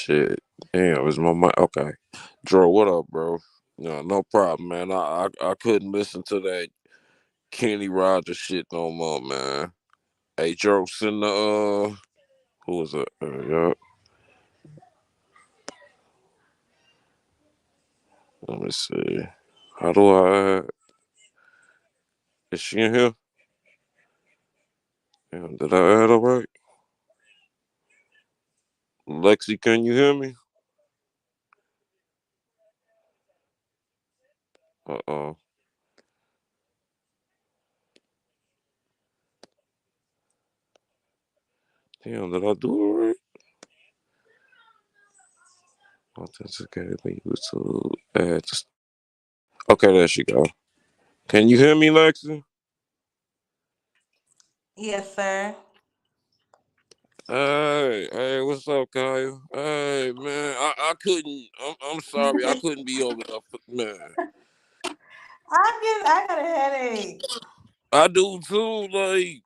Shit. Damn, is my mic okay? Dro, what up, bro? No, no problem, man. I couldn't listen to that Kenny Rodgers shit no more, man. Hey, Dro, send the who was it? Yeah, let me see. How do I? Is she in here? Damn, did I add her right? Lexi, can you hear me? Uh. Damn, did I do it right? Authenticated by YouTube. Add to Okay, there she go. Can you hear me, Lexi? Yes, sir. Hey, what's up, Kyle? Hey, man, I couldn't. I'm sorry, I couldn't be over there, man. I got a headache. I do too. Like,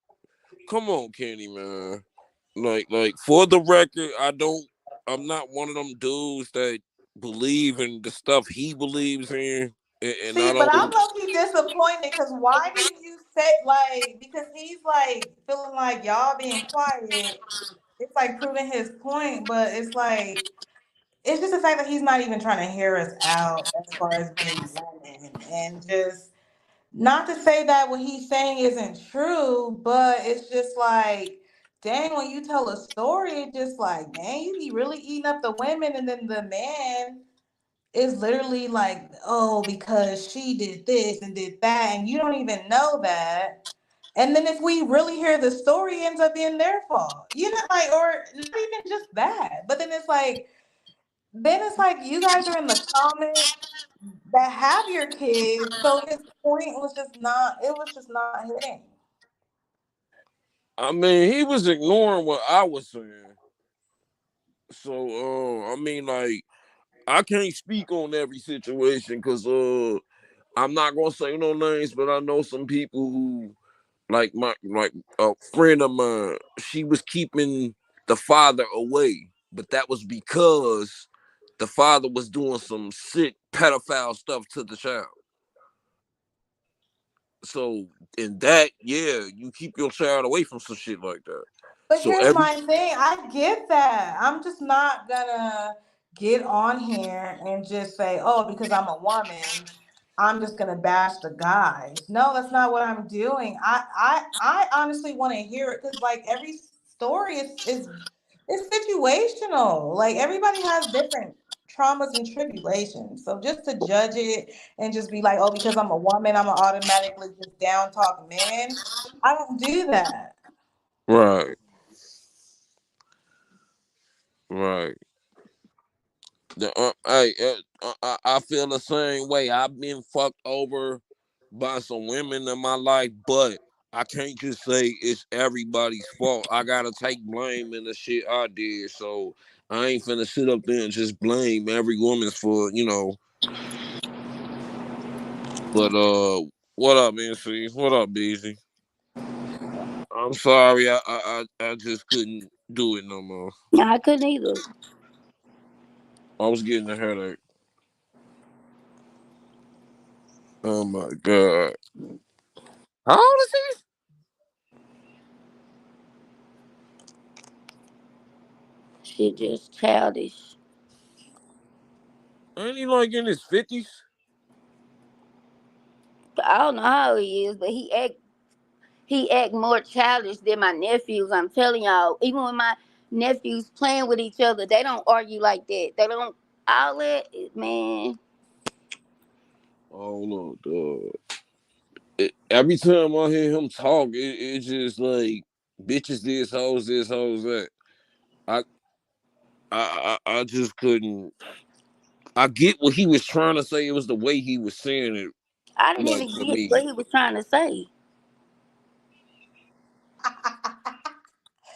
come on, Kenny, man. Like for the record, I don't. I'm not one of them dudes that believe in the stuff he believes in, and I See, but I'm don't. low-key disappointed because why didn't you say like because he's like feeling like y'all being quiet. It's like proving his point, but it's like it's just the fact that he's not even trying to hear us out as far as being women and just not to say that what he's saying isn't true, but it's just like, dang, when you tell a story, it's just like, dang, you be really eating up the women, and then the man is literally like, oh, because she did this and did that, and you don't even know that. And then if we really hear the story, it ends up being their fault. You know, like, or not even just that. But then it's like you guys are in the comments that have your kids. So his point was just not. It was just not hitting. I mean, he was ignoring what I was saying. So, I mean, like, I can't speak on every situation because, I'm not gonna say no names, but I know some people who, like a friend of mine, she was keeping the father away, but that was because the father was doing some sick pedophile stuff to the child. So in that, yeah, you keep your child away from some shit like that. But So here's every my thing. I get that. I'm just not gonna get on here and just say, oh, because I'm a woman, I'm just gonna bash the guys. No, that's not what I'm doing. I honestly want to hear it because like every story is situational. Like everybody has different traumas and tribulations. So just to judge it and just be like, oh, because I'm a woman, I'm gonna automatically just down talk men. I don't do that. right, right. I feel the same way. I've been fucked over by some women in my life, but I can't just say it's everybody's fault. I gotta take blame in the shit I did. So I ain't finna sit up there and just blame every woman for But what up, NC? What up, BZ? I'm sorry, I just couldn't do it no more. I couldn't either. I was getting a headache. Oh my god. How old is She just childish. he? Ain't he like in his 50s? I don't know how he is, but he act more childish than my nephews. I'm telling y'all. Even when my nephews playing with each other, they don't argue like that. They don't all that man. Oh no, dog. Every time I hear him talk, it's just like bitches this, hoes that. I, I just couldn't. I get what he was trying to say. It was the way he was saying it, I didn't like even for get what me. he was trying to say.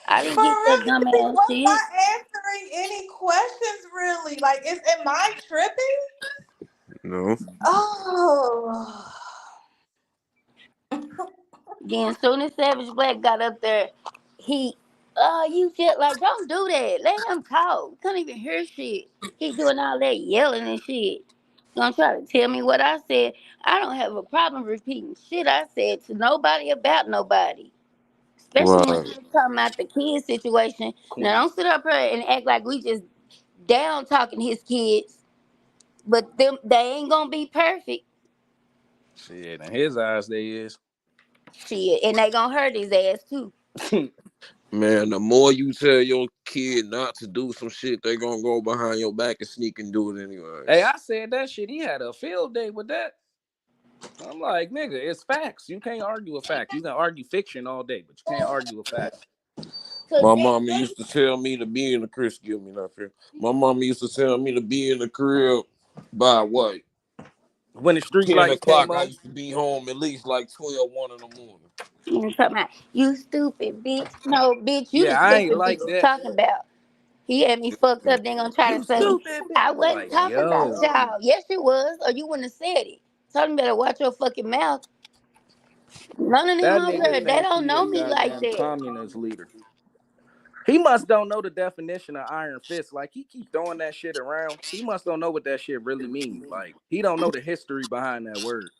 I didn't For get that real, he dumbass was shit. not answering any questions really. Like, am I tripping? No. Oh, Then soon as Savage Black got up there, he You just like don't do that. Let him talk. Can't even hear shit. He doing all that yelling and shit. Gonna try to tell me what I said. I don't have a problem repeating shit I said to nobody about nobody. Especially when Right. you talking about the kid situation. Now Queen. don't sit up here and act like we just down talking his kids. But them they ain't gonna be perfect. Shit, in his eyes, they is. Shit. And they gonna hurt his ass too. Man, the more you tell your kid not to do some shit, they gonna go behind your back and sneak and do it Hey, anyways. I said that shit. He had a field day with that. I'm like, nigga, it's facts. You can't argue a fact. You can argue fiction all day, but you can't argue a fact. Cause My they, mama used to tell me to be in the crib. Give me that fear. My mama used to tell me to be in the crib by what? When the street 10 lights came o'clock. I on, used to be home at least like 12, 1 in the morning. you talking about you stupid bitch. No, bitch, you the yeah, I ain't stupid like bitch that. talking about. He had me fucked up. Then gonna try You to say stupid bitch. I I'm wasn't like, talking about yo, y'all. Yes, you was, or you wouldn't have said it. Tell me better watch your fucking mouth. None of them that over nigga there, they think don't he a know me like goddamn that. communist leader. He must don't know the definition of iron fist. Like he keep throwing that shit around. He must don't know what that shit really means. Like he don't know the history behind that word.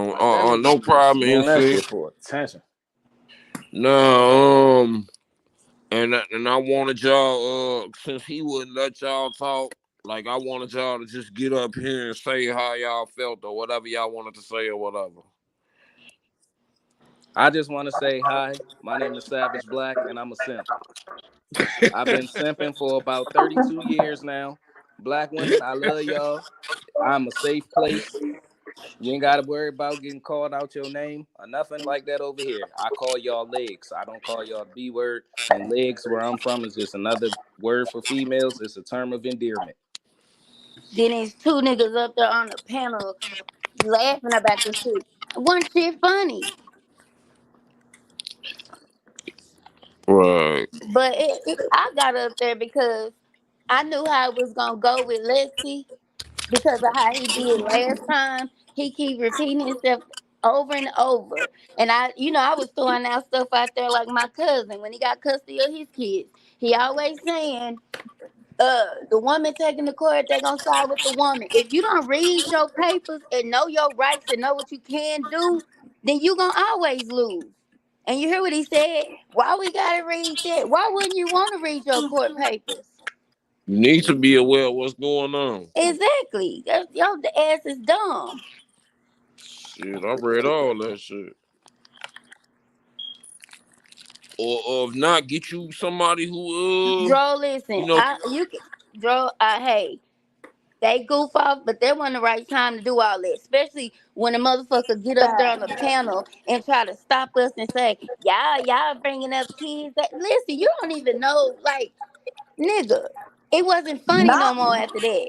Like that nigga No be just problem, doing that NC. shit for attention. No, and I wanted y'all, since he wouldn't let y'all talk, like I wanted y'all to just get up here and say how y'all felt or whatever y'all wanted to say or whatever. I just want to say hi. My name is Savage Black, and I'm a simp. I've been simping for about 32 years now. Black women, I love y'all. I'm a safe place. You ain't got to worry about getting called out your name or nothing like that over here. I call y'all legs. I don't call y'all the B word. And legs, where I'm from, is just another word for females. It's a term of endearment. Then there's two niggas up there on the panel laughing about this shit. One shit funny, Right. but I got up there because I knew how it was gonna go with Lexi because of how he did last time. He keep repeating himself over and over. And I was throwing out stuff out there like my cousin when he got custody of his kids. He always saying, the woman taking the court, they gonna side with the woman. If you don't read your papers and know your rights and know what you can do, then you gonna always lose. And you hear what he said? Why we gotta read that? Why wouldn't you want to read your court papers? You need to be aware of what's going on. Exactly. The ass is dumb. Shit, I read all that shit. Or if not, get you somebody who Dro, listen, you know. hey, they goof off, but that wasn't the right time to do all that. Especially when a motherfucker get up there on the Facts. panel and try to stop us and say, y'all bringing up kids. Listen, you don't even know, like, nigga, it wasn't funny no Not more after that.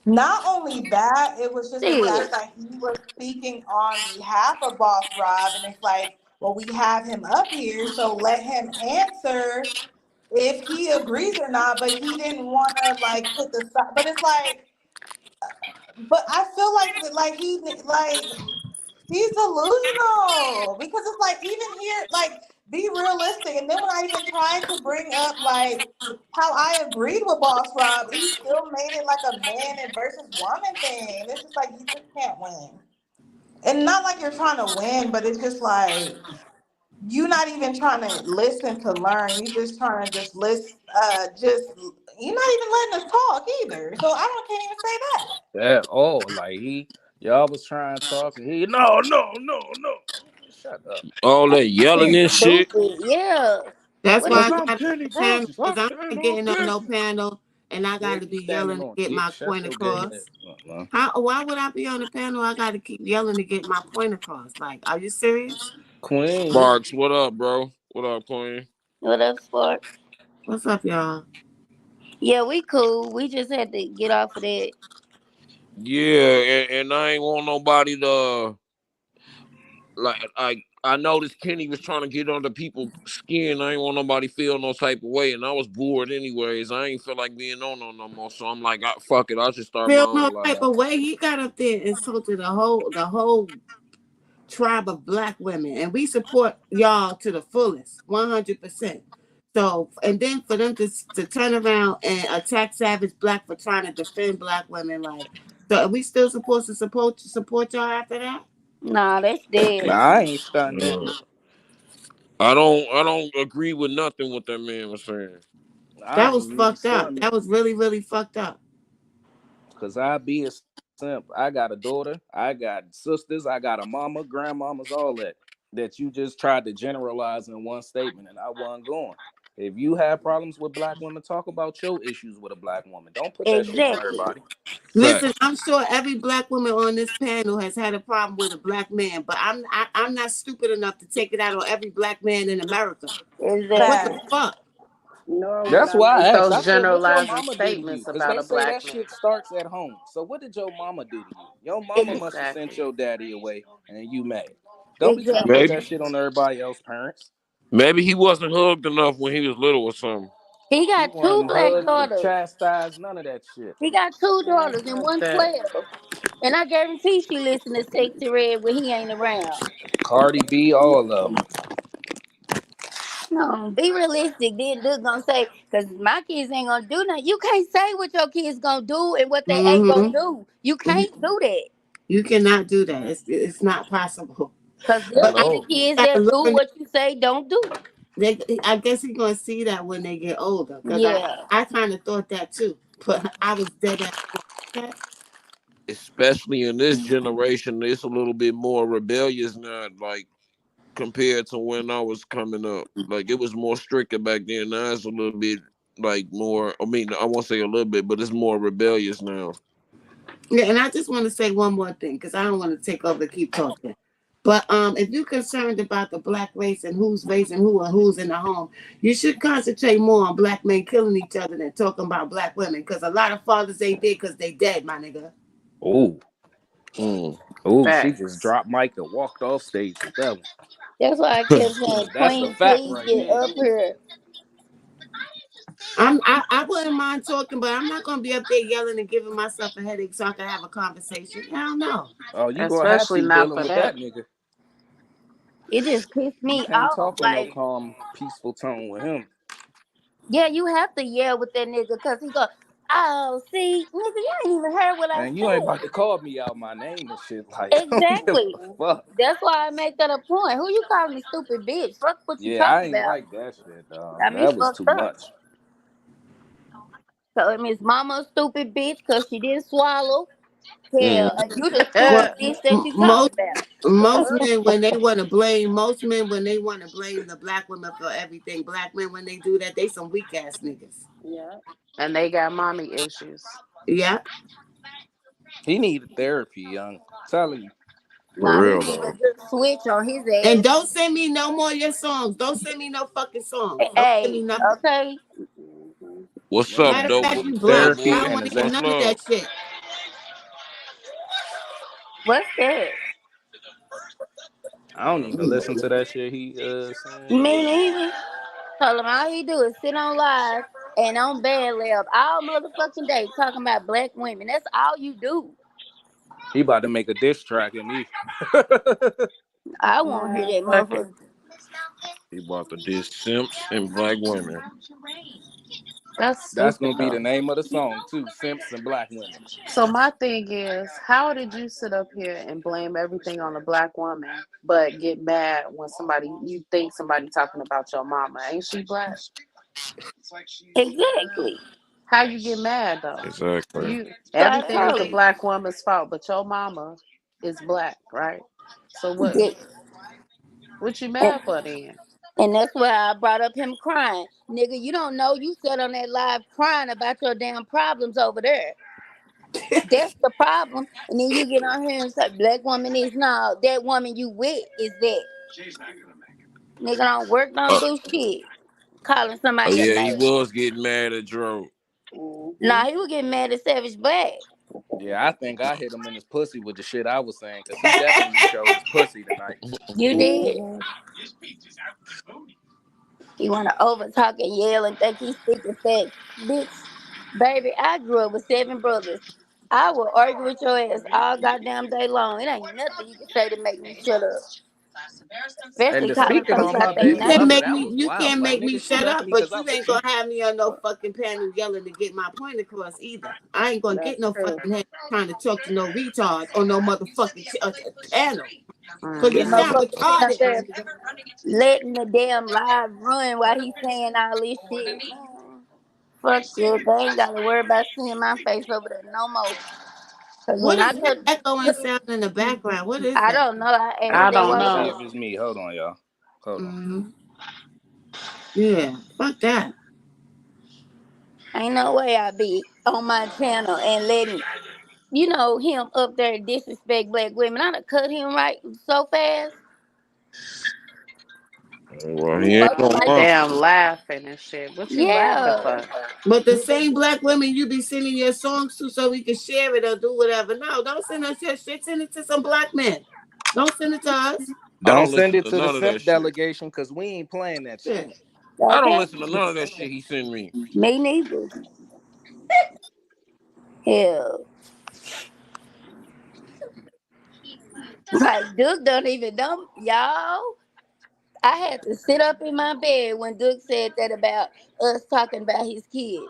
not only that, it was just the Shit. fact that he was speaking on behalf of Boss Rob, and it's like, well, we have him up here, so let him answer if he agrees or not. But he didn't want to like put the stuff. But it's like, but I feel like he's delusional because it's like even here, like be realistic. And then when I even tried to bring up like how I agreed with Boss Rob, he still made it like a man and versus woman thing. And it's just like you just can't win. And not like you're trying to win, but it's just like you're not even trying to listen to learn. You just trying to just listen. Just you're not even letting us talk either. So I don't can't even say that. That all like y'all was trying to talk and he no. Shut up. All that yelling It's and shit. stupid. Yeah. That's What the why Cause I I'm got Kenny on the panel Rogers. I because I'm stand not on getting on no business. panel and I got Nigga, to you be standing yelling to on get dick. my Shut point your gay ass across. up, man. How? Why would I be on the panel? I got to keep yelling to get my point across. Like, are you serious? Queen. Sparks, what up, bro? What up, Queen? what up, sport? What's up, y'all? Yeah, we cool. We just had to get off of that. Yeah, and I ain't want nobody to like. I noticed Kenny was trying to get under people's skin. I ain't want nobody feel no type of way, and I was bored anyways. I ain't feel like being on no more. So I'm like, fuck it. I'll just start my Feel no own type live. of way. He got up there and insulted the whole tribe of black women, and we support y'all to the fullest, 100%. So, and then for them to turn around and attack Savage Black for trying to defend black women, like, so are we still supposed to support y'all after that? Nah, that's dead. Nah, I ain't stunting. Uh, I don't agree with nothing what that man was saying. I That was ain't even fucked up. stunting. That was really, really fucked up. Cause I be a simp. I got a daughter. I got sisters. I got a mama, grandmamas, all that. That you just tried to generalize in one statement, and I wasn't going. If you have problems with black women, talk about your issues with a black woman. Don't put that shit on Exactly. everybody. Listen, Facts. I'm sure every black woman on this panel has had a problem with a black man, but I'm not stupid enough to take it out on every black man in America. What the Exactly. Facts. fuck? Nor would That's I why make I asked. those I said, "What your generalizing mama do to you?" statements Because about they a say black that man. shit starts at home. So what did your mama do to you? Your mama Ex- must have sent Exactly. your daddy away, and you mad. Don't be trying to put Exactly. that Maybe shit on everybody else's parents. maybe he wasn't hugged enough when he was little or something. He He got two wasn't black hugged or daughters. chastised, none of that shit. He got two Yeah, daughters and fuck one that. 12. And I guarantee she listen to Sexy Red when he ain't around. Cardi B, all of them. No, be realistic. Then dude gonna say, cause my kids ain't gonna do nothing. You can't say what your kids gonna do and what they ain't gonna Mm-hmm. do. You You, can't do that. you cannot do that. It's not possible. Cause But there'll I be the No. kids gotta that do learn. what you say don't do. I guess he's gonna see that when they get older. Cause Yeah. I kind of thought that too, but I was dead at that. Especially in this generation, it's a little bit more rebellious now, like compared to when I was coming up. Like it was more stricter back then. Now it's a little bit like more. I mean, I won't say a little bit, but it's more rebellious now. Yeah, and I just want to say one more thing because I don't want to take over to keep talking. But if you're concerned about the black race and who's raising who and who's in the home, you should concentrate more on black men killing each other than talking about black women. Because a lot of fathers ain't dead because they dead, my nigga. Oh, Mm. oh, she just Facts. dropped mic and walked off stage with that one. That's why I kept saying, That's a Queen, fact please right get there. up here. I wouldn't mind talking, but I'm not gonna be up there yelling and giving myself a headache so I can have a conversation. Hell no. Oh, you gonna have Especially to not dealing for with that. that nigga. It just pissed You me can't off. talk in no Like, calm, peaceful tone with him. yeah, you have to yell with that nigga because he go, oh, see, nigga, you ain't even heard what I And you ain't about to said. call me out my name and shit. Like, I don't give a Exactly. fuck. That's why I make that a point. Who you calling a stupid bitch? Fuck what you Yeah, I talking ain't about. like that shit, dog. Got me That was fucked too up. much. So it means mama a stupid bitch because she didn't swallow. Mm. Hell, you the Well, stupid bitch that you most talking about. The most fuck? men when they want to blame most men when they want to blame the black women for everything. Black men when they do that, they some weak ass niggas. Yeah. And they got mommy issues. Yeah. He needed therapy, young. Telling you. For Nah, he real need a though. good switch on his And ass. don't send me no more of your songs. Don't send me no fucking songs. Don't send Hey, me nothing. okay. Hmm. What's Young up, Matter of nigga dope fact, boy? needed you Dope blocked. I therapy boy. don't and want his to hear Much none of love. that shit. What's that? I don't even listen to that shit he saying. Me neither. Told him all he do is sit on live and on bed lab all motherfucking day talking about black women. That's all you do. He about to make a diss track at me. I won't hear Man, that fuck it. motherfucker. He bought the diss simps and black women. That's That's stupid gonna be though. the name of the song too. Simps and black women. So my thing is, how did you sit up here and blame everything on a black woman, but get mad when somebody you think somebody talking about your mama? Ain't she black? Exactly. How you get mad though? Exactly. You So I everything is the told black woman's fault, but your mama is black, right? So him. what you And, mad for then? and that's why I brought up him crying. Nigga, you don't know you sat on that live crying about your damn problems over there. That's the problem. And then you get on here and say black woman is no, that woman you with is that. Nigga don't work, don't Uh, do shit. Calling oh somebody a yeah, he name. was getting mad at Dro. Hmm. Nah, he was getting mad at Savage Black. Yeah, I think I hit him in his pussy with the shit I was saying because he definitely showed his pussy tonight. You did. Hmm. He wanna over talk and yell and think he's speaking facts. Bitch, baby, I grew up with 7 brothers. I will argue with your ass all goddamn day long. It ain't nothing you can say to make me shut up. And Especially the calling speaking folks on my out their You baby can't name. mother, make that me. was You wild. can't Like make me nigga, she shut left up. me But because you I ain't gonna she have me on no fucking panel yelling to get my point across either. I ain't gonna get That's no true. fucking head trying to talk to no retard or no motherfucking panel. Cause you Then Mm-hmm. sound motherfuckers sitting up retarded. there letting the damn live run while he's saying all this shit. Man, fuck you. They ain't gotta worry about seeing my face over there no more. Cause What when I is that could, echoing sound in the background? What is I that? don't know. I asked I that don't Let me while see know. if ago. it's me. Hold on, y'all. Hold on. Mm-hmm. Yeah, fuck that. Ain't no way I be on my channel and letting him up there disrespect black women. I'd have cut him right so fast. Well, he You ain't folks gonna like, lie. Damn laughing and shit. What you laughing yeah. for? But the same black women you be sending your songs to so we can share it or do whatever. No, don't send us your shit. Send it to some black men. Don't send it to us. I Don't don't send listen it to to the none of that simp shit. delegation because we ain't playing that shit. Yeah. I don't Okay. listen to none of that shit he send me. Me neither. Hell, like Duke don't even know y'all. I had to sit up in my bed when Duke said that about us talking about his kids.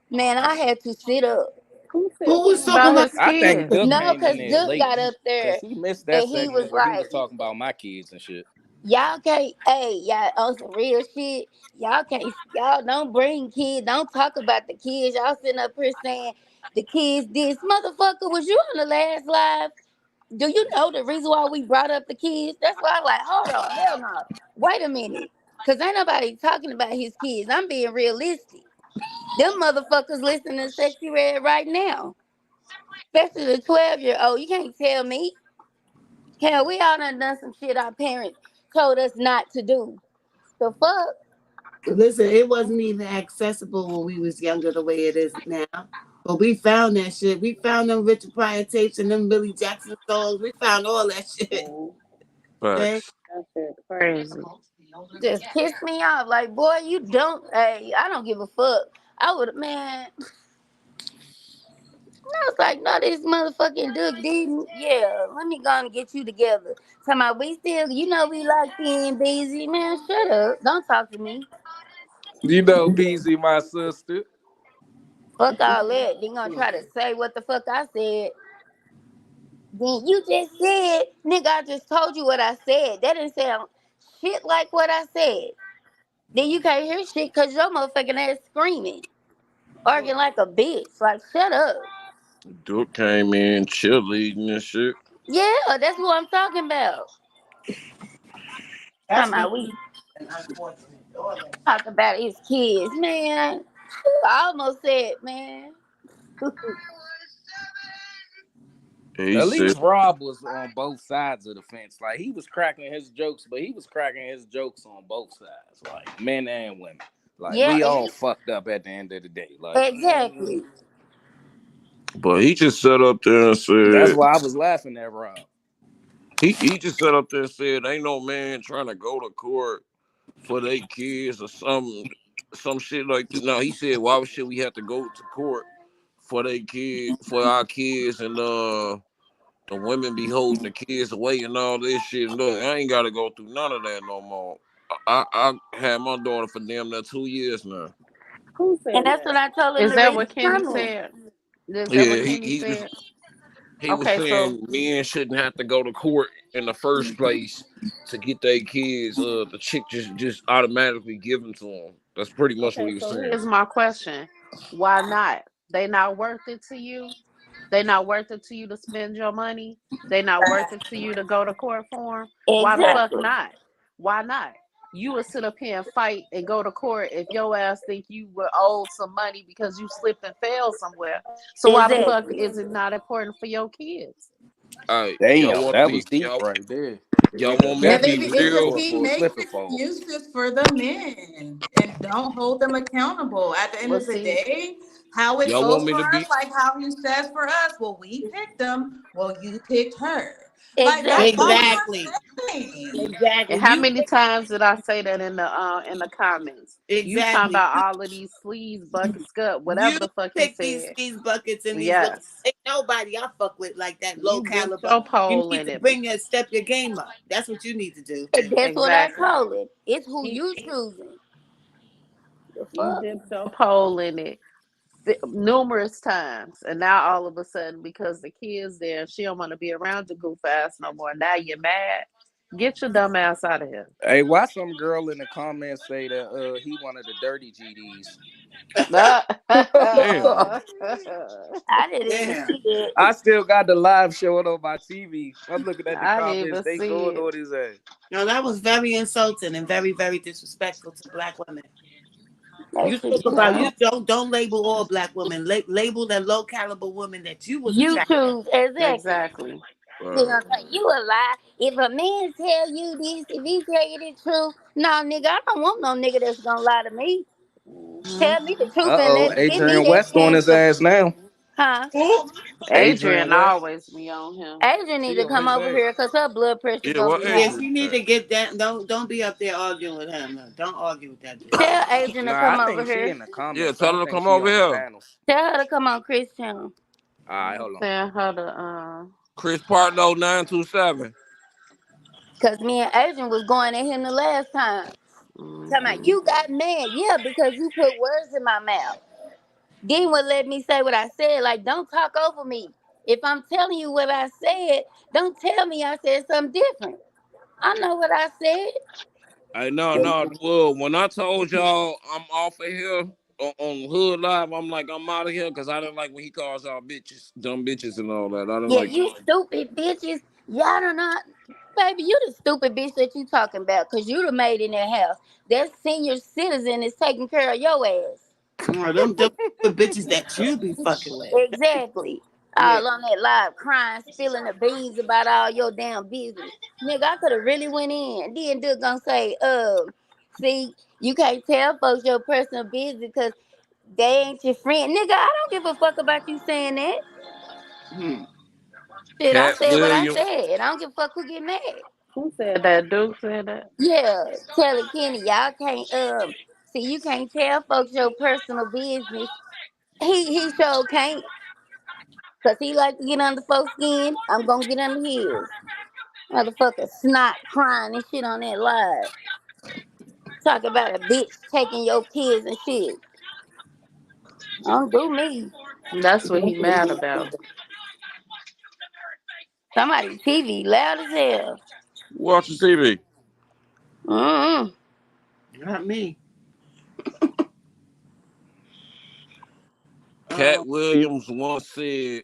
Man, I had to sit up. Who said Who was something talking about about his I think kids? Duck No, came in cause there Duke late got up because there he missed that and he was segment where he was like, talking about my kids and shit. y'all can't, hey, y'all on some real shit. Y'all don't bring kids, don't talk about the kids. Y'all sitting up here saying the kids this. Motherfucker, was you on the last live? Do you know the reason why we brought up the kids? That's why I'm like, hold on, hell no. Wait a minute. Cause ain't nobody talking about his kids. I'm being realistic. Them motherfuckers listening to Sexy Red right now. Especially the 12-year-old. You can't tell me. Hell, we all done some shit our parents told us not to do. The fuck? listen, it wasn't even accessible when we was younger the way it is now. But we found that shit. We found them Richard Pryor tapes and them Billy Jackson songs. We found all that shit. Mhm. Okay. Facts. That shit crazy. Just pissed me off. Like, boy, you don't. Hey, I don't give a fuck. I would, man. I was like, no, this motherfucking Duke didn't. Yeah, let me go and get you together. Talking about we still, we locked in, busy. Man, shut up. Don't talk to me. You know, Beezy, my sister. Fuck all that. They gonna try to say what the fuck I said. Then you just said, nigga, I just told you what I said. That didn't sound shit like what I said. Then you can't hear shit because your motherfucking ass screaming, arguing like a bitch. Like, shut up. Duke came in cheerleading and shit. Yeah, that's what I'm talking about. That's Talking not about we an unfortunate. All that shit. talk about his kids, man. I almost said, man. He At said, least Rob was on both sides of the fence. Like he was cracking his jokes, but he was cracking his jokes on both sides, like men and women. Like Yeah, we all fucked up at the end of the day. Like exactly. but he just sat up there and that's said, why I was laughing at Rob. he just sat up there and said, ain't no man trying to go to court for their kids or some shit like that. No, he said, why should we have to go to court for for our kids and the women be holding the kids away and all this shit. Look, I ain't gotta go through none of that no more. I had my daughter for damn near 2 years now. Who And said that's what that? I told him Is to that read what the Kenny comments. said? Is that Yeah, what Kenny said? he was Okay, so saying men shouldn't have to go to court in the first place to get their kids. The chick just automatically give them to them. That's pretty much what okay, he was so saying. here's my question. Why not? They not worth it to you? They not worth it to you to spend your money? They not worth it to you to go to court for them? Why the fuck Exactly. not? Why not? You would sit up here and fight and go to court if your ass think you were owed some money because you slipped and fell somewhere. So why the fuck Exactly. is it not important for your kids? All right, Damn, that was deep right there. y'all Nigga want me to Yeah, definitely be baby, went to because real? court he for a makes slip and fall. excuses for the men and don't hold them accountable. At the end But of the see, day, how it Y'all want goes me for to us, be? like how he says for us, well, we picked them, well, you picked her. Like that's all Exactly. Exactly. I'm saying. Exactly. And how You many times did I say that in the comments? You talking exactly. about all of these sleaze bucket scut, whatever You the fuck he pick these said. buckets and these little. Yes. Ain't nobody I fuck with like that low You dipped caliber. your You pole need in to it. step your game up. That's what you need to do. And that's what I Exactly. told him. It's who You you choosing. The you fuck? dipped your pole in it numerous times, and now all of a sudden, because the kid's there, she don't want to be around your goof ass no more. Now you're mad. Get your dumb ass out of here. Hey, why some girl in the comments say that he wanted the dirty GDs? Damn. I didn't even Damn. see that. I still got the live showing on my TV. I'm looking at the I didn't comments. even They see going it. on his ass. No, that was very insulting and very, very disrespectful to black women. That You shit talk is about Yeah. you don't label all black women. Label the low caliber woman that you was you attracted. choose exactly. Exactly. They Right. gonna say you a lie. If a man tell you this, if he tell you the truth, no nigga, I don't want no nigga that's gonna lie to me. Mhm. Tell me the truth and Uh-oh, give me Adrian that West on chance his to, ass now. huh? Who? Adrian Adrian West. always be on him. Adrian need She to on come his over ass. here because her blood pressure Yeah, gonna what be Yeah, high. Adrian she need at? to get that. Don't be up there arguing with him. No. Don't argue with that bitch. Tell Adrian to Nah, I come over think she here. in the Yeah, comments. I tell don't her to think come she over on the here. panels. Tell her to come on Chris channel. All right, hold on. Send her to Chris Partno 927. Cause me and Adrian was going at him the last time. Talking about mhm. you got mad. Yeah, because you put words in my mouth. Then would let me say what I said. Like, don't talk over me. If I'm telling you what I said, don't tell me I said something different. I know what I said. Hey, no. Well, when I told y'all I'm off of here on Hood Live, I'm like, I'm out of here because I didn't like when he calls y'all bitches, dumb bitches and all that. I didn't Yeah, like you stupid bitches. Y'all do not. Baby, you the stupid bitch that you talking about because you the maid in that house. That senior citizen is taking care of your ass. Oh, them bitches that you be fucking with. Exactly. Yeah. All on that live crying, spilling the beans about all your damn business. Nigga, I could have really went in. Then Duke gonna say, see, you can't tell folks your personal business because they ain't your friend. Nigga, I don't give a fuck about you saying that. Hmm. Shit, I Cat said what I Williams. said. I don't give a fuck who get mad. Who said that? Duke said that. Yeah, telling Kenny, y'all can't see you can't tell folks your personal business. He sure can't. Cause he like to get under folks' skin. I'm gonna get under his. Motherfucker snot crying and shit on that live. Talk about a bitch taking your kids and shit. Don't do me. That's what he mad about. Somebody TV loud as hell. Watch the TV. Mm-mm. Not me. Cat Um. Williams once said,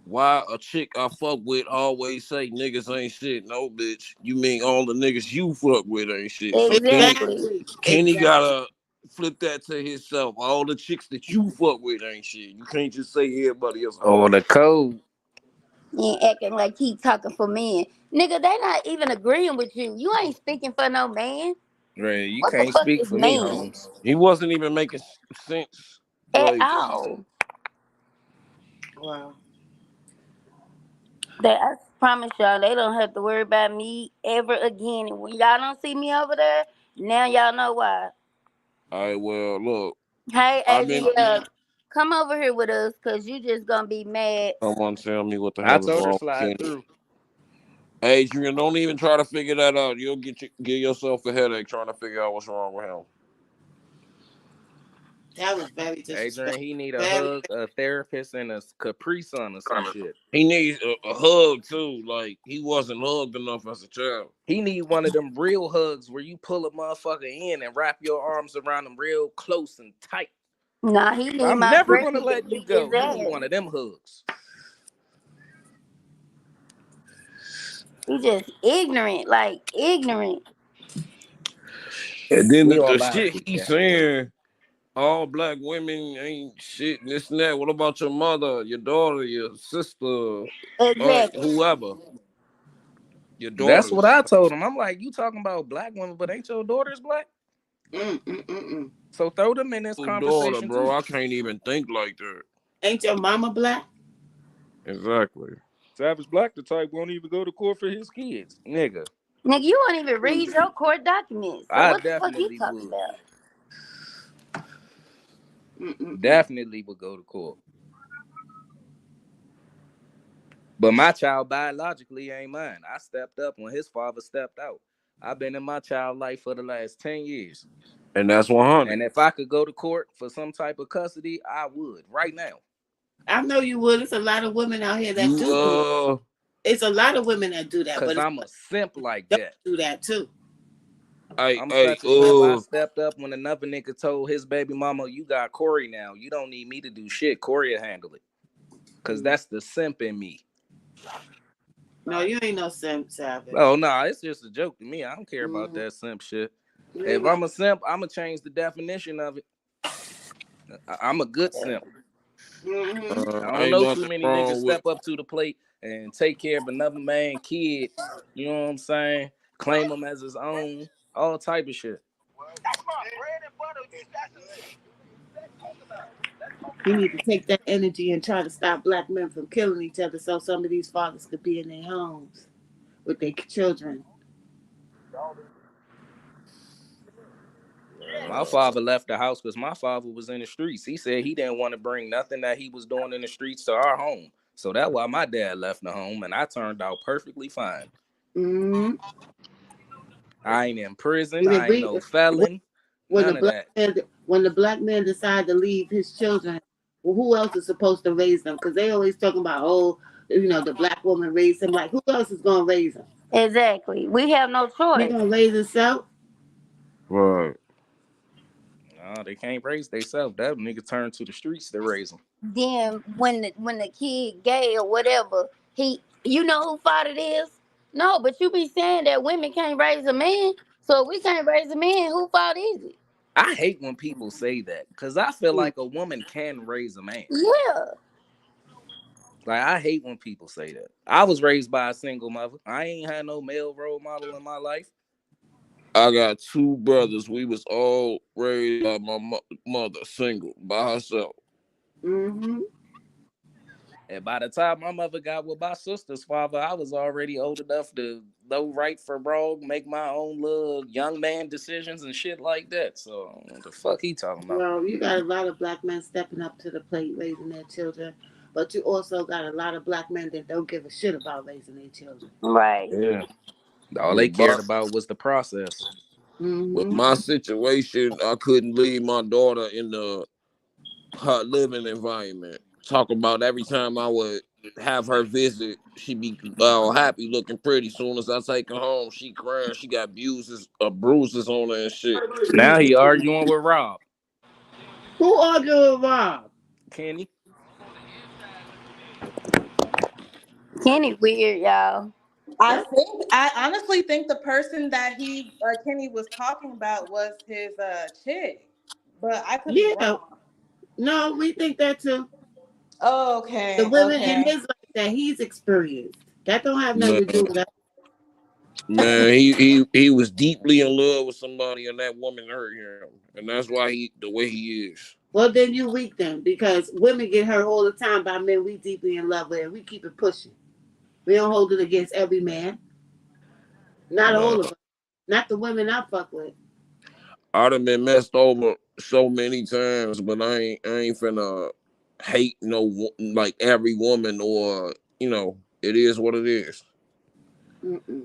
"Why a chick I fuck with always say niggas ain't shit? No, bitch. You mean all the niggas you fuck with ain't shit?" So Exactly. Exactly. Kenny Exactly. gotta flip that to himself. All the chicks that you fuck with ain't shit. You can't just say everybody else Oh, all the code. You ain't acting like he talking for men. Nigga, they not even agreeing with you. You ain't speaking for no man. Man, you What the can't fuck speak is for me, man? Holmes. He wasn't even making sense. At Like, all. Wow. They, I promise y'all, they don't have to worry about me ever again. And when y'all don't see me over there, now y'all know why. all right, well, look, Hey, I've been. Adrian, yeah, come over here with us because you just gonna be mad. Someone tell me what the I hell is told her wrong with slide Kenny. through. Adrian, don't even try to figure that out. You'll give yourself a headache trying to figure out what's wrong with him. That was very Adrian, disrespectful. he need a Very. hug, a therapist, and a Capri Sun or some shit. He needs a hug too. Like he wasn't hugged enough as a child. He need one of them real hugs where you pull a motherfucker in and wrap your arms around him real close and tight. Nah, he need I'm my never gonna Frenchie to let you beat his go. He need one ass. of them hugs. He just ignorant, like ignorant. And then We the all live shit with he's that. saying, all black women ain't shit, this and that. What about your mother, your daughter, your sister, aunt, Exactly. whoever? Your That's what daughters. I told him. I'm like, you talking about black women, but ain't your daughters black? Mm. So throw them in this Who daughter, conversation bro? too. I can't even think like that. Ain't your mama black? Exactly. Savage Black, the type, won't even go to court for his kids, nigga. Nigga, you won't even read your court documents. So I what the fuck you definitely talking would. about? Definitely would go to court. But my child biologically ain't mine. I stepped up when his father stepped out. I've been in my child life for the last 10 years. And that's 100. And if I could go to court for some type of custody, I would right now. I know you would. It's a lot of women out here that do it. You It's a lot of women that do that, Cause but I'm a simp like don't that. do that too. I'm such a simp. I stepped up when another nigga told his baby mama, "You got Corey now. You don't need me to do shit. Corey will handle it." Cause that's the simp in me. No, you ain't no simp, Savage. Oh no, it's just a joke to me. I don't care about that simp shit. If I'm a simp, I'm gonna change the definition of it. I'm a good simp. I don't know too many niggas step up to the plate and take care of another man's kid. You know what I'm saying? Claim him as his own. All type of shit. You need to take that energy and try to stop black men from killing each other so some of these fathers could be in their homes with their children. My father left the house because my father was in the streets. He said he didn't want to bring nothing that he was doing in the streets to our home. So that's why my dad left the home, and I turned out perfectly fine. Mm-hmm. I ain't in prison. I ain't no felon. None of that. When the black man decide to leave his children, well, who else is supposed to raise them? Because they always talking about, the black woman raised him. Like, who else is going to raise him? Exactly. We have no choice. He going to raise himself? right. No, they can't raise themselves. That nigga turned to the streets to raise them. Then when the kid gay or whatever, you know who fault it is? No, but you be saying that women can't raise a man. So if we can't raise a man, who fault is it? I hate when people say that because I feel like a woman can raise a man. Yeah. Like, I hate when people say that. I was raised by a single mother. I ain't had no male role model in my life. I got two brothers. We was all raised by my mother, single, by herself. Mm-hmm. And by the time my mother got with my sister's father, I was already old enough to know right from wrong, make my own little young man decisions and shit like that. So what the fuck he talking about? Well, you got a lot of black men stepping up to the plate, raising their children. But you also got a lot of black men that don't give a shit about raising their children. Right. Yeah. All they cared about was the process. Mm-hmm. With my situation, I couldn't leave my daughter in her living environment. Talk about every time I would have her visit, she be happy, looking pretty. Soon as I take her home, she crying. She got bruises on her and shit. Now he arguing with Rob. Who arguing with Rob? Kenny. Kenny weird, y'all. I honestly think the person that Kenny was talking about was his chick, but I could be wrong. No, we think that too. Oh, okay. The women in his life that he's experienced. That don't have nothing to do with that. Man, he was deeply in love with somebody, and that woman hurt him, and that's why the way he is. Well, then you weak them because women get hurt all the time by men we deeply in love with, and we keep it pushing. We don't hold it against every man. Not all of them. Not the women I fuck with. I done been messed over so many times, but I ain't finna hate like every woman, or it is what it is. Mm-mm.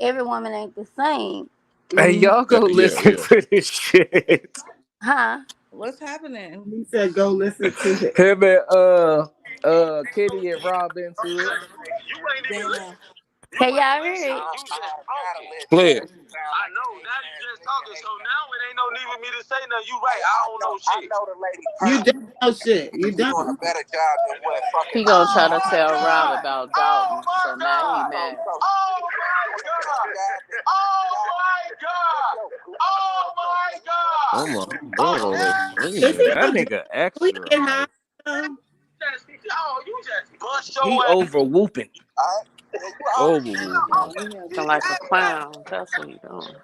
Every woman ain't the same. Hey, y'all go listen to this shit. Huh? What's happening? He said go listen to it. Him and Kitty and Rob into it. Damn. Can y'all hear it? Play it. I know, now you just talking, so now it ain't no need for me to say nothing. You right, I don't know shit. I know the lady. You don't know shit. You don't. Doing a better job than what fucking. He gonna try to tell Rob about Dalton, so now he mad. Oh my god! That nigga extra. You just bust He your over whooping. Over whooping. Acting like a clown. That's what he doing.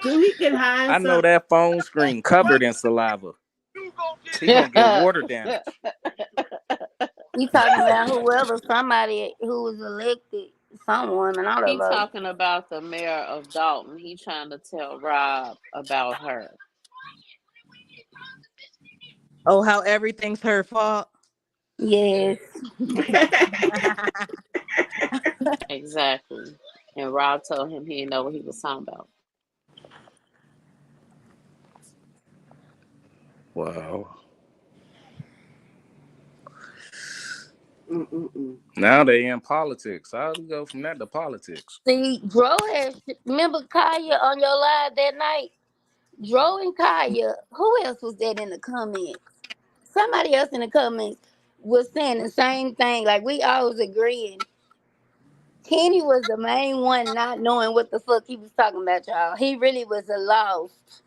So he can hide. I know that phone screen covered in saliva. He gonna get water damage. You talking about whoever, somebody who was elected, someone, and all He that. talking about the mayor of Dalton. He trying to tell Rob about her. Oh, how everything's her fault. Yes. Exactly. And Rob told him he didn't know what he was talking about. Wow. Mm-mm-mm. Now they in politics. How do we go from that to politics? See, Dro has, remember Kaya on your live that night? Dro and Kaya, who else was that in the comments? Somebody else in the comments was saying the same thing. Like, we all was agreeing. Kenny was the main one not knowing what the fuck he was talking about, y'all. He really was a lost.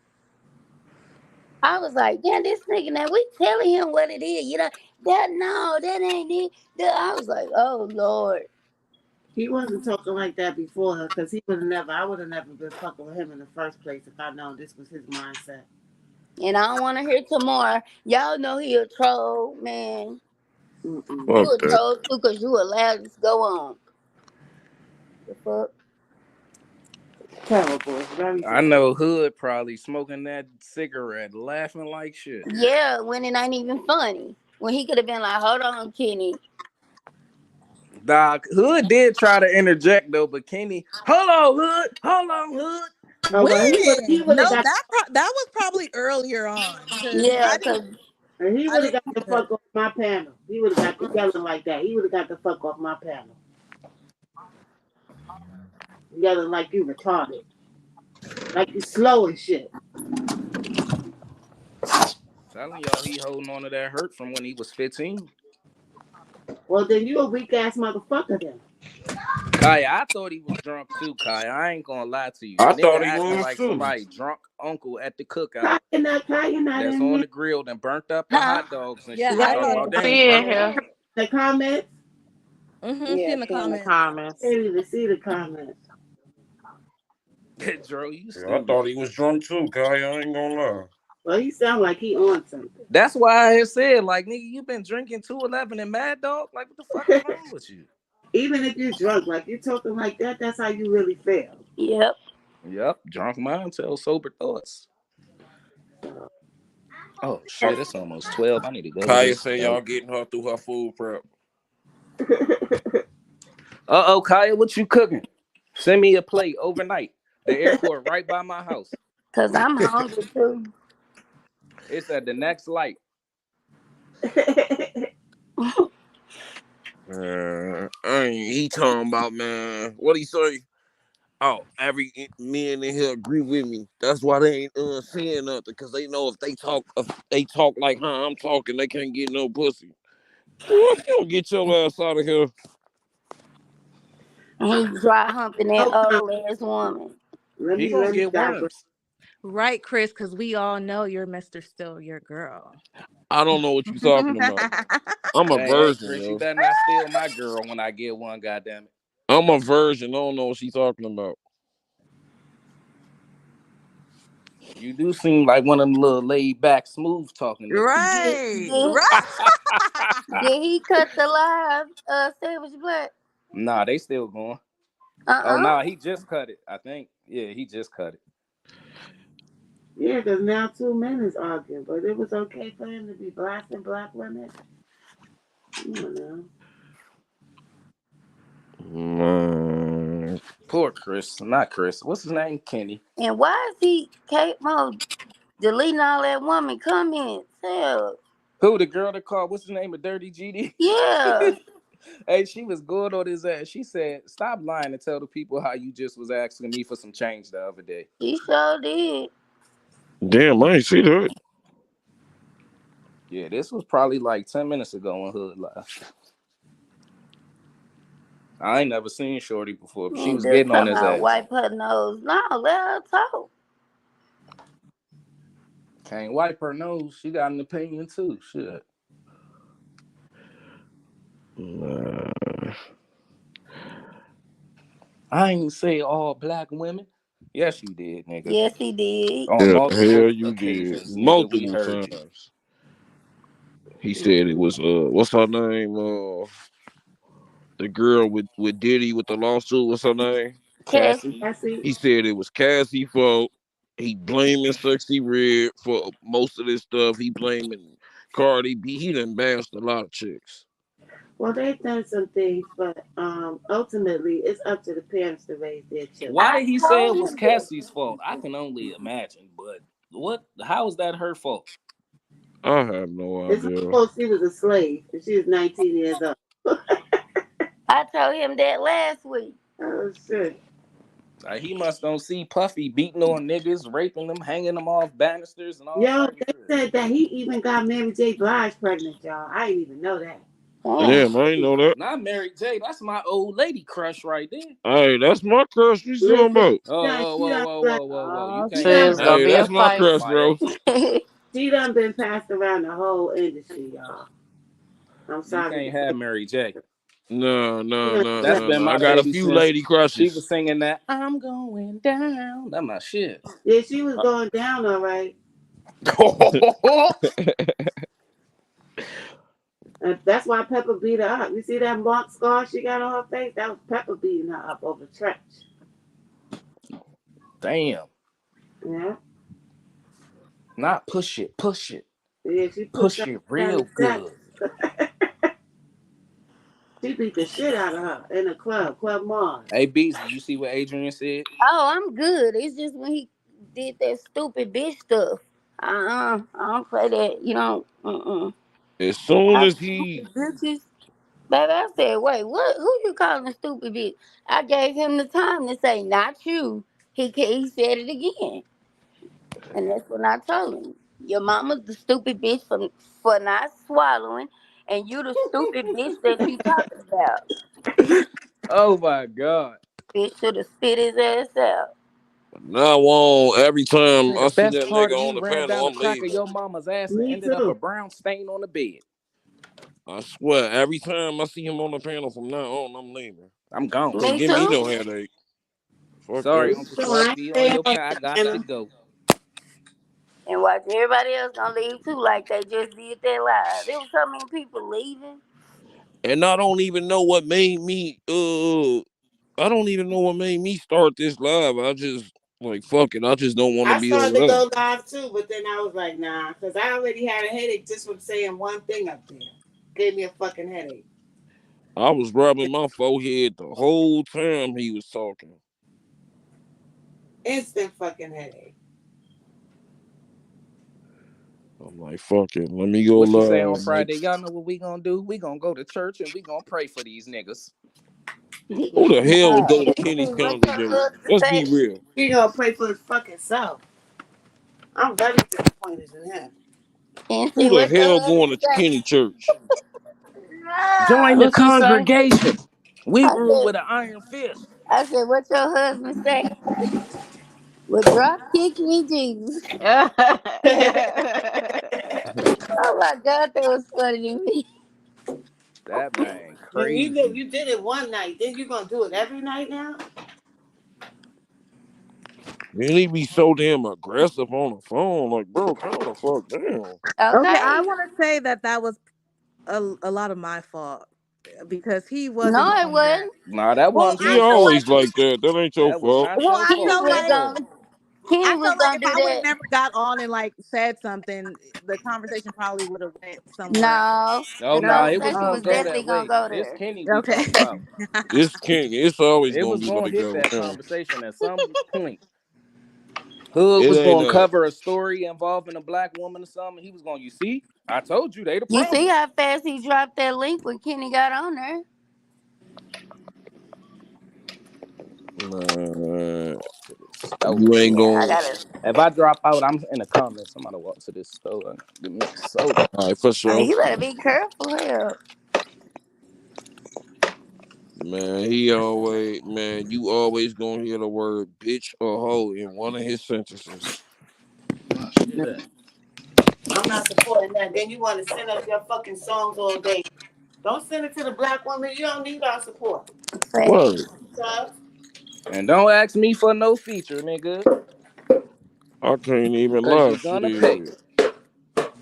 I was like, yeah, this nigga, now we telling him what it is. You know, that, no, that ain't it. That, I was like, oh, Lord. He wasn't talking like that before her because he would have never. I would have never been fucking with him in the first place if I known this was his mindset. And I don't want to hear tomorrow. Y'all know he a troll, man. Mm-mm. You Fuck a that. troll too because you allowed this to go on. The fuck? Terrible. It's very I sad. know Hood probably smoking that cigarette, laughing like shit. Yeah, when it ain't even funny. When he could have been like, hold on, Kenny. Doc Hood did try to interject though, but Kenny, hold on, Hood. Oh well, he When? would No, have got that was probably earlier on because Yeah, I didn't because he I would have didn't got see the that. fuck off my panel. He would have got the yelling like that. He would have got the fuck off my panel. Yelling like you retarded, like you slow and shit. Telling y'all he holding on to that hurt from when he was 15. Well then you a weak ass motherfucker then. Kaya, I thought he was drunk too, Kaya. I ain't gonna lie to you. I Nigga thought he acting was like too. somebody drunk uncle at the cookout Kaya not that's in on there. the grill and burnt up the huh? hot dogs and Yeah, You shit. got I Talking did. about they She ain't in burnt him here. up. the comments. She Yeah, in the she in the comments. comments. Can't even see the comments. Dro, you Yeah, I stupid. thought he was drunk too, Kai. I ain't gonna lie. Well, he sound like he on something. That's why I said, like, nigga, you been drinking 211 and Mad Dog? Like, what the fuck is wrong with you? Even if you're drunk, like you talking like that, that's how you really feel. Yep. Yep, drunk mind tells sober thoughts. Oh shit, it's almost 12. I need to go to Kaya this. say y'all getting her through her food prep. Uh-oh, Kaya, what you cooking? Send me a plate overnight. The airport right by my house. Because I'm hungry too. It's at the next light. He talking about, man. What he say? Oh, every men in here agree with me. That's why they ain't saying nothing, because they know if they talk like how I'm talking, they can't get no pussy. Boy, if you don't get your ass out of here. And he dry humping that No comment. old ass woman. He gonna Let me get digress. worms. Right, Chris, because we all know you're Mr. Still your girl. I don't know what you talking about. I'm a Hey, virgin, Chris, you yo. better not steal my girl when I get one, goddamn it. I'm a virgin. I don't know what she talking about. You do seem like one of them little laid back, smooth talking niggas. Did, Right, did, right. did he cut the live, Savage Black? Nah, they still going. Oh, Uh-uh. nah, he just cut it, I think. Yeah, he just cut it. Yeah, because now two men is arguing, but it was okay for him to be blasting black women. Come on now. Man. Poor Chris. Not Chris. What's his name? Kenny. And why is he deleting all that woman comments? Hell, Who, the girl that called? What's his name? A Dirty GD? yeah, Hey, she was good on his ass. She said, stop lying and tell the people how you just was asking me for some change the other day. he sure did. Damn, I ain't see that. Yeah, this was probably like 10 minutes ago on Hood Live. I ain't never seen Shorty before, but she And was just getting on talking his about ass. wipe her nose. No, let her talk. Can't wipe her nose. She got an opinion too. Shit. Man. I ain't say all black women. Yes, you did, nigga. Yes, he did. On Yeah, hell multiple you did. occasions, nigga, we Multiple heard you. times. He said it was what's her name? The girl with Diddy with the lawsuit. What's her name? Cassie. I see. He said it was Cassie fault. He blaming Sexy Red for most of this stuff. He blaming Cardi B. He done bashed a lot of chicks. Well, they've done some things, but ultimately, it's up to the parents to raise their children. Why I did he say it told was him that. Cassie's fault? I can only imagine, but what? How is that her fault? I have no It's her idea. fault she was a slave and she was 19 years old. I told him that last week. Oh, shit. Like, he must don't see Puffy beating on niggas, raping them, hanging them off banisters, and all Yo, type of they shit. said that he even got Mary J. Blige pregnant, y'all. I didn't even know that. Damn. Damn, I ain't know that. Not Mary J. That's my old lady crush right there. Hey, that's my crush. You talking Listen, about? Oh, she whoa, done, whoa, she done, whoa, whoa, whoa! You Oh, she can't done, have there's Mary gonna Hey, be a that's J. my fight. crush, Somebody bro. else. been passed around the whole industry, y'all. I'm You sorry can't to say. have Mary J. No, She no, done, no, That's no, been no. I my got a baby few since lady she crushes. was singing that "I'm going down." That my shit. yeah, she was going down all right. And that's why Pepper beat her up. You see that mark scar she got on her face? That was Pepper beating her up over Trench. Damn. Yeah. Not push it, push it, Yeah, she pushed push her it down the real steps. good. She beat the shit out of her in the club, Club Mars. Hey, Beats, did you see what Adrian said? Oh, I'm good. It's just when he did that stupid bitch stuff. I don't play that. You don't. As soon I as he, stupid bitches. Baby, I said, wait, what? Who you calling a stupid bitch? I gave him the time to say, not you. He said it again, and that's when I told him, your mama's the stupid bitch for not swallowing, and you the stupid bitch that you talking about. Oh my God. Bitch should have spit his ass out. now on, every time Say I the see best that part nigga of on me the ran down panel, the I'm crack of leaving. your mama's ass and Me ended up a too. brown stain on the bed. I swear, every time I see him on the panel from now on, I'm leaving. I'm gone. Can't Me give me too. no headache. Fuck Sorry, that. Me Uncle too. I ain't Slushy, on staying your on cat. I that got to panel. go. And watch everybody else gonna leave too, like they just did that live. There was so many people leaving. And I don't even know what made me I don't even know what made me start this live. I just like fuck it. I just don't want to I be over started to there. go live too, but then I was like, nah, because I already had a headache just from saying one thing up there. Gave me a fucking headache. I was rubbing my forehead the whole time he was talking. Instant fucking headache. I'm like, fuck it. Let me go What she say on live. Like, Friday? Y'all know what we gonna do? We gonna go to church and we gonna pray for these niggas. who the hell would go No. to Kenny's What your congregation? husband Let's be say? real. He gonna pray for his fucking self. I'm very disappointed in him. And see Who the what your hell going husband to say? Kenny church? Join No. the What you say? congregation. We I rule said, with an iron fist. I said, what your husband say? Well, drop kick me, Jesus. Oh my God, that was funny to me. That man You know, crazy. you did it one night, then you gonna do it every night now? Man, he be so damn aggressive on the phone. Like, bro, calm the fuck down. Okay, I Okay. want to say that that was a lot of my fault because he wasn't No, it on that. wasn't. Nah, that Well, wasn't He I your feel fault. like always like that. That ain't your That was fault. not your Kenny fault was at all. gonna Kenny I was felt like gonna if do I would have that. never got on and like said something, the conversation probably would have went somewhere else. No. Oh The You no, know? it was conversation gonna was go definitely that gonna way. go This there. Kenny we Okay. talking about. It's King. It's always It gonna was be gonna like hit that with that him. conversation at some point. Hood It was ain't gonna a. cover a story involving a black woman or something. He was gonna, you see, I told you they the You see problem. how fast he dropped that link when Kenny got on there? Nah, Stove. you ain't Yeah, I gonna. gotta If I drop out, I'm in the comments. Somebody walk to this store and give me a soda. All right, for sure. you better be careful here. Man, he always, man, you always gonna hear the word bitch or hoe in one of his sentences. My shit at? I'm not supporting that. Then you want to send us your fucking songs all day. Don't send it to the black woman. You don't need our support. Word. Facts. So, And don't ask me for no feature, nigga, I can't even cause lie. you're gonna pay. Shit.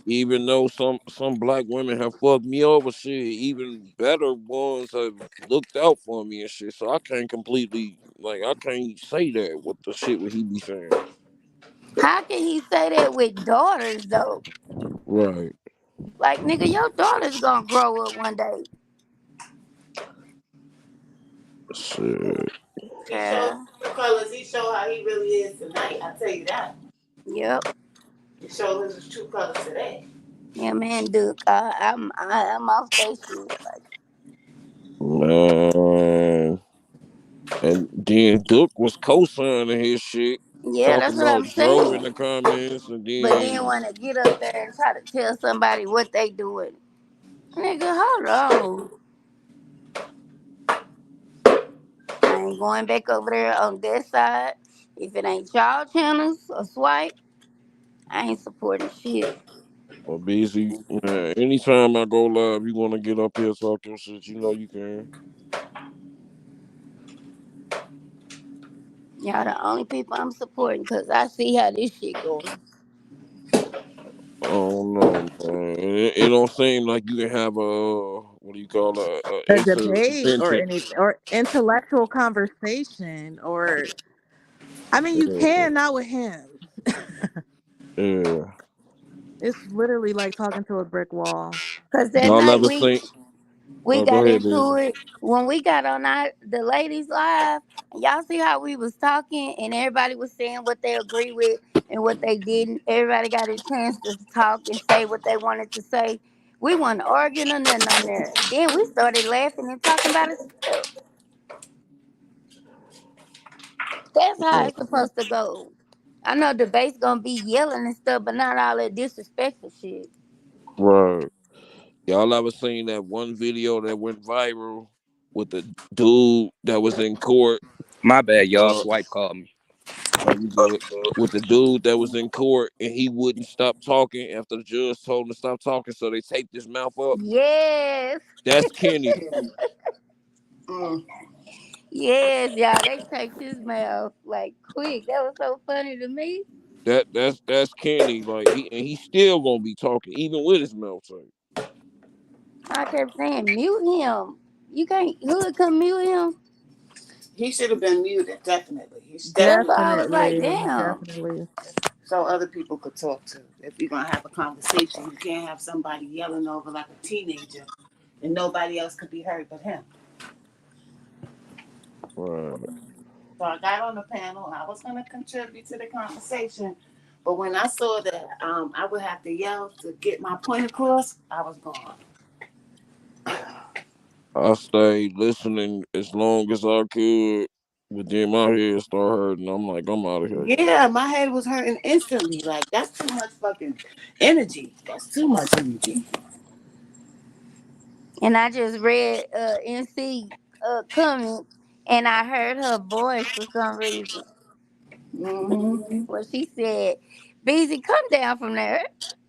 even though some black women have fucked me over, shit, even better ones have looked out for me and shit. So I can't completely like I can't say that with the shit what he be saying. How can he say that with daughters though? Right. Like nigga, your daughter's gonna grow up one day. Shit. He showed Yeah. the colors. He showed how he really is tonight. I tell you that. Yep. He showed his true colors today. Yeah, man, Duke. I'm off that shit. Like, Man. And then Duke was co-signing his shit, yeah, talking that's what about I'm Dro in saying. the comments, and But then then want to get up there and try to tell somebody what they doing. Nigga, hold on. I ain't going back over there on that side. If it ain't y'all channels or swipe, I ain't supporting shit. well, busy. Man, anytime I go live, you want to get up here talk your shit, you know you can. Y'all the only people I'm supporting because I see how this shit going. I don't know, man. It don't seem like you can have a what do you call a A debate or intervention. any or intellectual conversation or I mean you Yeah, can not with him. yeah. It's literally like talking to a brick wall. Cause that Y'all night ever seen? we Oh, go got ahead, busy. into it when we got on the ladies live. Y'all see how we was talking and everybody was saying what they agree with and what they didn't. Everybody got a chance to talk and say what they wanted to say. We wasn't arguing or nothing on there. Then we started laughing and talking about it still. That's how it's supposed to go. I know debate's gonna be yelling and stuff, but not all that disrespectful shit. Right. Y'all ever seen that one video that went viral with the dude that was in court? My bad, y'all. Uh, Swipe called me. oh, you good? With the dude that was in court and he wouldn't stop talking after the judge told him to stop talking, so they taped his mouth up. Yes. That's Kenny. Mm. Yes, y'all. They taped his mouth like quick. That was so funny to me. That's Kenny. Like he still gonna be talking even with his mouth tape. I kept saying, mute him. You can't hood come mute him. He should have been muted, definitely. He should That's definitely why I was like, Definitely, damn. definitely. so other people could talk to. If you're gonna have a conversation, you can't have somebody yelling over like a teenager and nobody else could be heard but him. Right. So I got on the panel. I was gonna contribute to the conversation, but when I saw that I would have to yell to get my point across, I was gone. I stayed listening as long as I could, but then my head started hurting. I'm like, I'm out of here. Yeah, my head was hurting instantly. Like that's too much fucking energy. That's too much energy. And I just read NC comment and I heard her voice for some reason. Mm-hmm. Well, she said, Beezy, come down from there.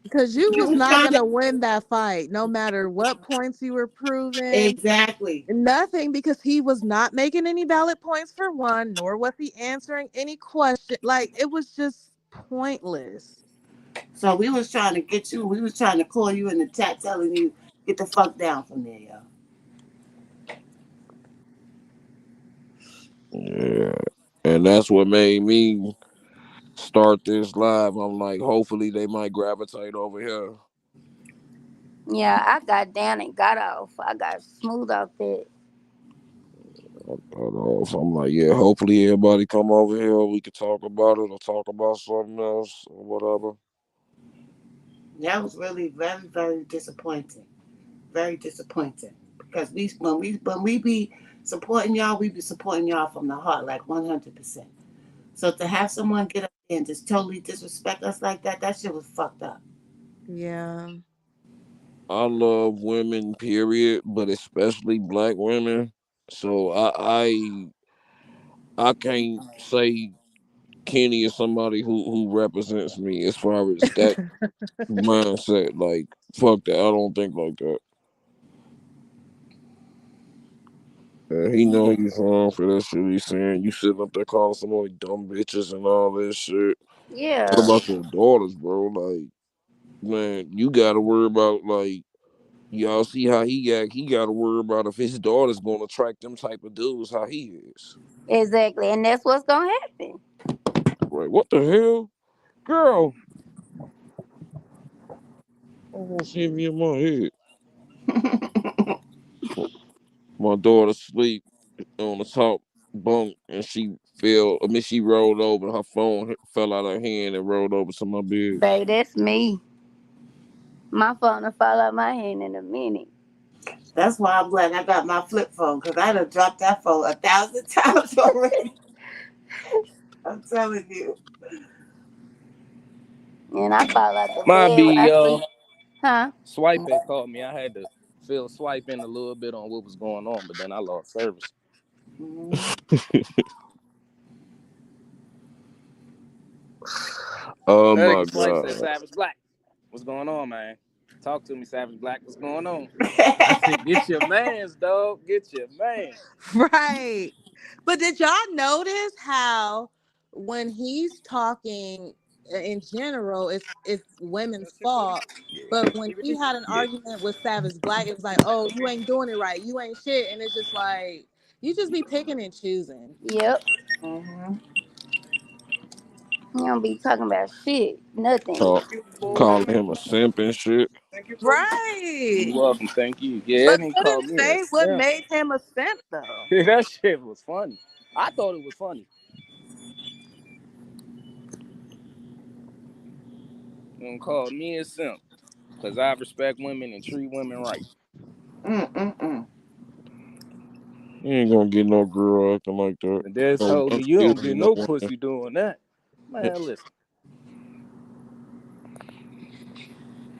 Because you You was was not trying to gonna win that fight, no matter what points you were proving. exactly. Nothing, because he was not making any valid points for one, nor was he answering any question. Like it was just pointless. So we was trying to get you. We was trying to call you in the chat, telling you get the fuck down from there, yo. Yeah, and that's what made me start this live. I'm like, hopefully they might gravitate over here. Yeah, I got down and got off. I got smooth off that. So I'm like, yeah, hopefully everybody come over here. We could talk about it or talk about something else or whatever. That was really very, very disappointing. Very disappointing because when we be supporting y'all, we be supporting y'all from the heart, like 100%. So to have someone get up there and just totally disrespect us like that, that shit was fucked up. Yeah. I love women, period, but especially black women. So I can't say Kenny is somebody who represents me as far as that mindset. Like, fuck that. I don't think like that. He know he's wrong for that shit he's saying. You sitting up there calling somebody dumb bitches and all this shit. What Yeah. about your daughters, bro? Like, man, you gotta worry about like y'all see how he act. He gotta worry about if his daughter's gonna attract them type of dudes how he is. Exactly, and that's what's gonna happen. Right? What the hell, girl? I want to see me in my head. My daughter sleep on the top bunk and she fell. I mean, she rolled over. Her phone fell out of her hand and rolled over to my bed. Babe, that's me. My phone will fall out my hand in a minute. That's why I'm glad I got my flip phone because I'd have dropped that phone 1,000 times already. I'm telling you. And I fall out the My bed when B I sleep. Huh? Swipe had called me. I had to feel swiping a little bit on what was going on, but then I lost service. Mhm. Oh my Erica Swipe said, god. Savage Black, what's going on, man? Talk to me, Savage Black. What's going on? I said, get your mans, dog. Get your mans. Right. But did y'all notice how when he's talking in general, it's women's fault. But when he had an argument with Savage Black, it was like, oh, you ain't doing it right. You ain't shit. And it's just like, you just be picking and choosing. Yep. Mhm. You don't be talking about shit. Nothing. Call, calling him a simp and shit. You Right. welcome, thank you. Yeah, But and he couldn't called me a say what simp. made him a simp though. That shit was funny. I thought it was funny. You call me a simp because I respect women and treat women right. Mm-mm-mm. You ain't gonna get no girl acting like that. And Des No, told me, you excuse don't me, get no no woman. pussy doing that. Man, listen,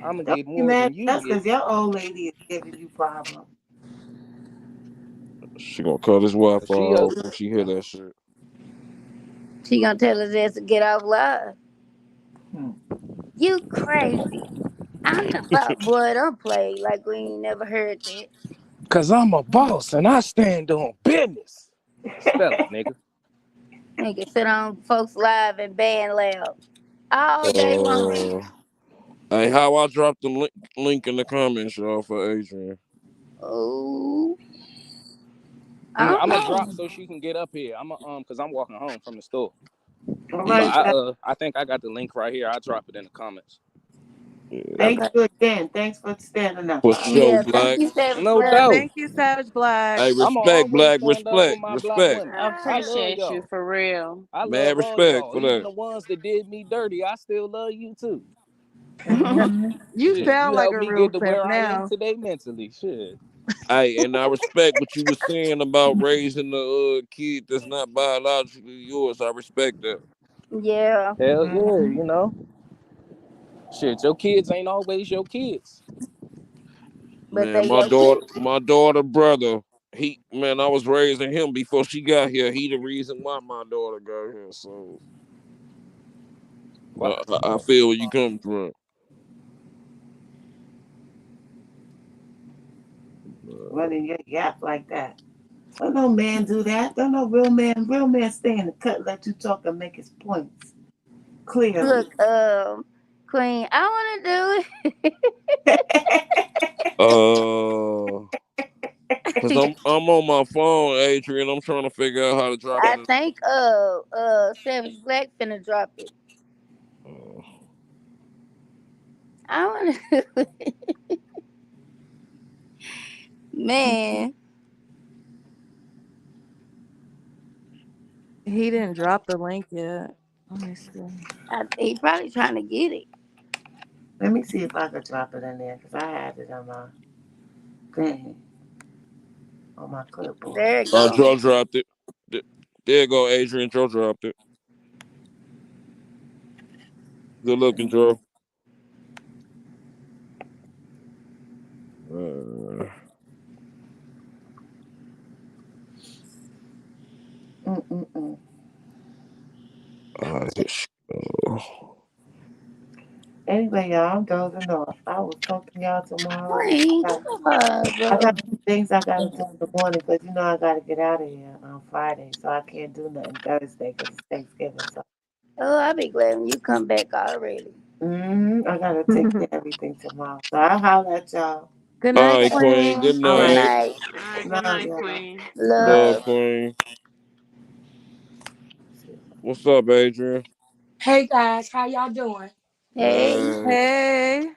I'm going to Don't get be more mad than you at us get. because your old lady is giving you problems. She gonna cut his Wi-Fi She a off when she hear that shit. She gonna tell his ass to get off live. Hmm. You crazy. I'm the boy, don't play like we ain't never heard that. Cause I'm a boss and I stand on business. Spell it, nigga. Nigga sit on folks live and band loud all day long. Uh, hey, how I dropped the link in the comments, y'all, for Adrian. Oh, I don't I'm gonna drop know. so she can get up here. I'm cause I'm walking home from the store. All But right, Yeah. I think I got the link right here. I'll drop it in the comments. Yeah. thank Okay. you again. Thanks for standing up For for us. sure, Yeah. Thank Black. you, Savage No Black. doubt. Thank you, Savage Black. Hey, I'ma respect, always Black. stand up for Respect. my black Respect. women. I I love appreciate you y'all. for real. I Mad love all respect y'all. for Even that. the ones that did me dirty, I still love you too. Mhm. You Shit, you sound like helped a me get real to simp where I am now. today mentally. Shit. Hey, and I respect what you was saying about raising the kid that's not biologically yours. I respect that. Yeah. Hell yeah, Mhm. you know. Shit, your kids ain't always your kids. But Man, they your kid. my daughter brother, I was raising him before she got here. He the reason why my daughter got here. So What? I feel where you come from. Running your gap like that. Don't no man do that. Don't no real man stay in the cut, let you talk and make his points clearly. Look, Queen, I wanna do Uh, cause it. I'm on my phone, Adrian. I'm trying to figure out how to drop I it. think Savage Black finna drop it. Uh, I wanna do it. Man. He didn't drop the link yet. Let me see. He probably trying to get it. Let me see if I could drop it in there because I had it on my thing, on my clipboard. There it go. Joe dropped it. There you go, Adrian. Joe dropped it. Good looking, Joe. Uh, Mm-mm-mm. this- uh, Anyway, y'all, I'm dozing off. I will talk to y'all tomorrow. Queen, I get the fuck I got up. some things I got to do in the morning because you know I got to get out of here on Friday, so I can't do nothing Thursday because it's Thanksgiving. So Oh, I'll be glad when you come back already. I gotta take care of everything tomorrow. So I'll holler at y'all. Good All night, right, Queen. Queen. Good All Good right. night. night. All right, good Love night, y'all. Queen. Love, Love. Queen. What's up, Adrian? Hey guys, how y'all doing? Hey. Man, Hey.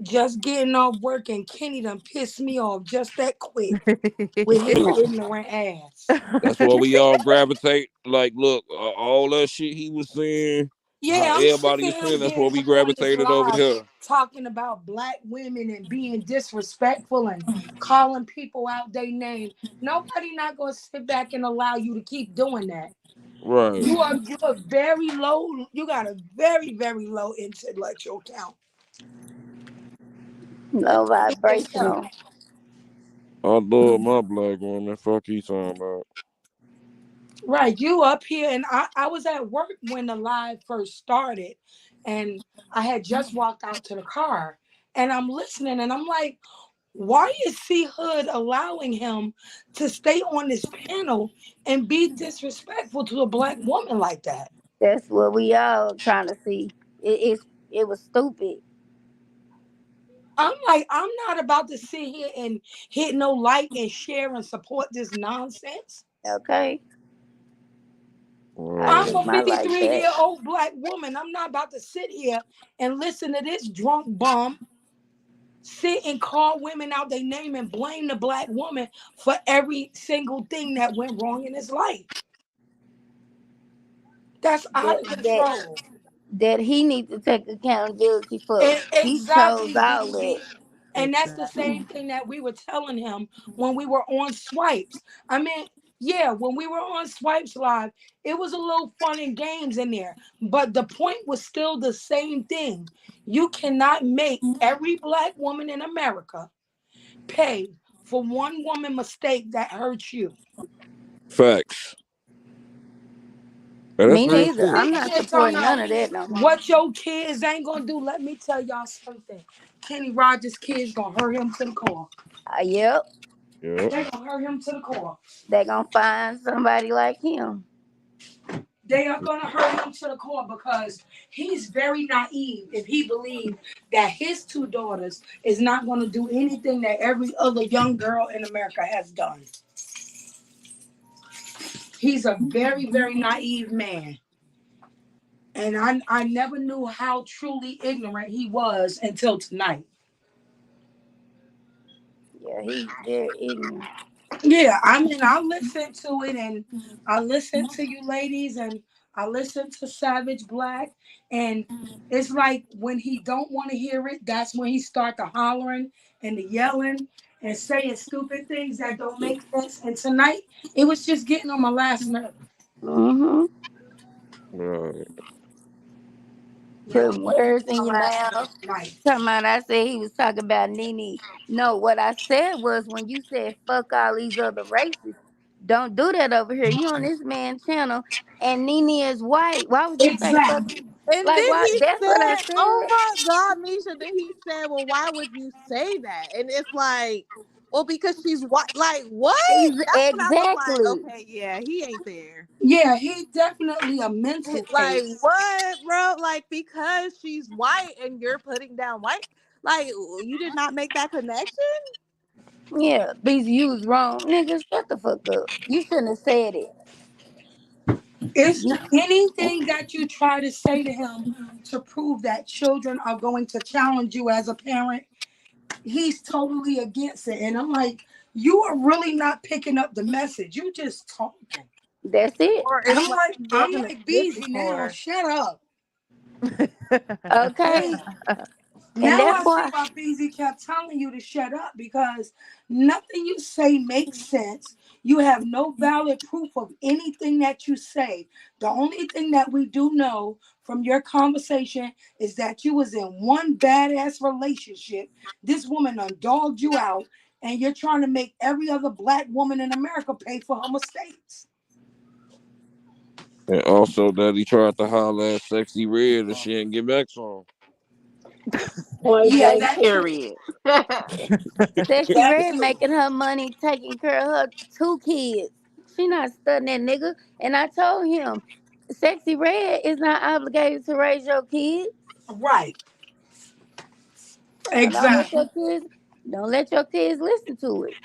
Just getting off work and Kenny done pissed me off just that quick with his ignorant ass. that's why we all gravitate. Like, look, all that shit he was saying, how Yeah, I'm sick everybody of is saying, him that's why getting we on this gravitated over live here. talking about black women and being disrespectful and calling people out their name. Nobody not gonna sit back and allow you to keep doing that. Right. You are very low. You got a very low intellectual count. No It's so. vibrational. I love my black woman. Fuck he talking about. Right, you up here, and I was at work when the live first started, and I had just walked out to the car, and I'm listening, and I'm like, why is C Hood allowing him to stay on this panel and be disrespectful to a black woman like that? That's what we all trying to see. It was stupid. I'm like, I'm not about to sit here and hit no like and share and support this nonsense. Okay. I Right. I'm took a my life back. -old black woman. I'm not about to sit here and listen to this drunk bum sit and call women out their name and blame the black woman for every single thing that went wrong in his life. That's out of That control. that he needs to take accountability for. He chose Exactly, all that. DZ. And that's the Exactly. same thing that we were telling him when we were on Swipes. I mean, yeah, when we were on Swipes Live, it was a little fun and games in there. But the point was still the same thing. You cannot make every black woman in America pay for one woman mistake that hurts you. Facts. And that's Me And real neither. you shit. I'm sitting not here talking supporting about none of that no more. what your kids ain't gonna do. Let me tell y'all something. Kenny Rogers' kids gonna hurt him to the core. Yep. Yep. They gonna hurt him to the core. They gonna find somebody like him. They are gonna hurt him to the core because he's very naive if he believes that his two daughters is not gonna do anything that every other young girl in America has done. He's a very naive man. And I never knew how truly ignorant he was until tonight. Yeah, he's very ignorant. Yeah, I mean, I listened to it, and I listened to you ladies, and I listened to Savage Black, and it's like when he don't want to hear it, that's when he start to hollering and the yelling and saying stupid things that don't make sense. And tonight, it was just getting on my last nerve. Mm-hmm. Right. Yeah, it was Putting getting words on in my your last nerve mouth. tonight. Talking about I said he was talking about Nene. No, what I said was when you said fuck all these other races, don't do that over here. You on this man's channel and Nene is white. Why would you say fuck? Exactly. And Like then what? he That's what I said, "Oh said. my God, Misha." Then he said, "Well, why would you say that?" And it's like, "Well, because she's white." Like what? That's when I was like, Exactly. "Okay, yeah, he ain't there." Yeah, he definitely a mental Like case. what, bro? Like because she's white and you're putting down white. Like you did not make that connection. Yeah, because you was wrong. Nigga, shut the fuck up. You shouldn't have said it. It's anything that you try to say to him to prove that children are going to challenge you as a parent, he's totally against it. And I'm like, you are really not picking up the message. You just talking. That's it. Or it's I'm like like, he I'm wasn't like, existing busy now. for Shut up. Okay? Yeah. her. And Now that's I see why why BZ kept telling you to shut up because nothing you say makes sense. You have no valid proof of anything that you say. The only thing that we do know from your conversation is that you was in one badass relationship. This woman done dogged you out, and you're trying to make every other black woman in America pay for her mistakes. And also that he tried to holler at Sexy Red and she didn't get back to him. Point Yeah, blank, that too. period. Sexy That Red too. making her money taking care of her two kids. She not studying that nigga. And I told him, Sexy Red is not obligated to raise your kids. Right. So Exactly. don't let your kids listen to it.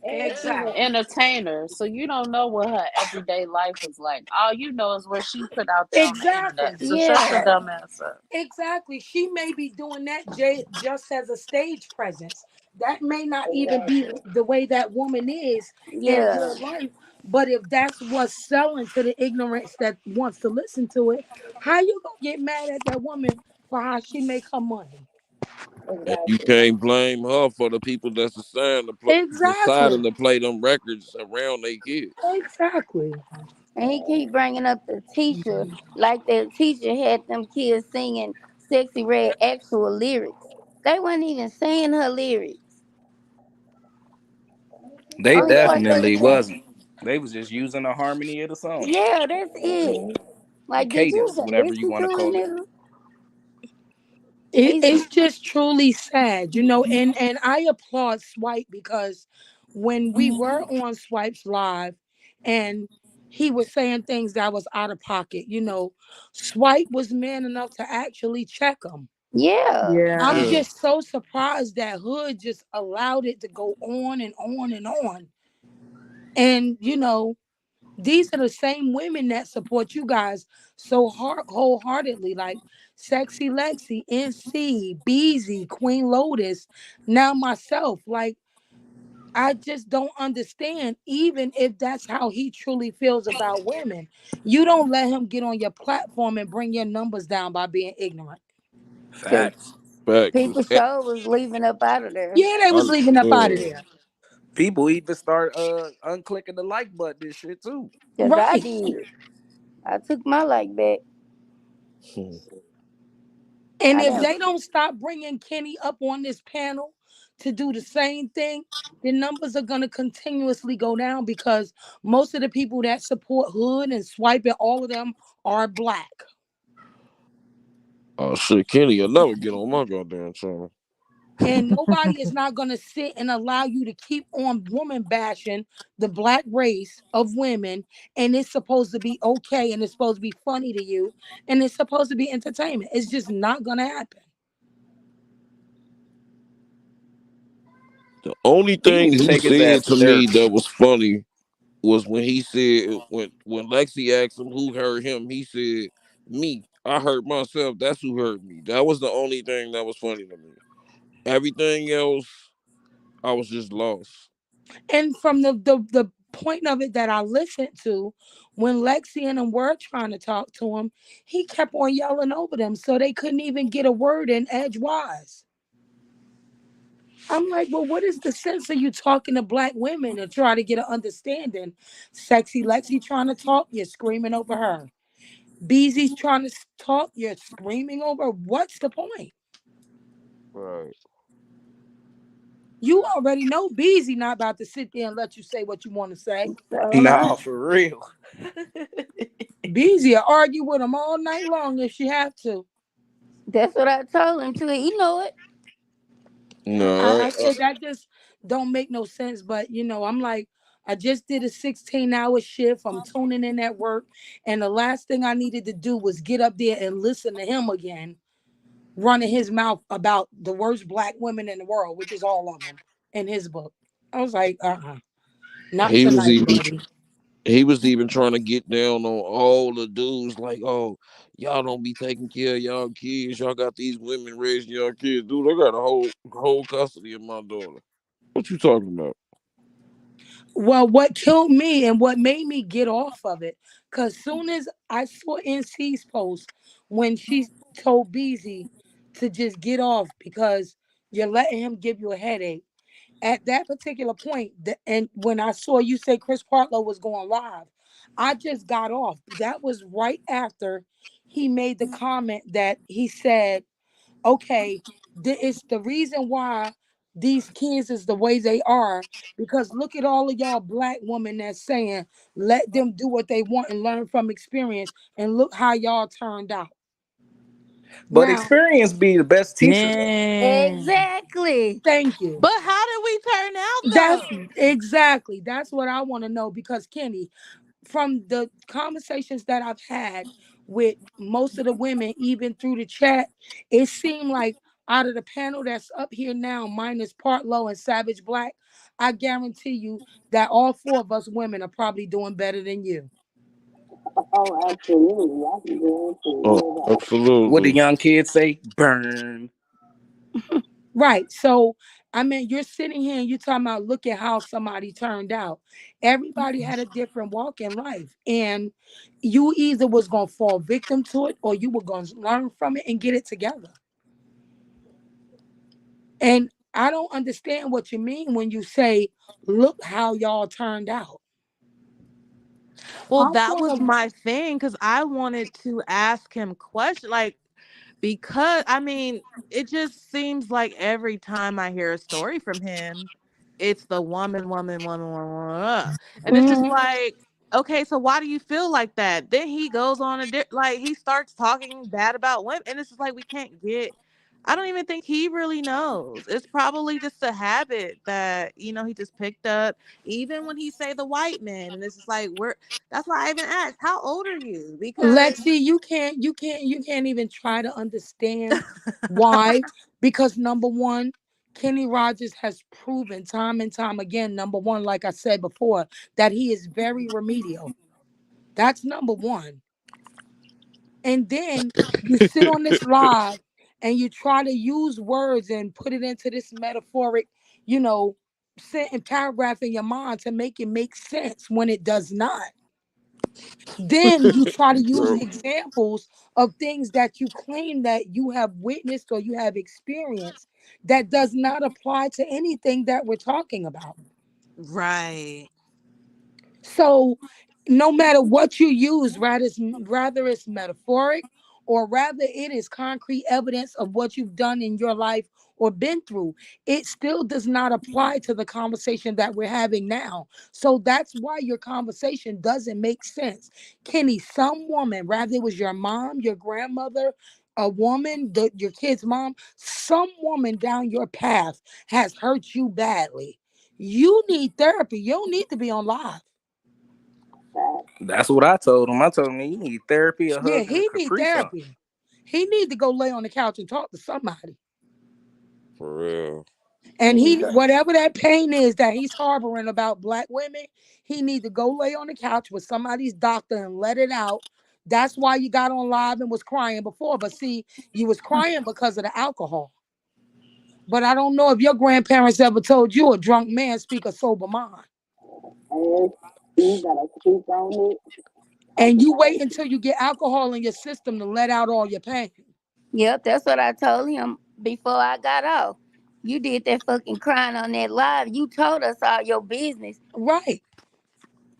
And she's an Exactly. entertainer, so you don't know what her everyday life is like. All you know is what she put out there on the Exactly. internet. So shut your Yeah, dumb ass up. Exactly. She may be doing that just as a stage presence. That may not even be exactly. the way that woman is in Yeah, real life. But if that's what's selling to the ignorance that wants to listen to it, how you gonna get mad at that woman for how she make her money? And you exactly. can't blame her for the people that's Exactly. deciding to play them records around their kids. Exactly. And he keep bringing up the teacher, like the teacher had them kids singing "Sexy Red" actual lyrics. They wasn't even saying her lyrics. They Only part they was definitely saying, wasn't. They was just using the harmony of the song, yeah, that's it. the Like, did you cadence, even whatever you listen want to to him, call it. nigga? It, He's it's just truly sad, you know, and I applaud Swipe because when we were on Swipe's live and he was saying things that was out of pocket, you know, Swipe was man enough to actually check him. yeah. I'm Yeah. Yeah. just so surprised that Hood just allowed it to go on and on and on. And you know, these are the same women that support you guys so wholeheartedly, like Sexy Lexi, NC, Beezy, Queen Lotus, now myself. Like, I just don't understand, even if that's how he truly feels about women. You don't let him get on your platform and bring your numbers down by being ignorant. Cause Facts. Facts. people show was leaving up out of there. Yeah, they was leaving up out of Yeah. there. People even start unclicking the like button and shit too. Cause I Right. did. I took my like back. Hmm. And I if didn't. they don't stop bringing Kenny up on this panel to do the same thing, the numbers are going to continuously go down because most of the people that support Hood and Swipe and all of them are black. Oh shit, Kenny will never get on my goddamn channel. And nobody is not going to sit and allow you to keep on woman bashing the black race of women. And it's supposed to be okay and it's supposed to be funny to you and it's supposed to be entertainment. It's just not going to happen. The only He thing need to he take his ass said to to me therapy. that was funny was when he said when Lexi asked him who heard him, he said, "Me. I heard myself. That's who heard me." That was the only thing that was funny to me. Everything else, I was just lost. And from the point of it that I listened to, when Lexi and them were trying to talk to him, he kept on yelling over them, so they couldn't even get a word in edgewise. I'm like, well, what is the sense of you talking to black women and try to get an understanding? Sexy Lexi trying to talk, you're screaming over her. Beezy's trying to talk, you're screaming over. What's the point? Right. You already know Beezy not about to sit there and let you say what you want to say. So Nah, no. for real. Beezy will argue with him all night long if she have to. That's what I told him too. He know it. No, I said that just don't make no sense. But you know, I'm like, I just did a 16-hour shift. I'm tuning in at work, and the last thing I needed to do was get up there and listen to him again, running his mouth about the worst black women in the world, which is all of them in his book. I was like, not he was tonight, even buddy. he was even trying to get down on all the dudes like, oh, y'all don't be taking care of y'all kids. Y'all got these women raising y'all kids. Dude, I got a whole custody of my daughter. What you talking about? Well, what killed me and what made me get off of it, because soon as I saw NC's post when she told Beezy to just get off because you're letting him give you a headache. At that particular point, and when I saw you say Chris Partlow was going live, I just got off. That was right after he made the comment that he said, okay, it's the reason why these kids is the way they are because look at all of y'all black women that's saying let them do what they want and learn from experience and look how y'all turned out. But Now, experience be the best teacher though. man, Exactly. thank you. But how did we turn out That's though? exactly that's what I want to know because Kenny, from the conversations that I've had with most of the women, even through the chat. It seemed like out of the panel that's up here now, minus Part Low and Savage Black, I guarantee you that all four of us women are probably doing better than you. Oh, absolutely. I can guarantee Oh, you What the absolutely. young kids say? Burn. Right. So, I mean, you're sitting here and you're talking about look at how somebody turned out. Everybody had a different walk in life. And you either was going to fall victim to it or you were going to learn from it and get it together. And I don't understand what you mean when you say, look how y'all turned out. Well, I'm that going was to, my thing because I wanted to ask him questions. Like, because I mean, it just seems like every time I hear a story from him, it's the woman, woman, woman, woman, woman. And it's just Mhm. like, okay, so why do you feel like that? Then he goes on like he starts talking bad about women, and it's just like we can't get. I don't even think he really knows. It's probably just a habit that he just picked up. Even when he say the white man, and it's just like we're. That's why I even asked, how old are you? Because Lexi, you can't even try to understand why. Because number one, Kenny Rogers has proven time and time again, number one, like I said before, that he is very remedial. That's number one. And then you sit on this live and you try to use words and put it into this metaphoric, you know, sentence paragraph in your mind to make it make sense when it does not. Then you try to use Bro, examples of things that you claim that you have witnessed or you have experienced that does not apply to anything that we're talking about. right. So no matter what you use, rather it's metaphoric or rather it is concrete evidence of what you've done in your life or been through, it still does not apply to the conversation that we're having now. So that's why your conversation doesn't make sense. Kenny, some woman, rather it was your mom, your grandmother, a woman, your kid's mom, some woman down your path has hurt you badly. You need therapy. You don't need to be on live. that. That's what I told him. I told him you need therapy, a Yeah, hug, and a he need Capri Sun. therapy. He need to go lay on the couch and talk to somebody. for real. And Mm, he, whatever that pain is that he's harboring about black women, he need to go lay on the couch with somebody's doctor and let it out. That's why you got on live and was crying before. But see, you was crying because of the alcohol. But I don't know if your grandparents ever told you a drunk man speak a sober mind. and you gotta speak on it, talk And you about wait until you get alcohol in your system to let out all your pain. Yep, that's what I told him before I got off. You did that fucking crying on that live. You told us all your business. Right.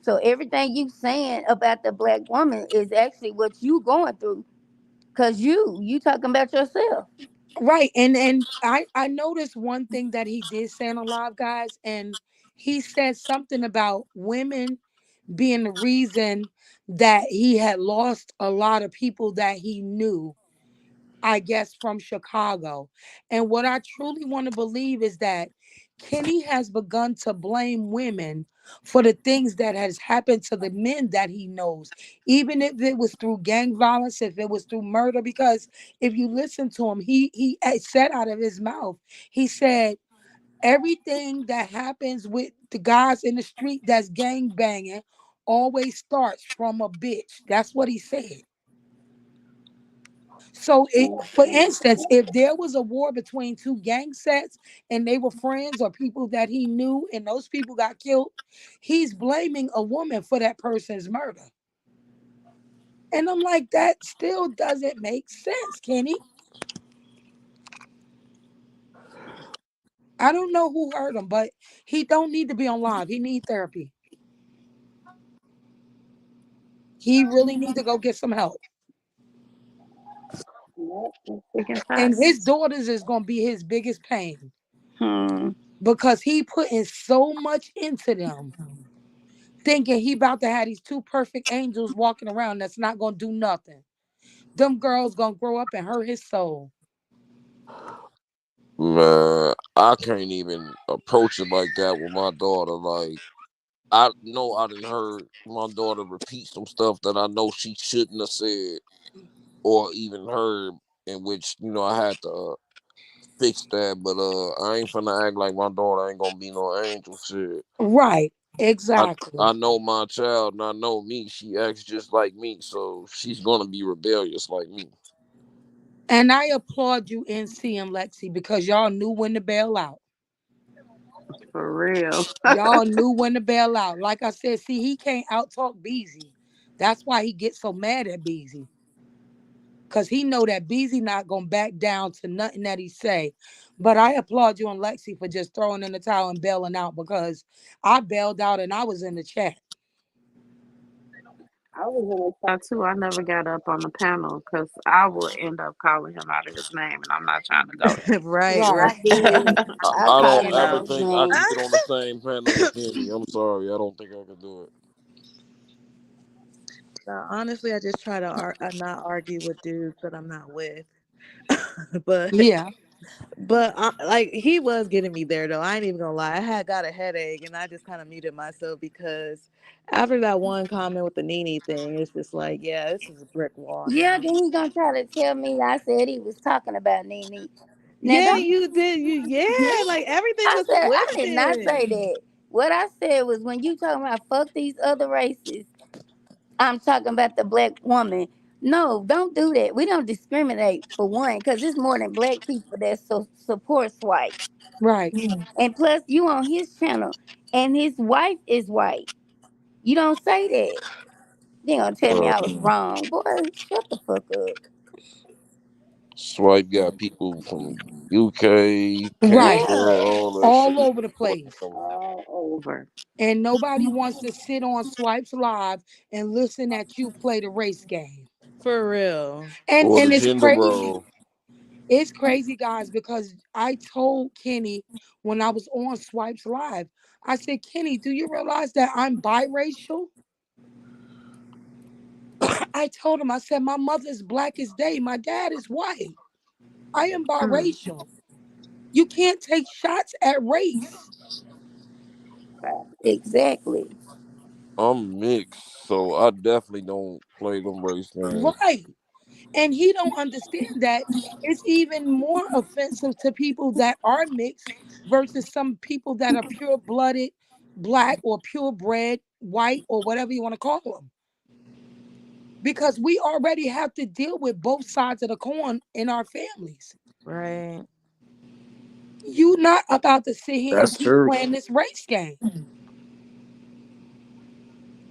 So everything you saying about the black woman is actually what you going through. Cause you talking about yourself. Right. And I noticed one thing that he did say in a live, guys, and he said something about women being the reason that he had lost a lot of people that he knew, I guess, from Chicago. And what I truly want to believe is that Kenny has begun to blame women for the things that has happened to the men that he knows, even if it was through gang violence, if it was through murder. Because if you listen to him, he said out of his mouth, he said everything that happens with the guys in the street that's gang banging always starts from a bitch. That's what he said. So, for instance, if there was a war between two gang sets and they were friends or people that he knew and those people got killed, he's blaming a woman for that person's murder. And I'm like, that still doesn't make sense, Kenny. I don't know who hurt him, but he don't need to be on live. He need therapy. He really need to go get some help. Freaking And his facts. daughters is gonna be his biggest pain Hmm. because he putting so much into them, thinking he about to have these two perfect angels walking around that's not gonna do nothing. Them girls gonna grow up and hurt his soul. Man, I can't even approach it like that with my daughter. Like, I know I done heard my daughter repeat some stuff that I know she shouldn't have said or even heard, in which I had to fix that. But I ain't finna act like my daughter ain't gonna be no angel shit. Right. I Exactly. I know my child, and I know me. She acts just like me, so she's gonna be rebellious like me. And I applaud you, NC and Lexi, because y'all knew when to bail out. For real. Y'all knew when to bail out. Like I said, see, he can't outtalk Beezy. That's why he gets so mad at Beezy. Cause he know that Beezy not gonna back down to nothing that he say. But I applaud you and Lexi for just throwing in the towel and bailing out because I bailed out and I was in the chat. I was in a tattoo. I never got up on the panel because I would end up calling him out of his name, and I'm not trying to go there. Right, Right. I right. did. I I called don't him out ever his think I name. could get on the same panel with Kenny. I'm sorry, I don't think I could do it. No, honestly, I just try to not argue with dudes that I'm not with. but Yeah. like he was getting me there though. I ain't even gonna lie. I had got a headache and I just kind of muted myself because after that one comment with the Nene thing, it's just like, yeah, this is a brick wall Yeah, now. then he gonna try to tell me I said he was talking about Nene. Now Yeah, don't. you did. Yeah, like everything I was said I did not twisted. say that. What I said was when you talking about fuck these other races, I'm talking about the black woman. No, don't do that. We don't discriminate for one, because it's more than black people that support white. Right. And plus, you on his channel, and his wife is white. You don't say that. They gonna tell me Uh, I was wrong, boy. Shut the fuck up. Swipe got people from UK, Right. Canada, Yeah, all that shit. All over the place. All over. And nobody wants to sit on Swipes Live and listen at you play the race game. For real. Or And the it's gender crazy. role. It's crazy, guys, because I told Kenny when I was on Swipes Live, I said, Kenny, do you realize that I'm biracial? I told him, I said, my mother's black as day. My dad is white. I am Mm. biracial. You can't take shots at race. exactly. I'm mixed, so I definitely don't play them race games. Right. And he don't understand that it's even more offensive to people that are mixed versus some people that are pure-blooded black or purebred white or whatever you want to call them. Because we already have to deal with both sides of the coin in our families. Right. You not about to sit here and That's keep true. playing this race game.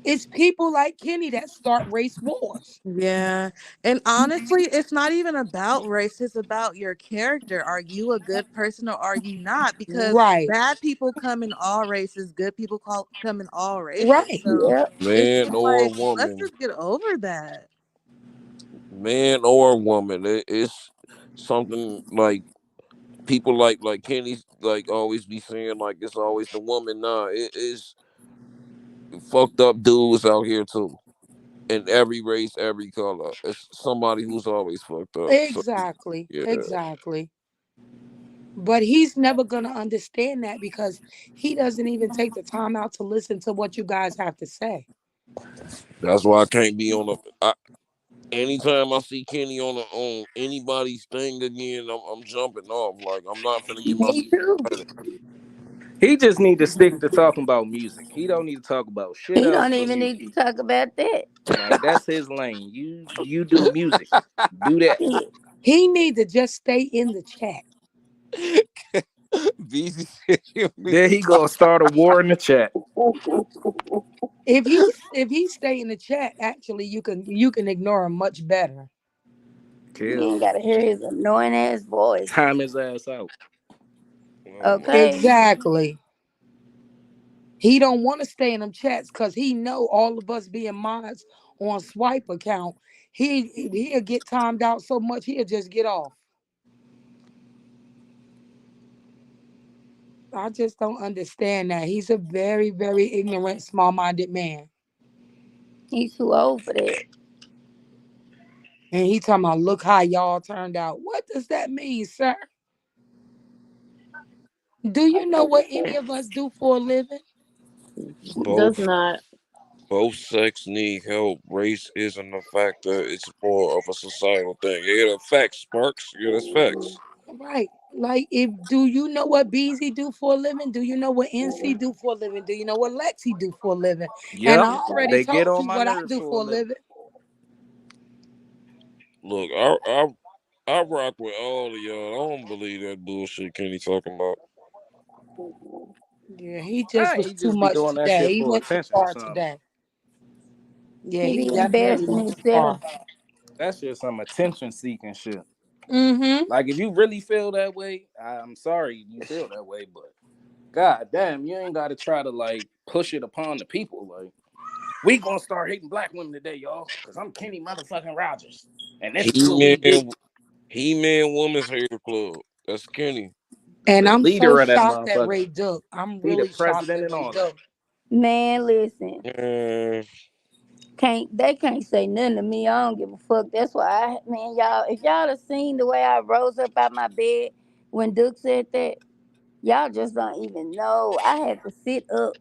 It's people like Kenny that start race wars. Yeah. And honestly, it's not even about race. It's about your character. Are you a good person or are you not? Because Right. bad people come in all races, good people come in all races. Right. So Yep. it's Man just or like, let's woman, just get over that. man or woman, it's something like people like Kenny like always be saying like it's always the woman. Nah, it is fucked up dudes out here too. In every race, every color. It's somebody who's always fucked up. So Exactly. yeah, Exactly. But he's never going to understand that because he doesn't even take the time out to listen to what you guys have to say. that's why I can't be on anytime I see Kenny on anybody's thing again, I'm jumping off. Like I'm not finna get Me myself too. excited. He just need to stick to talking about music. He don't need to talk about shit He else don't but even need music. to talk about that. Like that's his lane. You do music. Do that. Shit. He need to just stay in the chat. BZ said he only There he gonna start a war in the chat. If he stay in the chat, actually you can ignore him much better. You Kill. ain't gotta hear his annoying ass voice. Time his ass out. oh my Okay? Exactly. He don't want to stay in them chats because he know all of us being mods on swipe account. He'll get timed out so much he'll just get off. I just don't understand that. He's a very, very ignorant, small-minded man. He's too old for that. And he talking about look how y'all turned out. What does that mean, sir? Do you know what any of us do for a living? Does Both not. both sex need help. Race isn't a factor. It's more of a societal thing. Yeah, the facts, Sparks. Yeah, that's facts. Right. Like, if do you know what BZ do for a living? Do you know what NC do for a living? Do you know what Lexi do for a living? And Yep. I already They get told on you my what I nerves do for a for a living. living. Look, I rock with all of y'all. I don't believe that bullshit Kenny talking about. Yeah, he just Ah, was he too just be much doing that today. shit He for went too attention or far something. today. Yeah, He he be definitely embarrassing went too himself. far. That's just some attention seeking shit. Mm-hmm. Like if you really feel that way, I'm sorry you feel that way, but god damn, you ain't gotta try to like push it upon the people. Like, we gonna start hating black women today, y'all, because I'm Kenny motherfucking Rogers. And this He is what we do. Man, He Man Woman's Hair Club. That's Kenny. And The I'm so leader of that shocked at motherfucker. Ray Duke. I'm He the really shocked president at and Ray all that. Duke. Man, listen. Man, They can't say nothing to me. I don't give a fuck. That's why man, y'all, if y'all have seen the way I rose up out my bed when Duke said that, y'all just don't even know. I had to sit up.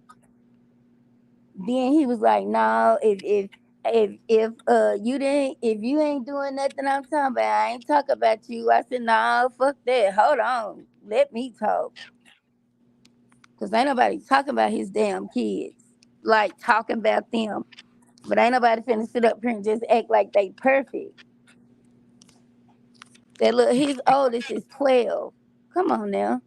Then he was like, "No, if you didn't, if you ain't doing nothing I'm talking about, I ain't talking about you." I said, "No, fuck that. Hold on, let me talk, cause ain't nobody talking about his damn kids, like talking about them. But ain't nobody finna sit up here and just act like they perfect. That look, his oldest is 12. Come on now,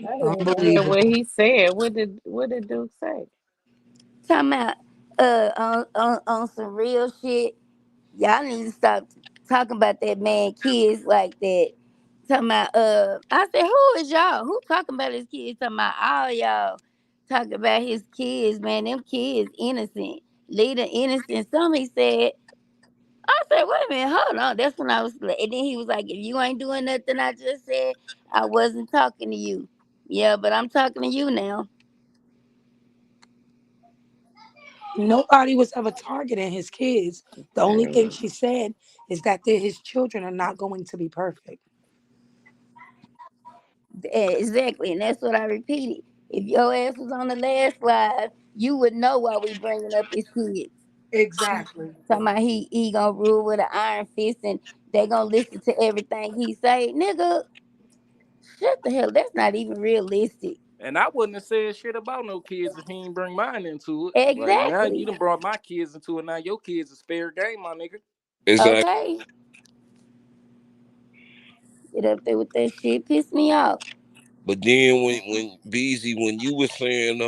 I didn't even hear what Unbelievable. he said. What did Duke say? talking about on some real shit. Y'all need to stop talking about that man kids like that. Talking about I said, who is y'all? Who talking about his kids? Talking about all y'all talking about his kids, man. Them kids innocent. Leave the innocent. Some he said. I said, wait a minute, hold on. That's when I was like, and then he was like, if you ain't doing nothing I just said, I wasn't talking to you. Yeah, but I'm talking to you now. Nobody was ever targeting his kids. The only thing man. she said is that his children are not going to be perfect. Exactly, and that's what I repeated. If your ass was on the last live, you would know why we bringing up his kids. Exactly. Talking about he gonna rule with an iron fist and they gonna listen to everything he say. Nigga, shut the hell. That's not even realistic. And I wouldn't have said shit about no kids if he ain't bring mine into it. Like, now you Exactly. done brought my kids into it. Now your kids is fair game, my nigga. Exactly. Okay. Get up there with that shit. Piss me off. But then when Beezy, when you was saying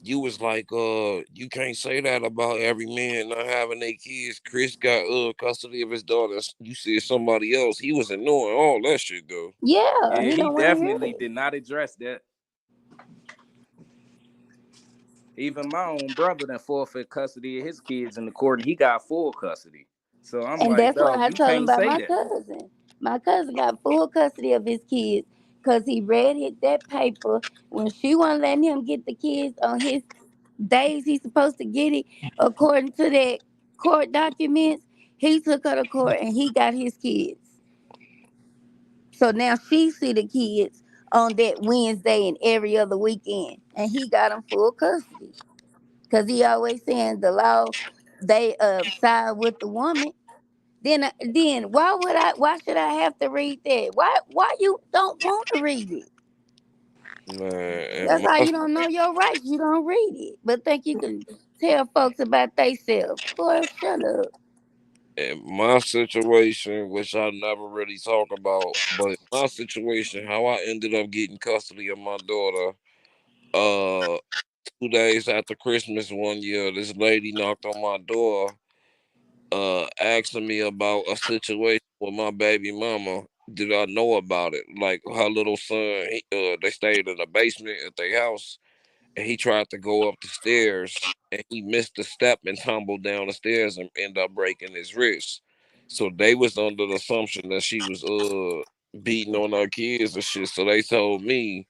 you was like you can't say that about every man not having their kids. Chris got custody of his daughter. You said somebody else. He was ignoring all that shit though. Yeah, Yeah, he he don't want to hear definitely it. did not address that. Even my own brother that forfeit custody of his kids in the court, and he got full custody. So I'm And like, that's why dog, I you told him can't about say my that. cousin. My cousin got full custody of his kids because he read that paper when she wasn't letting him get the kids on his days he's supposed to get it according to that court documents. He took her to court and he got his kids. So now she see the kids on that Wednesday and every other weekend, and he got them full custody because he always saying the law they side with the woman. Then why should I have to read that? Why you don't want to read it? Man, That's how you don't know your rights. You don't read it, but think you can tell folks about themselves. Boy, shut up. in my situation, which I never really talk about, but in my situation, how I ended up getting custody of my daughter, uh 2 days after Christmas one year, this lady knocked on my door, asking me about a situation with my baby mama. Did I know about it? Like her little son, they stayed in the basement at their house, and he tried to go up the stairs, and he missed the step and tumbled down the stairs and ended up breaking his wrist. So they was under the assumption that she was beating on her kids and shit. So they told me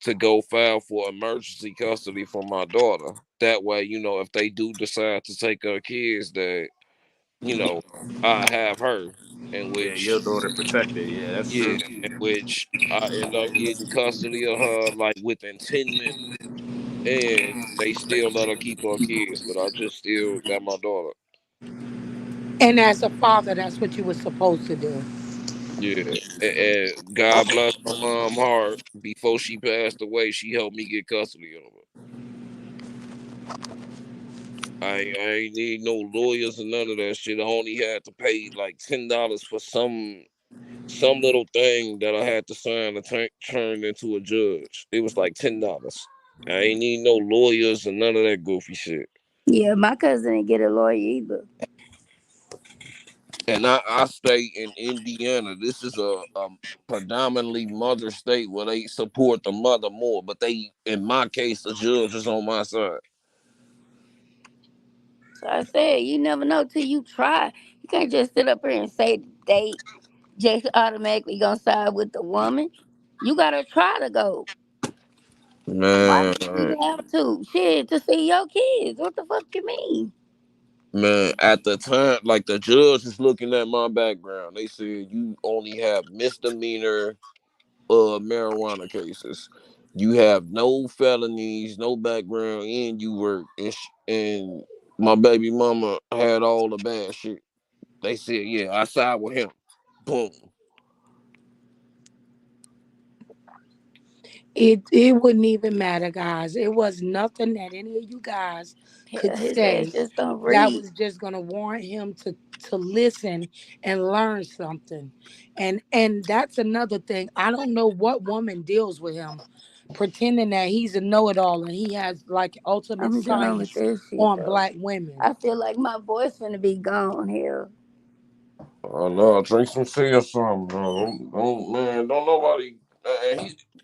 to go file for emergency custody for my daughter. That way, if they do decide to take her kids, that I have her, in Yeah, which, your daughter protected. Yeah, that's yeah, true. in which I end up getting custody of her like within 10 minutes, and they still let her keep her kids, but I just still got my daughter. And as a father, that's what you were supposed to do. Yeah, and God bless my mom heart. Before she passed away, she helped me get custody of her. I ain't need no lawyers and none of that shit. I only had to pay like $10 for some little thing that I had to sign to turn into a judge. It was like $10. I ain't need no lawyers and none of that goofy shit. Yeah, my cousin didn't get a lawyer either. And I stay in Indiana. This is a predominantly mother state where they support the mother more. But in my case, the judge is on my side. So I said, you never know till you try. You can't just sit up here and say they just automatically gonna side with the woman. You gotta try to go. Why Man, do you have to? Shit, to see your kids. What the fuck you mean? man, at the time, like the judge is looking at my background. They said you only have misdemeanor marijuana cases. You have no felonies, no background, and you work. And my baby mama had all the bad shit. They said, yeah, I side with him. Boom. It wouldn't even matter, guys. It was nothing that any of you guys Hell, could his ass say just don't that read. was just gonna warrant him to listen and learn something. And that's another thing. I don't know what woman deals with him, pretending that he's a know-it-all and he has like ultimate I'm done with science this shit on though. black women. I feel like my voice finna be gone here. Oh no, drink some tea or something, bro. Man, don't nobody.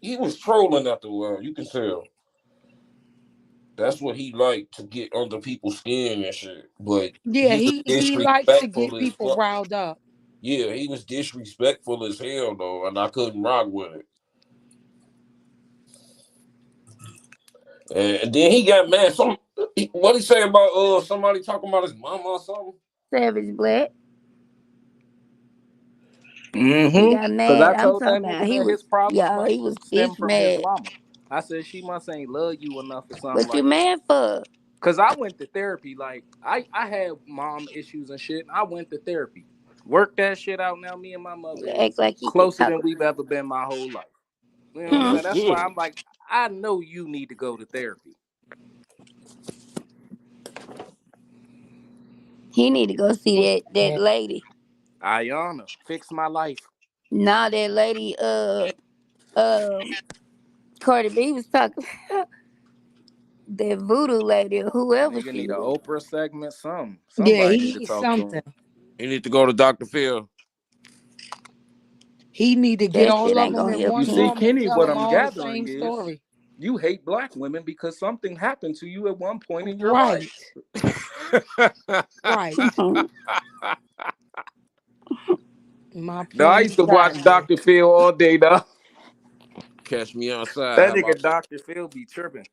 He was trolling after a while. You can tell. That's what he liked to get under people's skin and shit. But Yeah, he was he likes to get disrespectful as people fuck. riled up. Yeah, he was disrespectful as hell though, and I couldn't rock with it. And then he got mad. What he say about somebody talking about his mama or something? Savage Black. He Mm-hmm. got Cause mad. I I'm told that talking nigga about he that was, his problems y'all, must he was stem bitch from his mad. mama. I said she must ain't love you enough or something What you like that. mad for? Cause I went to therapy. Like I had mom issues and shit. I went to therapy. Worked that shit out. Now me and my mother You act is like he could closer talk. than we've ever been my whole life. You know what I'm Hmm. saying? That's That's why good. I'm like, I know you need to go to therapy. He need to go see that lady. Ayana, fix my life. Nah, that lady, um, Cardi B was talking that voodoo lady or whoever Nigga she need an was. Oprah segment, something. Yeah, Somebody he need to needs talk to him. something. He need to go to Dr. Phil. He need to get That all shit of ain't them gonna in help You one see, him. room and Kenny, tell what them I'm all the gathering same is story. you hate black women because something happened to you at one point in your life. Right, right. My No, I point used to watch exactly. Dr. Phil all day, though. Catch me outside. That How about nigga that? Dr. Phil be tripping.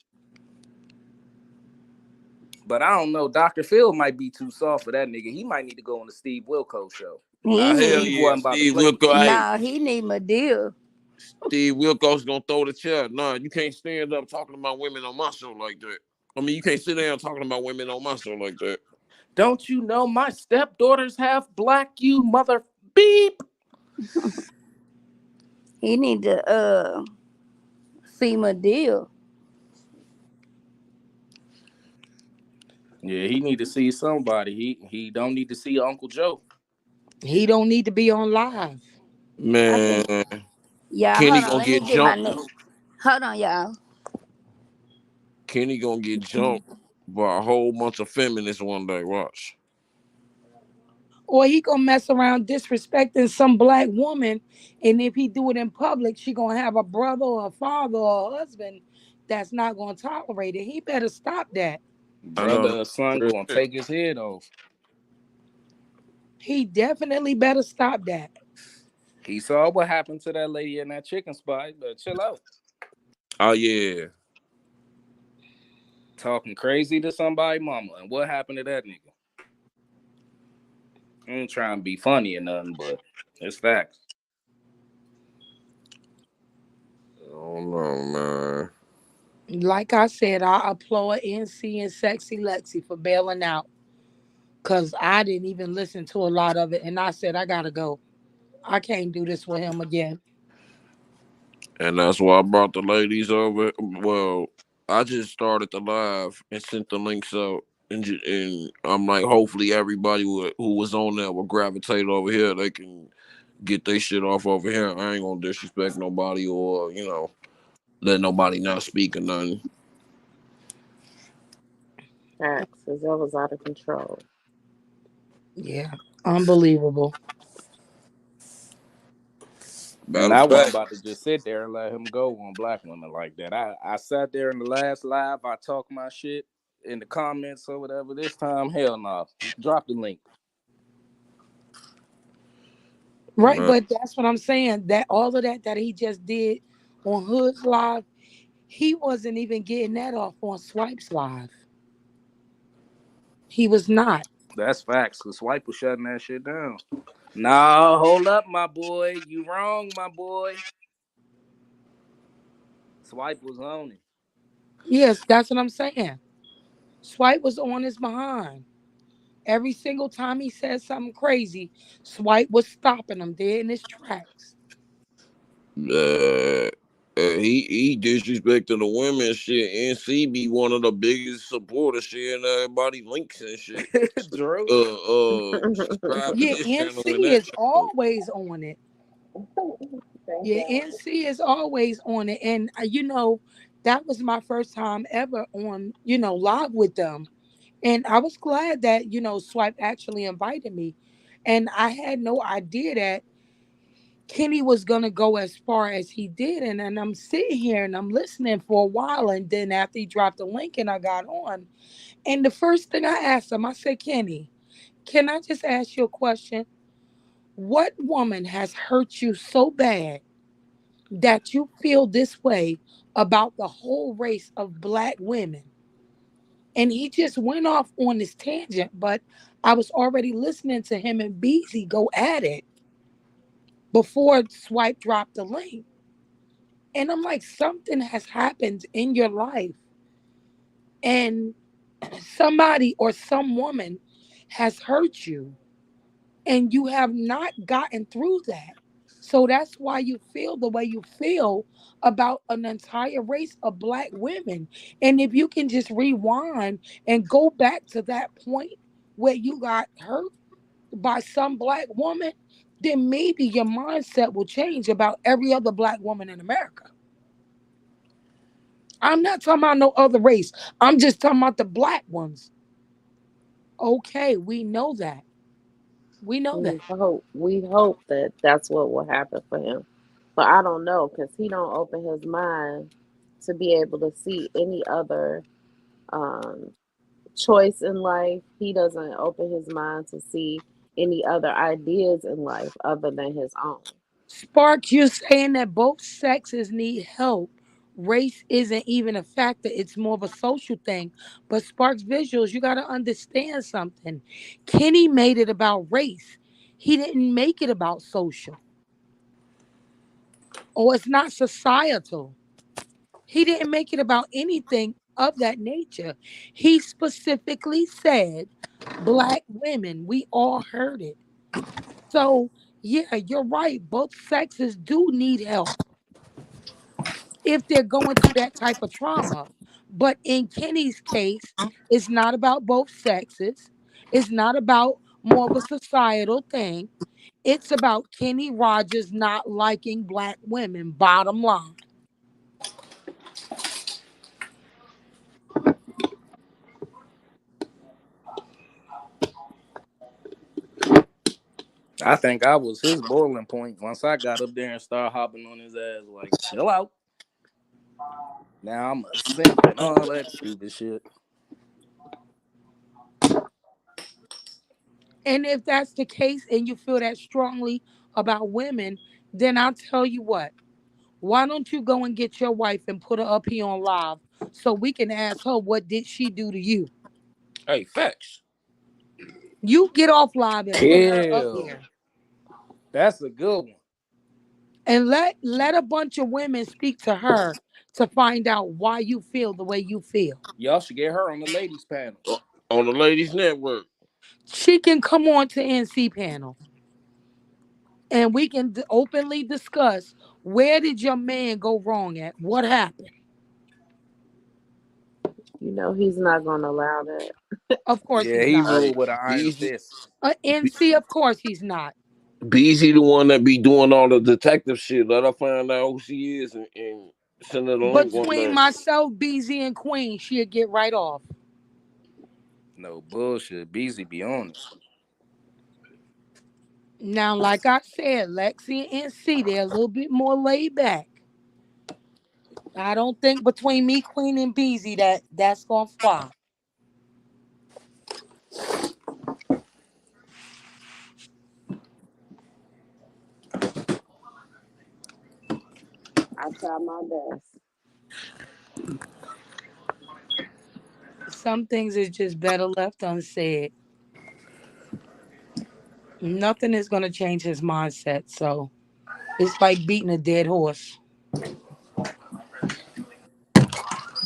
But I don't know. Dr. Phil might be too soft for that nigga. He might need to go on the Steve Wilkos show. He Hell need, Steve yeah, wasn't about to Steve play with Wilkos. you. Hey, nah, he need my deal. Steve Wilkos gonna throw the chair. Nah, you can't stand up talking about women on my show like that. I mean, you can't sit down talking about women on my show like that. Don't you know my stepdaughters have black, you mother beep? He need to see my deal. Yeah, he need to see somebody. He don't need to see Uncle Joe. He don't need to be on live. I Man, think, y'all, Kenny hold on. gonna Let me get get my jumped. next. Hold on, y'all. Kenny gonna get jumped by a whole bunch of feminists one day. Watch. Or he gonna mess around disrespecting some black woman, and if he do it in public, she gonna have a brother or a father or a husband that's not gonna tolerate it. He better stop that. I know Brother that or son real gonna shit. take his head off. He definitely better stop that. He saw what happened to that lady in that chicken spot. But chill out. Oh yeah. Talking crazy to somebody, mama. And what happened to that nigga? I ain't trying to be funny or nothing, but it's facts. I don't know, man. Like I said, I applaud NC and Sexy Lexi for bailing out because I didn't even listen to a lot of it. And I said, I got to go. I can't do this with him again. And that's why I brought the ladies over. Well, I just started the live and sent the links out. And I'm like, hopefully everybody who was on there will gravitate over here. They can get their shit off over here. I ain't gonna disrespect nobody or, let nobody not speak or nothing. Facts, because that was out of control. Yeah, unbelievable. And Matter of I wasn't fact, about to just sit there and let him go on black women like that. I sat there in the last live. I talked my shit in the comments or whatever. This time, hell no. Drop the link. Right, man, but that's what I'm saying. That all of that he just did on Hood's Live, he wasn't even getting that off on Swipe's Live. He was not. That's facts. Cause Swipe was shutting that shit down. Nah, hold up, my boy. You wrong, my boy. Swipe was on it. Yes, that's what I'm saying. Swipe was on his behind. Every single time he said something crazy, Swipe was stopping him dead in his tracks. he disrespecting the women shit. NC be one of the biggest supporters, sharing everybody links and shit. Drew. Subscribe to Yeah, this channel and NC that is channel. always on it. Thank Yeah, God. NC is always on it. And, that was my first time ever on, live with them. And I was glad that, Swipe actually invited me. And I had no idea that Kenny was going to go as far as he did. And I'm sitting here and I'm listening for a while. And then after he dropped the link and I got on, and the first thing I asked him, I said, Kenny, can I just ask you a question? What woman has hurt you so bad that you feel this way about the whole race of black women? And he just went off on this tangent, but I was already listening to him and Beezy go at it before Swipe dropped the link. And I'm like, something has happened in your life, and somebody or some woman has hurt you, and you have not gotten through that. So that's why you feel the way you feel about an entire race of black women. And if you can just rewind and go back to that point where you got hurt by some black woman, then maybe your mindset will change about every other black woman in America. I'm not talking about no other race. I'm just talking about the black ones. Okay, we know that. We know that. We hope that that's what will happen for him. But I don't know because he don't open his mind to be able to see any other um, choice in life. He doesn't open his mind to see any other ideas in life other than his own. Spark, you're saying that both sexes need help. Race isn't even a factor, it's more of a social thing. But Spark's visuals, you got to understand something. Kenny made it about race, he didn't make it about social, or it's not societal. He didn't make it about anything of that nature. He specifically said, Black women, we all heard it. So, yeah, you're right. Both sexes do need help if they're going through that type of trauma. But in Kenny's case, it's not about both sexes. It's not about more of a societal thing. It's about Kenny Rogers not liking black women, bottom line. I think I was his boiling point once I got up there and started hopping on his ass like, chill out. Now I'm a simp and all that stupid shit. And if that's the case and you feel that strongly about women, then I'll tell you what. Why don't you go and get your wife and put her up here on live so we can ask her what did she do to you? Hey, facts. You get off live and put her up Kill. here. That's a good one. And let a bunch of women speak to her to find out why you feel the way you feel. Y'all should get her on the ladies panel. On the ladies network. She can come on to NC panel and we can openly discuss where did your man go wrong at? What happened? You know he's not gonna allow that. Of course Yeah, he's he not. Hey, ruled with an iron Beezy, fist. NC, of course he's not. Beezy, the one that be doing all the detective shit. Let her find out who she is and send her the link one Between day. myself, BZ, and Queen, she'll get right off. No bullshit. Beezy be on it. Now, like I said, Lexi and NC, they're a little bit more laid back. I don't think between me, Queen, and BZ that's gonna fly. I try my best. Some things is just better left unsaid. Nothing is gonna change his mindset. So it's like beating a dead horse.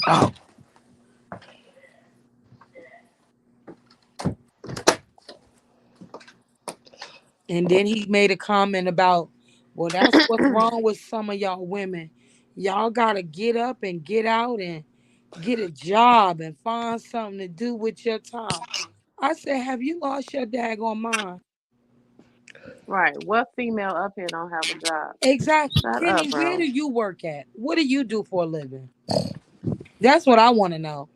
Oh, And then he made a comment about, well, that's what's wrong with some of y'all women. Y'all gotta get up and get out and get a job and find something to do with your time. I said, have you lost your daggone mind? Right. What female up here don't have a job? Exactly. Shut up, Kenny, where do bro. you work at? What do you do for a living? That's what I want to know.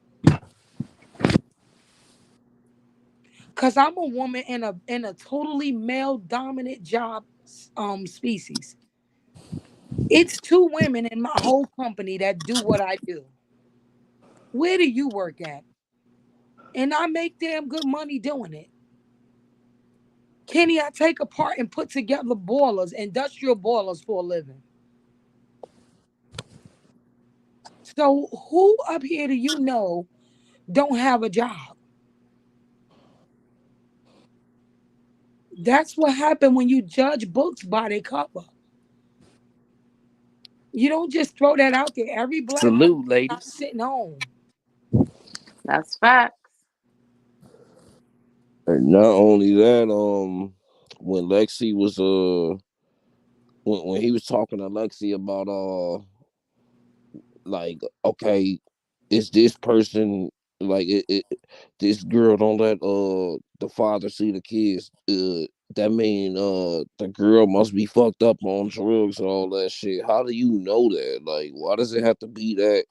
Cause I'm a woman in a totally male dominant job species. It's two women in my whole company that do what I do. Where do you work at? And I make damn good money doing it. Kenny, I take apart and put together boilers, industrial boilers for a living. So who up here do you know don't have a job? That's what happened when you judge books by their cover. You don't just throw that out there. Every black woman salute, is not ladies. sitting home. That's facts. And not only that, when Lexi was when he was talking to Lexi about like, okay, is this person like this girl don't let the father see the kids, that mean the girl must be fucked up on drugs and all that shit. How do you know that? Like, why does it have to be that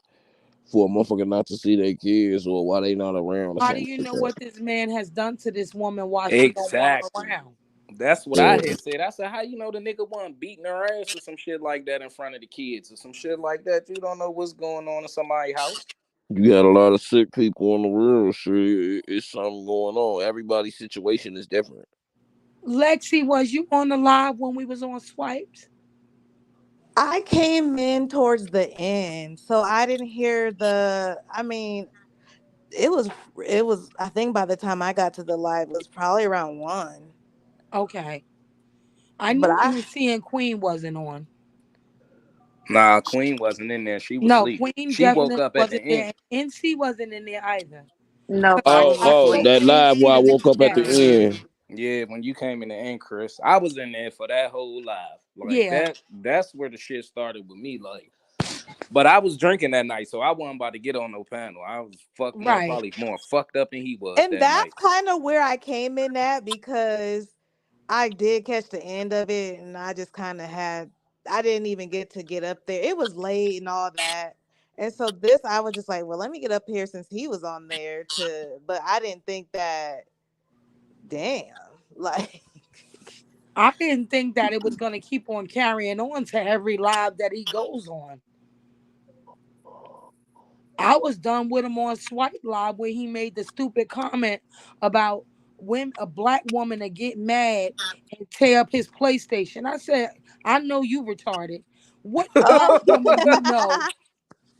for a motherfucker not to see their kids, or why they not around or How do something you like know that? what this man has done to this woman while she don't want him Exactly. around? That's what I Yeah. had said. I said, how you know the nigga wasn't beating her ass or some shit like that in front of the kids or some shit like that? You don't know what's going on in somebody's house. You got a lot of sick people in the world. Sure, it's something going on. Everybody's situation is different. Lexi, was you on the live when we was on swipes? I came in towards the end, so I didn't hear the. I mean, it was it was. I think by the time I got to the live, it was probably around 1. Okay. I But knew I NC and Queen wasn't on. Nah, Queen wasn't in there. She was No, asleep. Queen She woke definitely up at the wasn't end. there. And NC wasn't in there either. Nope, Because I Oh, was I oh, asleep. told that live where NC I to leave woke up at the that. end. Yeah, when you came in the end, Chris, I was in there for that whole live. Like Yeah, that's where the shit started with me. Like, but I was drinking that night, so I wasn't about to get on no panel. I was right. probably more fucked up than he was and that that's night. kind of where I came in at because I did catch the end of it, and I just kind of had. I didn't even get to get up there. It was late and all that. And so this, I was just like, well, let me get up here since he was on there to. But I didn't think that. Damn, like I didn't think that it was going to keep on carrying on to every live that he goes on. I was done with him on Swipe Live where he made the stupid comment about when a black woman to get mad and tear up his PlayStation. I said, I know you retarded. What black oh woman you know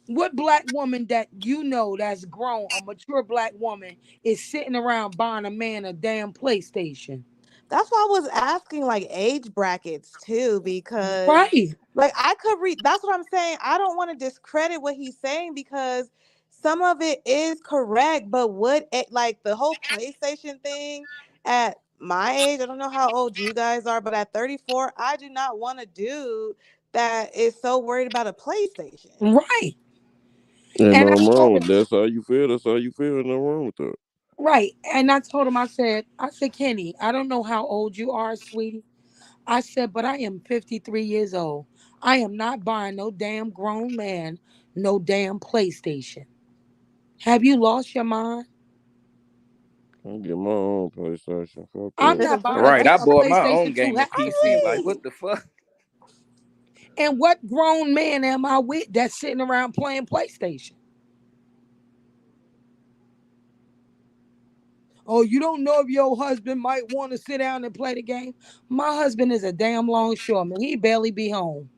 What black woman that you know that's grown, a mature black woman, is sitting around buying a man a damn PlayStation? That's why I was asking like age brackets too, because Right, like I could read. That's what I'm saying. I don't want to discredit what he's saying because some of it is correct. But what it like the whole PlayStation thing at my age? I don't know how old you guys are, but at 34, I do not want a dude that is so worried about a PlayStation. right. Ain't And I nothing told wrong him, with that. That's how you feel. That's how you feel. Ain't nothing wrong with that. right. And I told him, I said, Kenny, I don't know how old you are, sweetie. I said, but I am 53 years old. I am not buying no damn grown man no damn PlayStation. Have you lost your mind? I get my own PlayStation. Fuck I'm that. not buying Right, I a bought my own PlayStation 2 gaming half the PC. Like, season. what the fuck? And what grown man am I with that's sitting around playing PlayStation? Oh, you don't know if your husband might want to sit down and play the game? My husband is a damn longshoreman. He barely be home.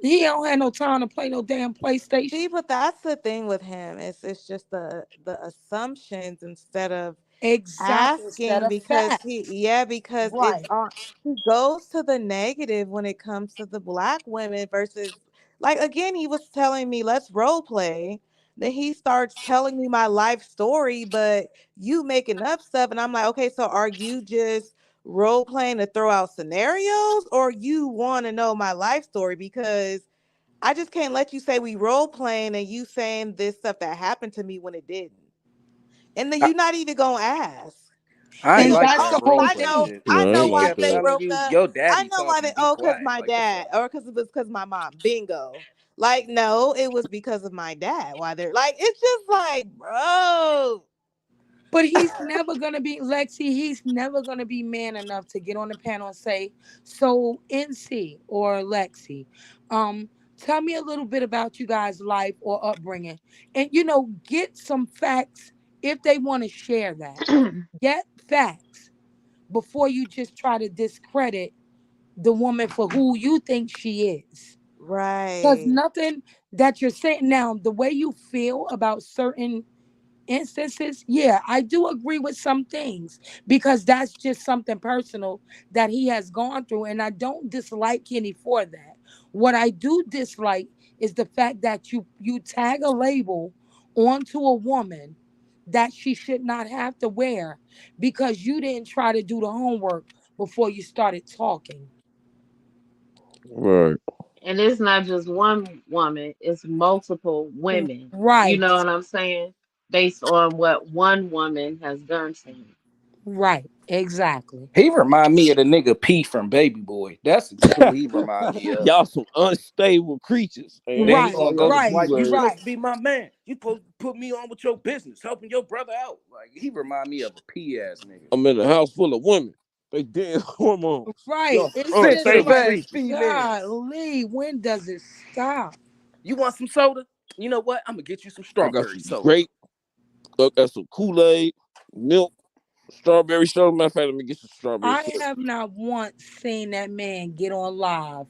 He don't have no time to play no damn PlayStation. See, but that's the thing with him. It's just the assumptions instead of Exactly. Instead asking of because fact. because it's Right. on he goes to the negative when it comes to the black women versus like again he was telling me let's role play. Then he starts telling me my life story, but you making up stuff and I'm like, okay, so are you just role playing to throw out scenarios or you want to know my life story because I just can't let you say we role playing and you saying this stuff that happened to me when it didn't. And then I, you're not even gonna ask. I And ain't And you're like, like that's that the oh, role whole I play know, thing. shit. Yeah, I I know ain't He why like kept they that. telling broke you, up. your I daddy know why talking, they, be oh, because quiet. my Like, what's dad, up? or because it was because my mom. Bingo. Like, no, it was because of my dad. Why they're like, it's just like, bro. But he's never gonna be Lexi. He's never gonna be man enough to get on the panel and say, "So NC or Lexi, tell me a little bit about you guys' life or upbringing, and get some facts if they want to share that. Get facts before you just try to discredit the woman for who you think she is. Because Right. nothing that you're saying now, the way you feel about certain instances, yeah, I do agree with some things because that's just something personal that he has gone through. And I don't dislike Kenny for that. What I do dislike is the fact that you tag a label onto a woman that she should not have to wear because you didn't try to do the homework before you started talking. Right. And it's not just one woman, it's multiple women. You Right, know what I'm saying? Based on what one woman has done to him. right, exactly. He remind me of the nigga P from Baby Boy. That's who he remind me of. Y'all some unstable creatures. And Then let he me Right, tell gonna y'all go to the right, G Dwight. You word. supposed right. to be my man. You supposed to put me on with your business, helping your brother out. Like he remind me of a P ass nigga. I'm in a house full of women. They dead hormones. Right. Y'all some It's just Sensitive unstable like, ass creatures. females. golly, when does it stop? You want some soda? You know what? I'm gonna get you some I got strawberry some soda. grape. I got some Kool-Aid, milk, strawberry soda. Matter of fact, let me get some strawberry I soda. have not once seen that man get on live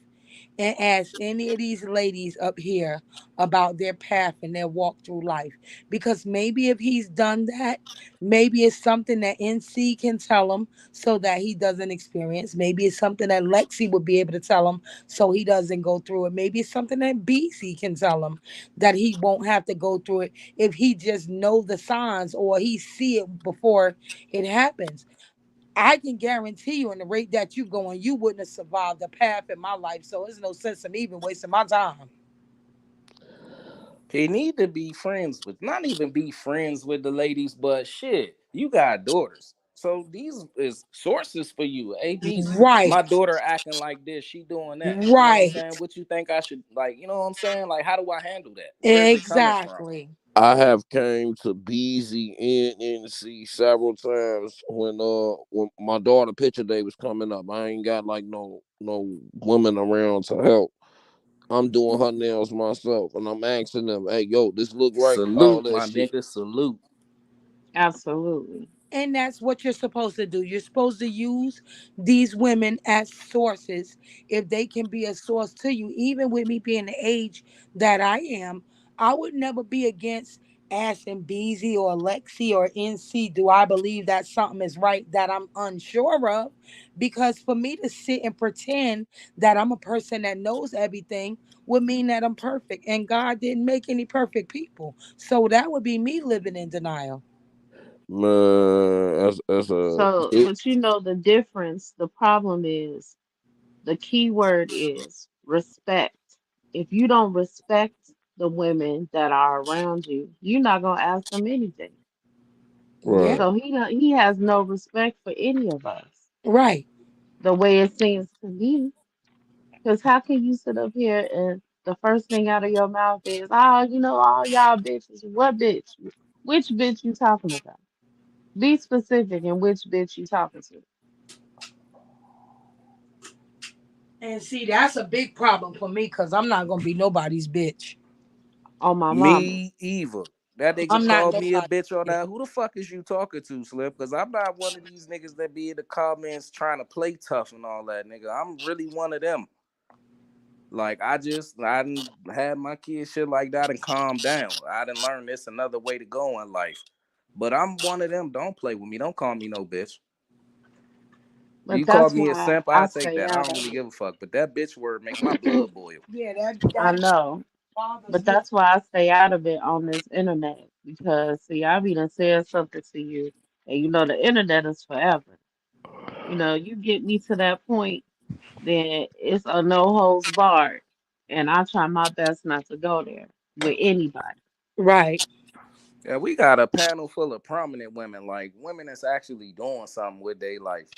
and ask any of these ladies up here about their path and their walk through life. Because maybe if he's done that, maybe it's something that NC can tell him so that he doesn't experience. Maybe it's something that Lexi would be able to tell him so he doesn't go through it. Maybe it's something that BC can tell him that he won't have to go through it if he just know the signs or he see it before it happens. I can guarantee you, in the rate that you going, you wouldn't have survived the path in my life. So there's no sense in me even wasting my time. He need to be friends with, not even be friends with the ladies, but shit, you got daughters. So these is sources for you. AB, Right, my daughter acting like this, she doing that. You know what I'm right, saying? What you think I should like, you know what I'm saying? Like, how do I handle that? Where's it coming from? exactly. I have came to BZ and NC several times when my daughter picture day was coming up. I ain't got like no women around to help. I'm doing her nails myself, and I'm asking them, "Hey, yo, this look right?" All Salute, that my shit. nigga, salute. Absolutely. And that's what you're supposed to do. You're supposed to use these women as sources if they can be a source to you. Even with me being the age that I am, I would never be against asking Beezy or Lexi or NC, do I believe that something is right that I'm unsure of? Because for me to sit and pretend that I'm a person that knows everything would mean that I'm perfect. And God didn't make any perfect people. So that would be me living in denial. Man, that's a So, it. but you know the difference, the problem is the key word is respect. If you don't respect the women that are around you, you're not gonna ask them anything. Yeah, Right. So he has no respect for any of us. right, The way it seems to me, because how can you sit up here and the first thing out of your mouth is, "Oh, you know, all y'all bitches." What bitch? Which bitch you talking about? Be specific and which bitch you talking to. and see, that's a big problem for me because I'm not gonna be nobody's bitch. On my mama. Me either. That nigga I'm not called me a nobody's bitch on bitch. that. Who the fuck is you talking to, Slim? Because I'm not one of these niggas that be in the comments trying to play tough and all that, nigga. I'm really one of them. Like I didn't had my kids shit like that and calm down. I didn't learn this another way to go in life. But I'm one of them. Don't play with me. Don't call me no bitch. But You call that's me a why simp, I I take stay that. I out don't of really it. give a fuck. But that bitch word make my blood boil. Yeah, that I that know. bothers But me. that's why I stay out of it on this internet. Because see, I be done said something to you, and you know the internet is forever. You know, you get me to that point, then it's a no holds barred. And I try my best not to go there with anybody. Right, Yeah, we got a panel full of prominent women, like women that's actually doing something with their life.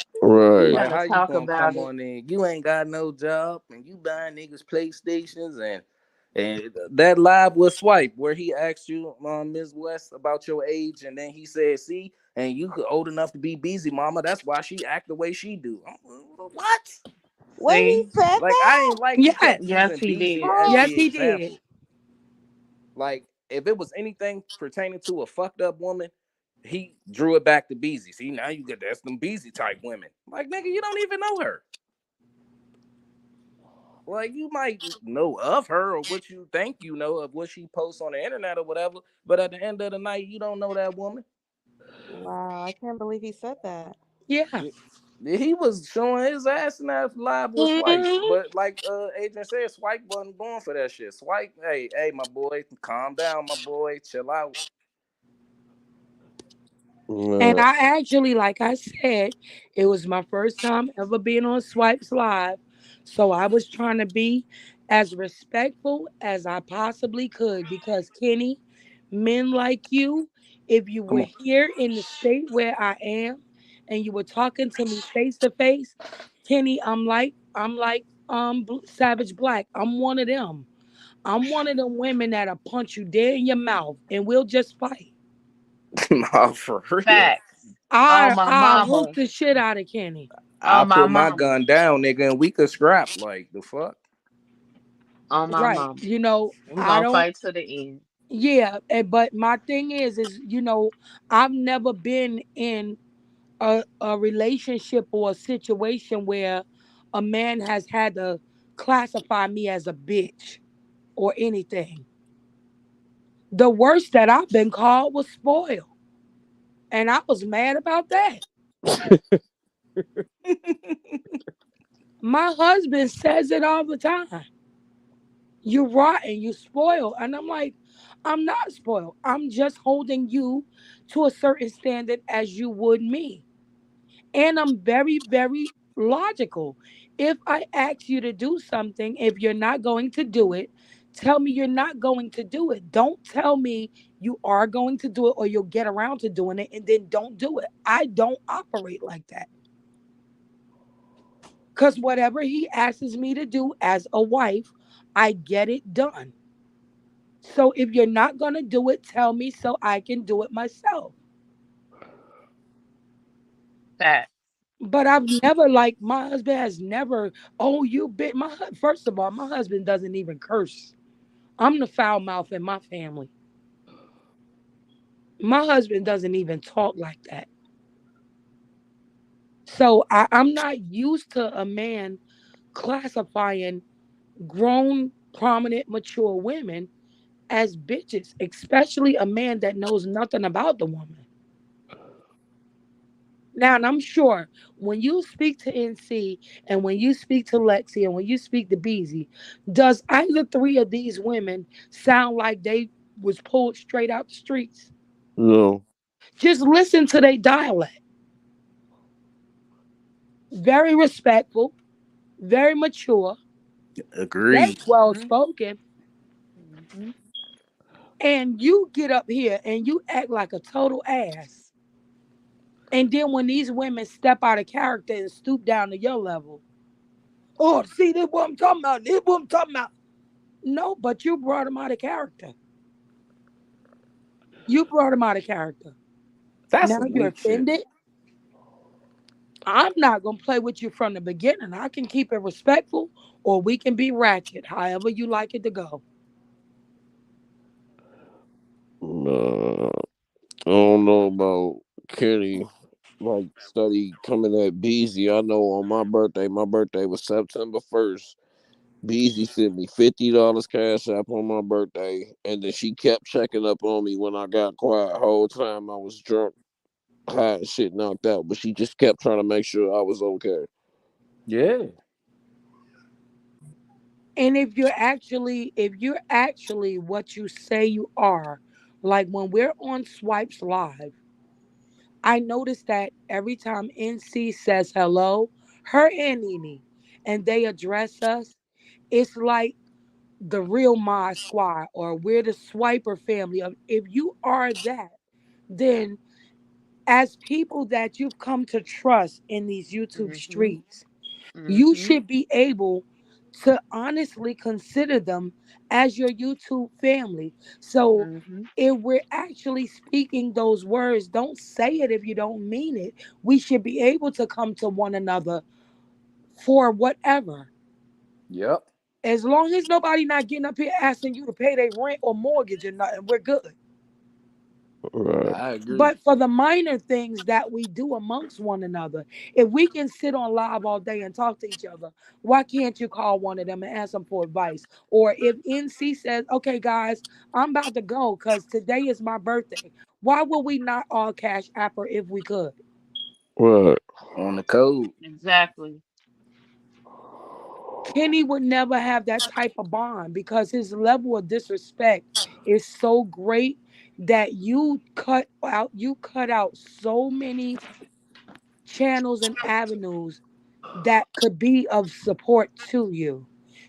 We Right. Like, gotta how you talk gonna about come it. on in? You ain't got no job, and you buying niggas PlayStations, and that live with Swipe where he asked you, Ms. West, about your age, and then he said, "See, and you old enough to be busy, mama. That's why she act the way she do." What? Wait, he See? said Like, I that? ain't like he kept yes, Yes, using he Beezy did. as Oh, yes, the he did. example. Like, if it was anything pertaining to a fucked up woman, he drew it back to Beezy. See, now you get that's them Beezy type women. Like, nigga, you don't even know her. Like, you might know of her or what you think you know of what she posts on the internet or whatever, but at the end of the night, you don't know that woman. wow. I can't believe he said that. Yeah. Yeah, he was showing his ass in that live with Swipe, Mhm. but like Adrian said, Swipe wasn't going for that shit. Swipe, hey, my boy, calm down, my boy, chill out. And Man, I actually, like I said, it was my first time ever being on Swipes Live. So I was trying to be as respectful as I possibly could because, Kenny, men like you, if you Come were on. here in the state where I am and you were talking to me face to face, Kenny, I'm like Savage Black. I'm one of them. I'm one of them women that'll punch you dead in your mouth and we'll just fight. Nah, for real. Facts. On my I hook mama. the shit out of Kenny. I On my put my mama. gun down, nigga, and we could scrap. Like the fuck. On my Right. mama. We I gonna don't, fight to the end. yeah, but my thing is, I've never been in a relationship or a situation where a man has had to classify me as a bitch or anything. The worst that I've been called was spoiled. And I was mad about that. My husband says it all the time. You rotten, you spoiled. And I'm like, I'm not spoiled. I'm just holding you to a certain standard as you would me. And I'm very, very logical. If I ask you to do something, if you're not going to do it, tell me you're not going to do it. Don't tell me you are going to do it or you'll get around to doing it and then don't do it. I don't operate like that. Because whatever he asks me to do as a wife, I get it done. So if you're not going to do it, tell me so I can do it myself. Facts. But I've never, like, my husband has never, oh, you bit first of all, my husband doesn't even curse. I'm the foul mouth in my family. My husband doesn't even talk like that. So I'm not used to a man classifying grown, prominent, mature women as bitches, especially a man that knows nothing about the woman. Now, and I'm sure when you speak to NC and when you speak to Lexi and when you speak to Beezy, does either three of these women sound like they was pulled straight out the streets? No. Just listen to their dialect. Very respectful, very mature, very Agreed. well Mhm. spoken. Mhm. And you get up here and you act like a total ass. And then when these women step out of character and stoop down to your level, oh, see, this what I'm talking about. This what I'm talking about. No, but you brought him out of character. You brought him out of character. That's Now some you're weak shit. offended. I'm not gonna play with you from the beginning. I can keep it respectful, or we can be ratchet, however you like it to go. Nah, I don't know about Kenny. Like study coming at Beezy. I know on my birthday was September 1st. Beezy sent me $50 cash app on my birthday, and then she kept checking up on me when I got quiet. Whole time I was drunk, high and shit, knocked out, but she just kept trying to make sure I was okay. Yeah. And if you're actually what you say you are, like when we're on Swipes Live, I noticed that every time NC says hello, her and Nene, and they address us, it's like the real Mod Squad or we're the Swiper family. Of if you are that, then as people that you've come to trust in these YouTube Mhm. streets, you Mhm. should be able to honestly consider them as your YouTube family. So Mhm. if we're actually speaking those words, don't say it if you don't mean it. We should be able to come to one another for whatever. Yep. As long as nobody not getting up here asking you to pay their rent or mortgage or nothing, we're good. Right. I agree. But for the minor things that we do amongst one another, if we can sit on live all day and talk to each other, why can't you call one of them and ask them for advice? Or if NC says, okay, guys, I'm about to go because today is my birthday, why would we not all cash app her if we could? Right. On the code. Exactly. Kenny would never have that type of bond because his level of disrespect is so great that you cut out so many channels and avenues that could be of support to you.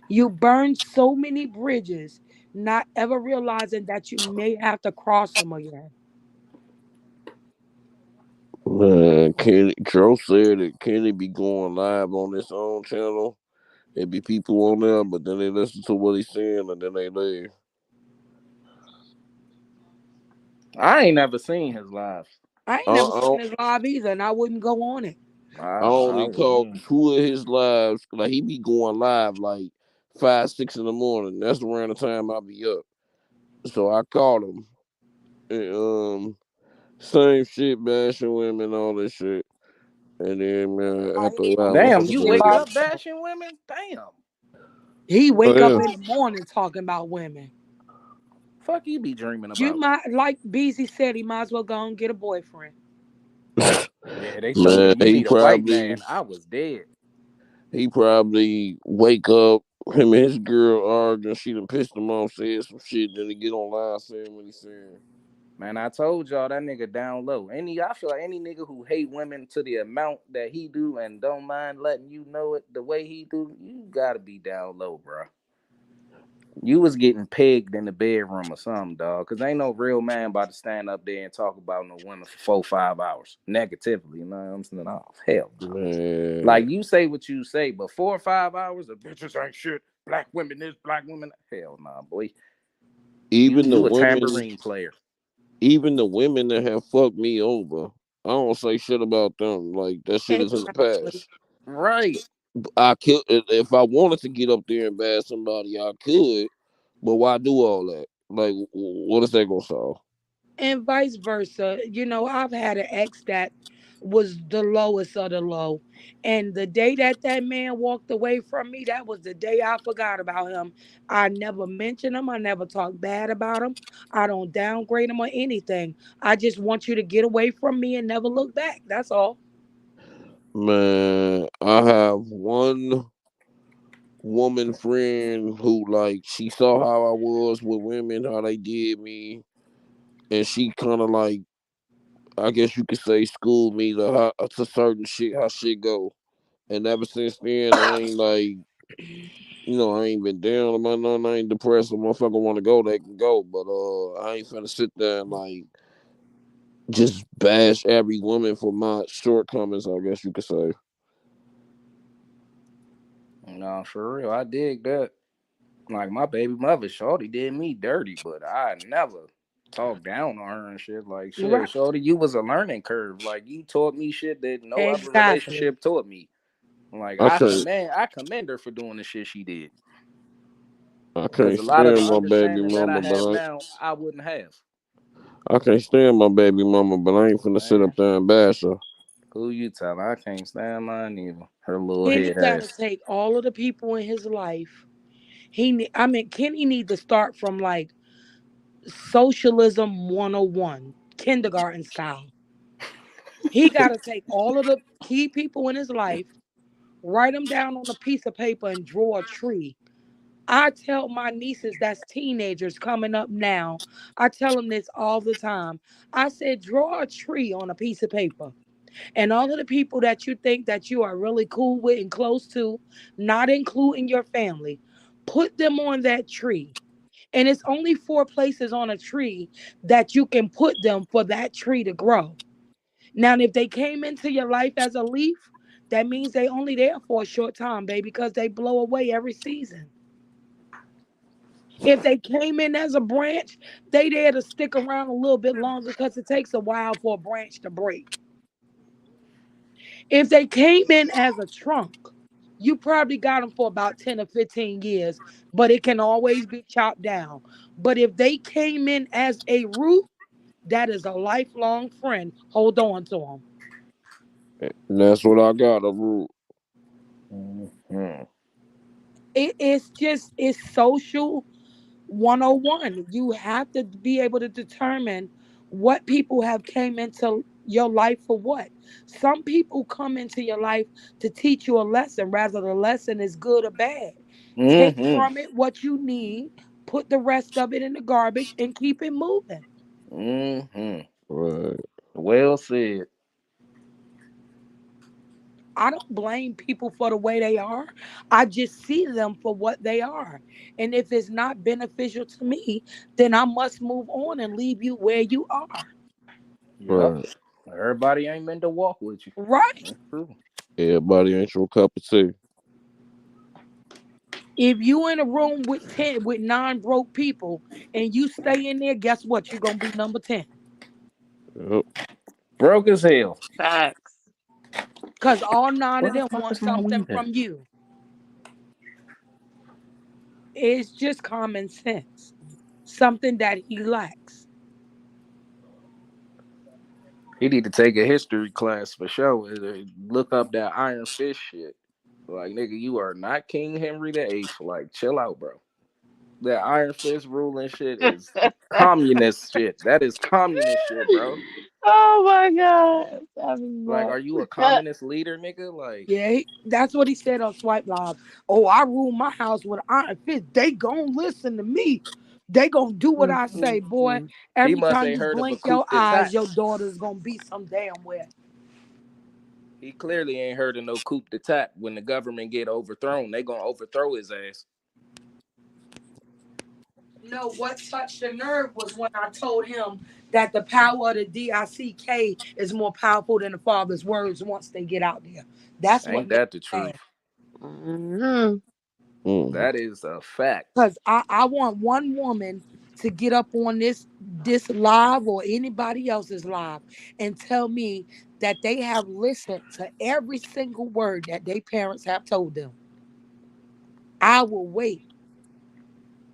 You burn so many bridges, not ever realizing that you may have to cross them again. Man, Kenny Joe said that Kenny be going live on his own channel. It be people on there, but then they listen to what he's saying and then they leave. I ain't never seen his live. I ain't I, never I, seen don't- his live either, and I wouldn't go on it. I I only caught wouldn't. two of his lives. Like he be going live like 5, 6 in the morning. That's around the time I be up. So I caught him. And, same shit, bashing women, all this shit. And then Oh, after he a ain't gonna while, I be Damn, able to you get said, wake live. up bashing women? Damn. He "Oh wake up yeah, in the morning talking about women. Fuck you be dreaming You about. might, like Beezy said, he might as well go and get a boyfriend. Yeah, they told me man, you need a white man. I was dead. he probably wake up, him and his girl arguing. She done pissed him off, said some shit. Then he get online saying what he saying. Man, I told y'all that nigga down low. I feel like any nigga who hate women to the amount that he do and don't mind letting you know it the way he do, you gotta be down low, bro. You was getting pegged in the bedroom or something, dog. Cause ain't no real man about to stand up there and talk about no women for 4 or 5 hours negatively. You know what I'm saying? Oh, hell no. Man, Like you say what you say, but 4 or 5 hours of bitches ain't shit. Black women this, black women. Hell nah, boy. You even the you a women, tambourine player. even the women that have fucked me over, I don't say shit about them. Like that shit is in the Exactly. past. Right. I could if I wanted to get up there and bash somebody, I could. But why do all that? Like, what is that gonna solve? And vice versa. You know, I've had an ex that was the lowest of the low. And the day that that man walked away from me, that was the day I forgot about him. I never mentioned him. I never talked bad about him. I don't downgrade him or anything. I just want you to get away from me and never look back. That's all. Man, I have one woman friend who like she saw how I was with women, how they did me, and she kind of like I guess you could say schooled me to certain shit how shit go. And ever since then, I ain't like I ain't been down about nothing. I ain't depressed. If motherfucker want to go, they can go. But I ain't finna sit there and like just bash every woman for my shortcomings. I guess you could say. No, for real, I dig that. Like my baby mother, Shorty did me dirty, but I never talked down on her and shit. Like shit, Right. Shorty, you was a learning curve. Like you taught me shit that no other Exactly. relationship taught me. Like I can't. I commend her for doing the shit she did. I Because can't a lot of the stand my baby understanding that I mama, have but now, I wouldn't have. I can't stand my baby mama, but I ain't finna sit up Man, there and bash her. who you telling? I can't stand mine either. Her little Kenny head got to ass. take all of the people in his life. I mean, Kenny need to start from like socialism 101, kindergarten style. He got to take all of the key people in his life, write them down on a piece of paper, and draw a tree. I tell my nieces that's teenagers coming up now, I tell them this all the time. I said, draw a tree on a piece of paper. And all of the people that you think that you are really cool with and close to, not including your family, put them on that tree. And it's only four places on a tree that you can put them for that tree to grow. Now, if they came into your life as a leaf, that means they only there for a short time, baby, because they blow away every season. If they came in as a branch, they there to stick around a little bit longer because it takes a while for a branch to break. If they came in as a trunk, you probably got them for about 10 or 15 years, but it can always be chopped down. But if they came in as a root, that is a lifelong friend. Hold on to them. And that's what I got. A rule. Mhm. It's social 101. You have to be able to determine what people have came into your life for what. Some people come into your life to teach you a lesson, rather the lesson is good or bad. Take Mhm. from it what you need, put the rest of it in the garbage, and keep it moving. Mhm. Right. Well said. I don't blame people for the way they are. I just see them for what they are. And if it's not beneficial to me, then I must move on and leave you where you are. Yep. Right. Everybody ain't meant to walk with you. Right? That's true. Everybody ain't your cup of tea. If you in a room with 10 with nine broke people and you stay in there, guess what? You're gonna be number 10. Yep. Broke as hell. Facts. Cause all nine Where of the them fuck want is my something weed at? from you. It's just common sense. Something that he lacks. He need to take a history class for sure. Look up that Iron Fist shit. Like nigga, you are not King Henry the Eighth. Like, chill out, bro. That Iron Fist ruling shit is communist shit. That is communist shit, bro. Oh my God. That is Like, love. are you a communist leader, nigga? Like, Yeah, that's what he said on Swipe Live. Oh, I rule my house with an iron fist. They gonna listen to me. They gonna do what I say, boy. Mhm. he Every must time ain't you heard of a blink coup your d'etat. eyes, your daughter's gonna be some damn where. He clearly ain't heard of no coup d'etat. When the government get overthrown, they gonna overthrow his ass. No, what touched the nerve was when I told him that the power of the DICK is more powerful than the father's words once they get out there. That's what Ain't made that the me mad. truth? Mhm. Mm. That is a fact. Because I want one woman to get up on this live or anybody else's live and tell me that they have listened to every single word that their parents have told them. I will wait.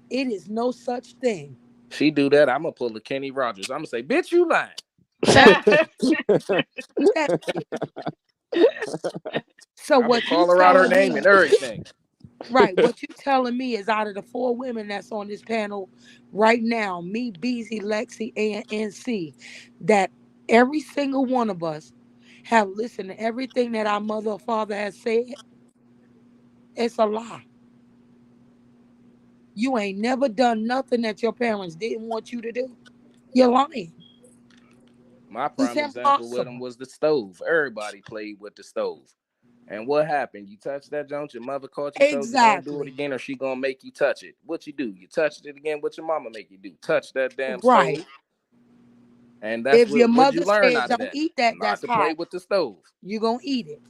It is no such thing. She do that, I'm gonna pull a Kenny Rodgers. I'm gonna say, bitch, you lying. Test test it. So I'ma what you call her out her telling name me, and everything. right? What you telling me is out of the four women that's on this panel right now, me, Beezy, Lexi, and NC, that every single one of us have listened to everything that our mother or father has said. It's a lie. You ain't never done nothing that your parents didn't want you to do. You're lying. My It's prime example with him impossible. was the stove. Everybody played with the stove. And what happened? You touched that junk, your mother caught you, told you don't do it Exactly. again, or she gonna make you touch it. What you do? You touched it again, what your mama make you do? Touch that damn Right. stove. And that's If your what you mother learn said out of don't that. eat that, Not that's to play hot, with the stove. you gonna eat it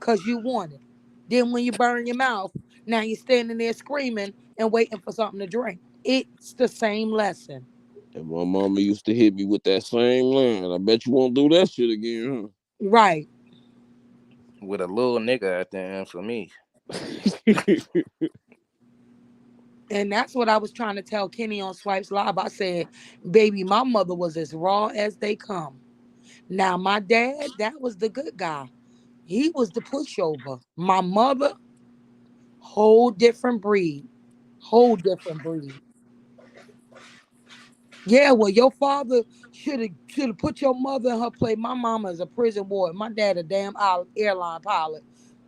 because you want it. Then when you burn your mouth, now you're standing there screaming and waiting for something to drink. It's the same lesson. And my mama used to hit me with that same line. I bet you won't do that shit again, Right. With a little nigga at the end for me. huh? And that's what I was trying to tell Kenny on Swipes Live. I said, baby, my mother was as raw as they come. Now, my dad, that was the good guy. He was the pushover. My mother, whole different breed. Whole different breed. Yeah, well, your father should have put your mother in her place. My mama is a prison ward. My dad a damn airline pilot.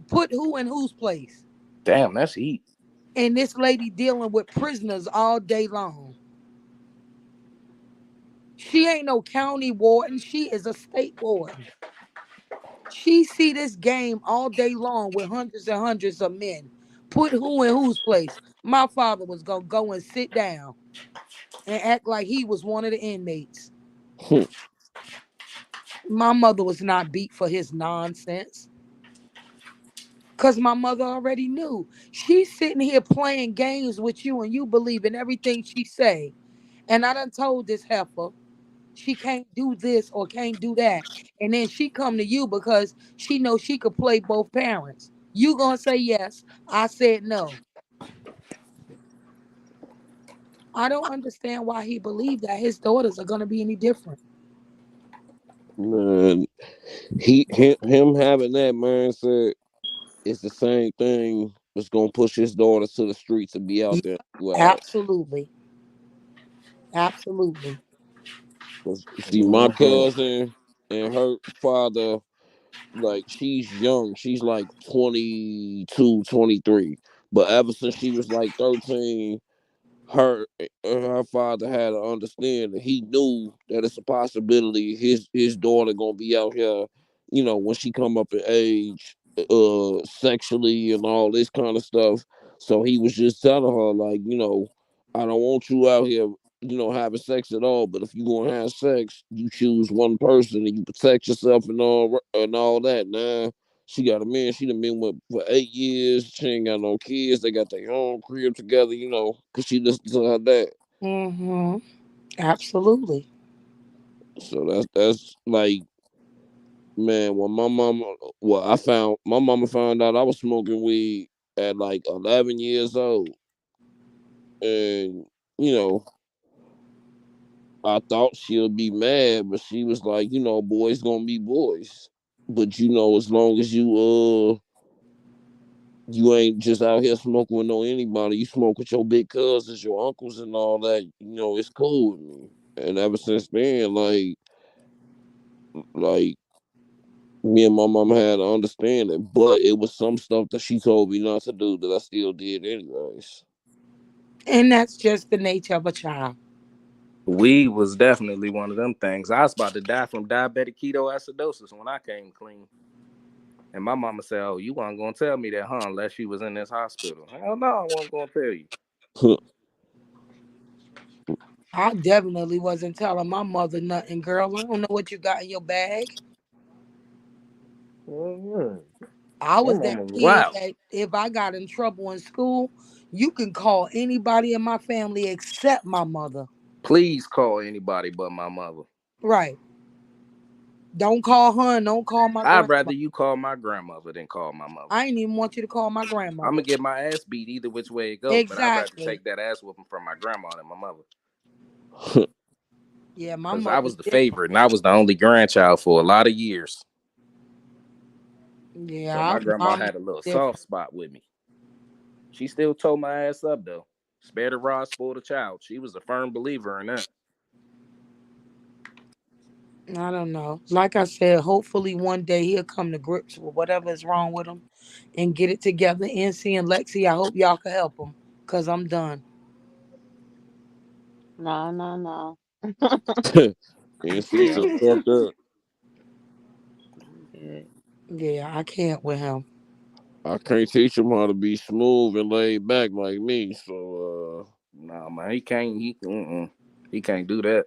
Put who in whose place? Damn, that's heat. And this lady dealing with prisoners all day long. She ain't no county warden. She is a state warden. She see this game all day long with hundreds and hundreds of men. Put who in whose place? My father was gonna go and sit down and act like he was one of the inmates. My mother was not beat for his nonsense. Cause my mother already knew. She's sitting here playing games with you and you believe in everything she say. And I done told this heifer she can't do this or can't do that. And then she come to you because she knows she could play both parents. You gonna say yes. I said no. I don't understand why he believed that his daughters are gonna be any different. Man, him having that mindset is the same thing that's gonna push his daughter to the streets and be Yeah, out there wild. absolutely. Absolutely. 'Cause see, my Mhm. cousin and her father, like she's young. She's like 22, 23. But ever since she was like 13, her father had to understand that he knew that it's a possibility his daughter gonna be out here, when she come up in age, sexually and all this kind of stuff. So he was just telling her like, I don't want you out here, having sex at all. But if you gonna have sex, you choose one person and you protect yourself and all that. Nah, she got a man. She done been with for 8 years. She ain't got no kids. They got their own crib together, because she listened to her dad. Mm-hmm. Absolutely. So that's like, man, when I found my mama found out I was smoking weed at like 11 years old, and you know, I thought she'll be mad, but she was like, boys gonna be boys. But as long as you ain't just out here smoking with no anybody. You smoke with your big cousins, your uncles, and all that. It's cool with me. And ever since then, like me and my mom had to understand it, but it was some stuff that she told me not to do that I still did anyways. And that's just the nature of a child. Weed was definitely one of them things. I was about to die from diabetic ketoacidosis when I came clean. And my mama said, "Oh, you weren't gonna tell me that, huh? Unless she was in this hospital." Hell no, I wasn't gonna tell you. I definitely wasn't telling my mother nothing, girl. I don't know what you got in your bag. Mhm. I My was that mama was kid wild. that if I got in trouble in school, you can call anybody in my family except my mother. Please call anybody but my mother. Right. Don't call her and don't call my I'd grandma. rather you call my grandmother than call my mother. I ain't even want you to call my I'm grandmother. gonna get my ass beat either which way it go, but I'd rather Exactly. take that ass whooping from my grandma than my mother. Yeah, my because I mother's was the different. favorite and I was the only grandchild for a lot of years. So Yeah, my our grandma mom is had a little soft different. spot with me. She still tore my ass up though. Spare the rod, spoil the child. She was a firm believer in that. I don't know. Like I said, hopefully one day he'll come to grips with whatever is wrong with him and get it together. NC and Lexi, I hope y'all can help him because I'm done. No, no, no. And see Yeah, so fucked up. I'm good. Yeah, I can't with him. I can't teach him how to be smooth and laid back like me. So nah, man, he can't do that.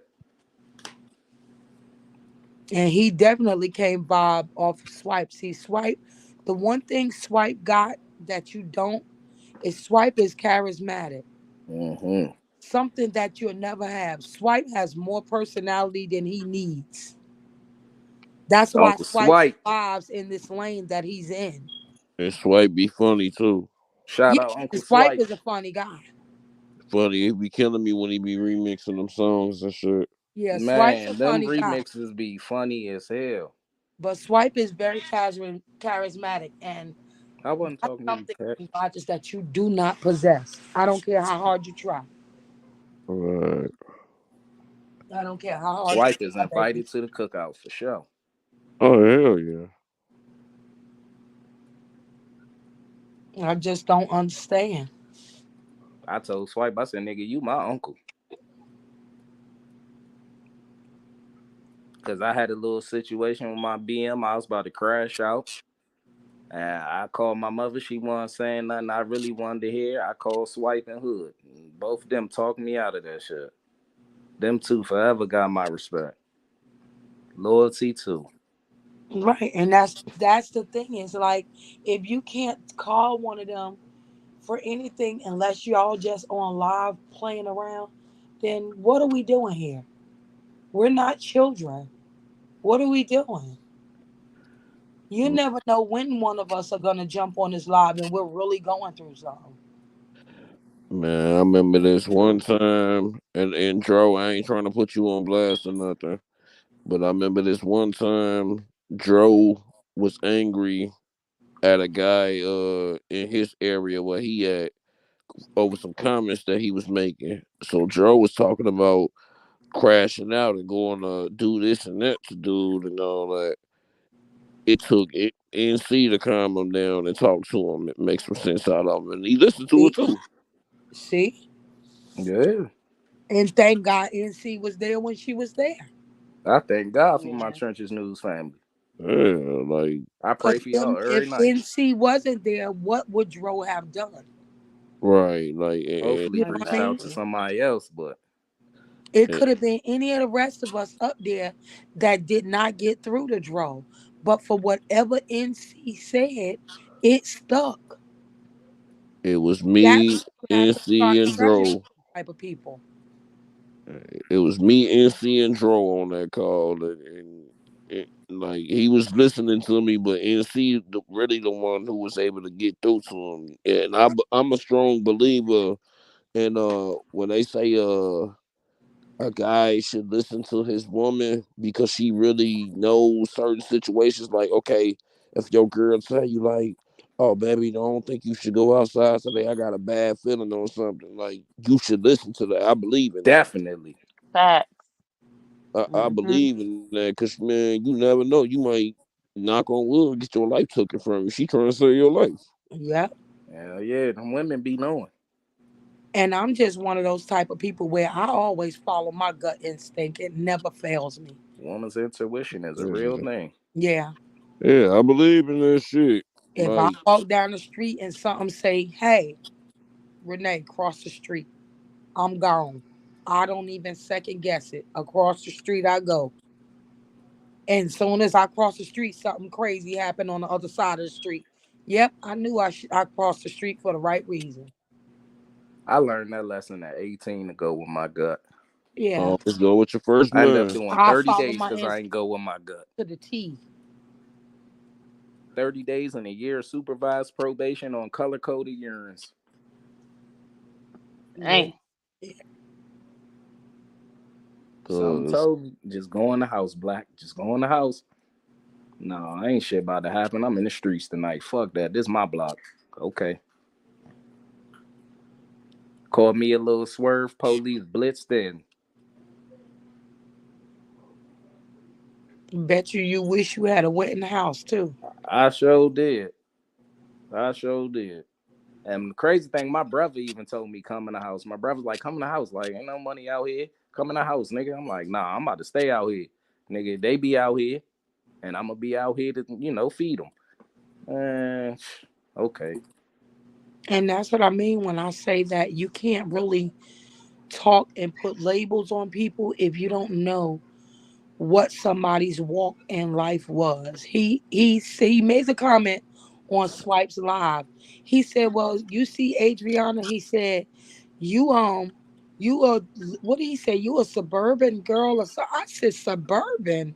And he definitely can't vibe off Swipe. See, Swipe, the one thing Swipe got that you don't is Swipe is charismatic. Mm-hmm. Something that you'll never have. Swipe has more personality than he needs. That's why Uncle Swipe Swipe. survives in this lane that he's in. and Swipe be funny too. Shout Yeah, out Uncle Swipe Swipe. is a funny guy. Funny, he be killing me when he be remixing them songs and shit. Yeah, Swipe's a Man, them funny guy. remixes be funny as hell. But Swipe is very charismatic, and I wasn't that's talking to you, something, Cat. Rodgers, that you do not possess. I don't care how hard you try. Right. I don't care how hard you Swipe is try, baby. invited to the cookout for sure. Oh hell yeah. I just don't understand. I told Swipe, I said, nigga, you my uncle. Cause I had a little situation with my BM. I was about to crash out. And I called my mother. She wasn't saying nothing I really wanted to hear. I called Swipe and Hood. Both of them talked me out of that shit. Them two forever got my respect. Loyalty too. Right, and that's the thing is like if you can't call one of them for anything unless y'all just on live playing around, then what are we doing here? We're not children. What are we doing? You never know when one of us are gonna jump on this live and we're really going through something. Man, I remember this one True. time, and Dro, I ain't trying to put you on blast or nothing, but I remember this one time, Dro was angry at a guy in his area where he at over some comments that he was making. So Dro was talking about crashing out and going to do this and that to dude and all that. It took it NC to calm him down and talk to him. It makes some sense out of him, and he listened to it See, too. see, Yeah. and thank God NC was there when she was there. I thank God for my Yeah. Trenches News family. Yeah, like I pray Because for y'all every if night. NC wasn't there, what would Dro have done? right, like Hopefully You know what reached I mean? out to Exactly. somebody else, but It and could have been any of the rest of us up there that did not get through the Dro. But for whatever NC said, it stuck. it was That's me, what you have to NC, start and treasuring Dro. type of people. It was me, NC, and Dro on that call, and like he was listening to me, but NC really the one who was able to get through to him. And I'm a strong believer in when they say a guy should listen to his woman because she really knows certain situations. Like, okay, if your girl tell you like, "Oh, baby, I don't think you should go outside today. I got a bad feeling on something." Like, you should listen to that. I believe in that. definitely. Facts. I Hmm. believe in that because man, you never know. You might knock on wood, get your life taken from you. She trying to save your life. Yeah. Hell yeah, them women be knowing. And I'm just one of those type of people where I always follow my gut instinct. It never fails me. Woman's intuition is a real Yeah, thing. Yeah. yeah, I believe in that shit. If I Like, walk down the street and something say, hey, Renee, cross the street, I'm gone. I don't even second guess it. Across the street I go. And soon as I cross the street, something crazy happened on the other side of the street. Yep, I knew I crossed the street for the right reason. I learned that lesson at 18 to go with my gut. Yeah, always go with your first I ended up man. doing I 30 follow days my because I instinct ain't go with my gut. to the T. 30 days and a year of supervised probation on color coded urines. Yeah, Dang. Something Cause told me, just go in the house, Black. Just go in the house. No, ain't shit about to happen. I'm in the streets tonight. Fuck that. This my block. Okay. Called me a little swerve. Police blitzed in. Bet you wish you had a wet in the house too. I sure did. I sure did. And the crazy thing, my brother even told me come in the house. My brother's like, come in the house. Like, ain't no money out here. Come in the house, nigga. I'm like, nah, I'm about to stay out here. Nigga, they be out here, and I'm gonna be out here to, feed them. And okay. And that's what I mean when I say that you can't really talk and put labels on people if you don't know what somebody's walk in life was. He made a comment on Swipes Live. He said, "Well, you see, Adriana." He said, "You you a what did he say? You a suburban girl or so?" I said, "Suburban?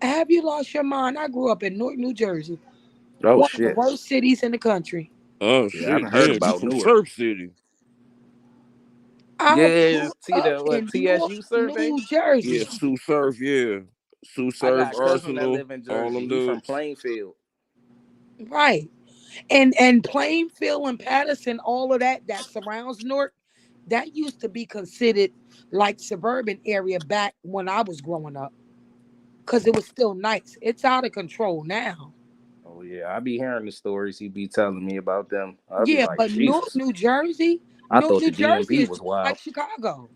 Have you lost your mind?" I grew up in Newark, New Jersey, Oh one of the shit. worst cities in the country. oh Yeah, I've shit, heard damn, you about from Newark. Surf City? I Yeah, grew see up the what in Newark, TSU survey. New Yeah, Jersey. Sue Surf, yeah. Sue I Surf, got a cousin that Arsenal, live in all Jersey. them He from dudes. Plainfield. Right. And Plainfield and Patterson, all of that surrounds Newark, that used to be considered like suburban area back when I was growing up, because it was still nice. It's out of control now. Oh yeah, I be hearing the stories he be telling me about them. I'll be Yeah, like, but Newark, Jesus. New Jersey, I Newark, thought New the Jersey DMV is was just like wild. Chicago.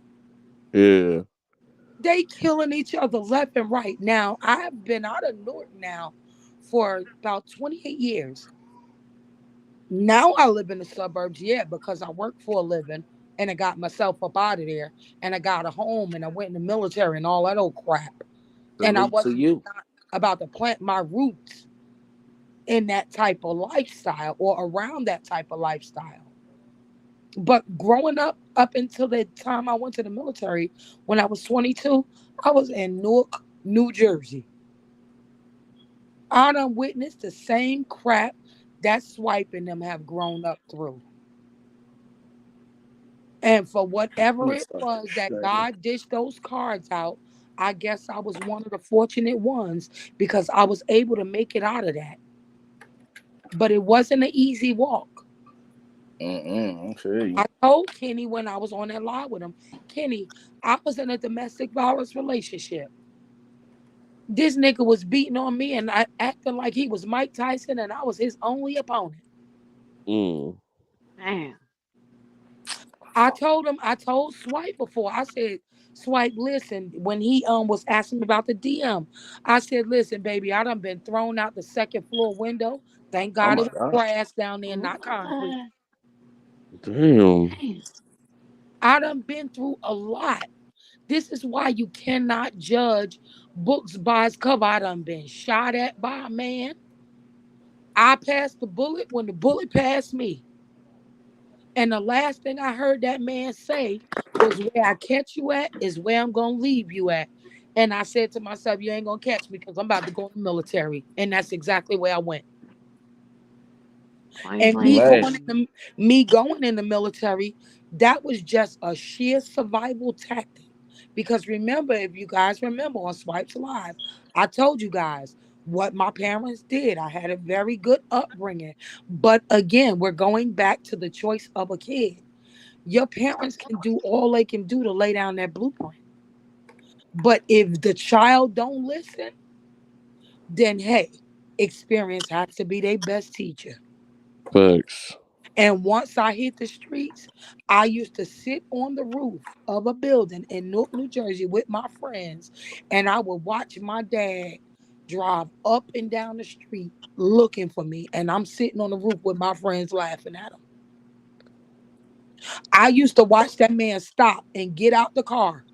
Yeah. They killing each other left and right. Now, I've been out of Newark now for about 28 years. Now I live in the suburbs, yeah, because I work for a living and I got myself up out of there and I got a home and I went in the military and all that old crap. And I Salute to wasn't you. not about to plant my roots in that type of lifestyle or around that type of lifestyle. But growing up until the time I went to the military, when I was 22, I was in Newark, New Jersey. I done witnessed the same crap that swiping them have grown up through. And for I'm whatever gonna it start this was that straightening. God dished those cards out, I guess I was one of the fortunate ones because I was able to make it out of that. But it wasn't an easy walk. I feel you. I told Kenny when I was on that live with him, Kenny, I was in a domestic violence relationship. This nigga was beating on me and I acting like he was Mike Tyson and I was his only opponent. Mm. Man. I told Swipe before. I said, Swipe, listen, when he was asking me about the DM, I said, listen, baby, I done been thrown out the second floor window. Thank Oh God it my was god. grass down there, not concrete. What? Damn. Damn. I done been through a lot. This is why you cannot judge books by its cover. I done been shot at by a man. I passed the bullet when the bullet passed me. And the last thing I heard that man say was, where I catch you at is where I'm going to leave you at. And I said to myself, you ain't going to catch me because I'm about to go in the military. And that's exactly where I went. Point And blank Man. range. me going in the military, that was just a sheer survival tactic. Because remember, if you guys remember on Swipes Live, I told you guys what my parents did. I had a very good upbringing. But again, we're going back to the choice of a kid. Your parents can do all they can do to lay down that blueprint. But if the child don't listen, then hey, experience has to be their best teacher. Facts. And once I hit the streets, I used to sit on the roof of a building in Newark, New Jersey with my friends, and I would watch my dad drive up and down the street looking for me. And I'm sitting on the roof with my friends laughing at him. I used to watch that man stop and get out the car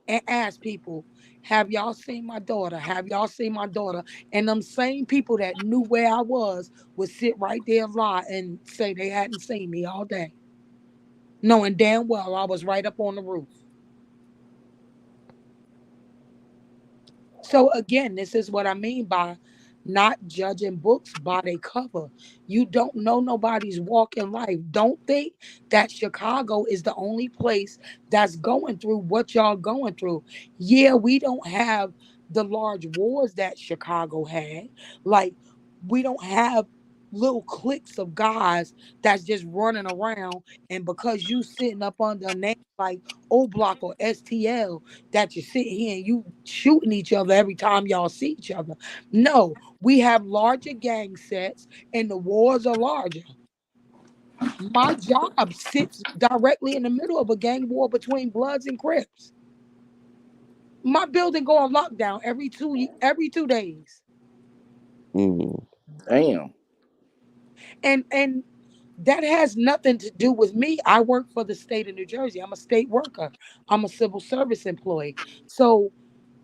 and ask people, have y'all seen my daughter? Have y'all seen my daughter? And them same people that knew where I was would sit right there and lie and say they hadn't seen me all day, knowing damn well I was right up on the roof. So again, this is what I mean by not judging books by their cover. You don't know nobody's walk in life. Don't think that Chicago is the only place that's going through what y'all going through. Yeah, we don't have the large wars that Chicago had. Like, we don't have little cliques of guys that's just running around, and because you sitting up under a name like O Block or STL, that you sit here and you shooting each other every time y'all see each other. No, we have larger gang sets and the wars are larger. My job sits directly in the middle of a gang war between Bloods and Crips. My building go on lockdown every 2 days. Mm. Damn. And that has nothing to do with me. I work for the state of New Jersey. I'm a state worker. I'm a civil service employee. So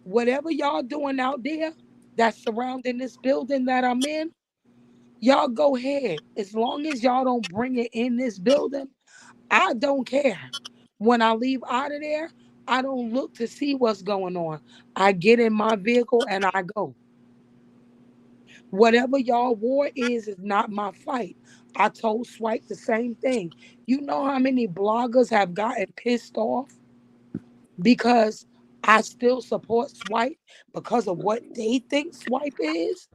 whatever y'all doing out there that's surrounding this building that I'm in, y'all go ahead. As long as y'all don't bring it in this building, I don't care. When I leave out of there, I don't look to see what's going on. I get in my vehicle and I go. Whatever y'all war is not my fight. I told Swipe the same thing. You know how many bloggers have gotten pissed off because I still support Swipe because of what they think Swipe is?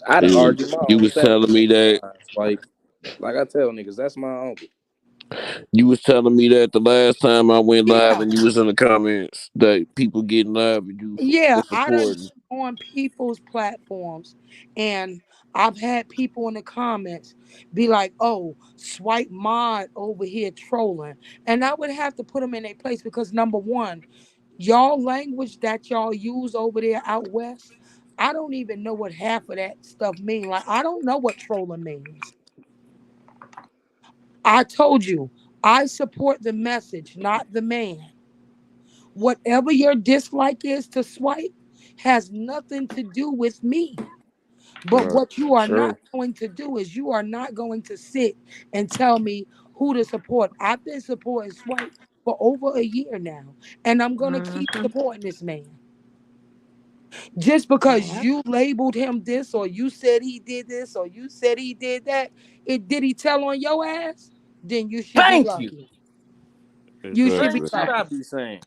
I done Mm. argued my You own was self telling me many that. times. Like I tell niggas, that's my uncle. You was telling me that the last time I went live, Yeah. and you was in the comments that people getting live with you Yeah, for I done supporting. been on people's platforms and I've had people in the comments be like, oh, Swipe Mod over here trolling. And I would have to put them in a place because number one, y'all language that y'all use over there out west, I don't even know what half of that stuff mean. Like, I don't know what trolling means. I told you, I support the message, not the man. Whatever your dislike is to Swipe has nothing to do with me. But Right. what you are not True. going to do is you are not going to sit and tell me who to support. I've been supporting Swipe for over a year now, and I'm going to keep Mm-hmm. supporting this man. Just because Yeah. you labeled him this, or you said he did this, or you said he did that, it did he tell on your ass? Then you should be Thank you. lucky. You should be Exactly. Crazy shit I lucky. be saying.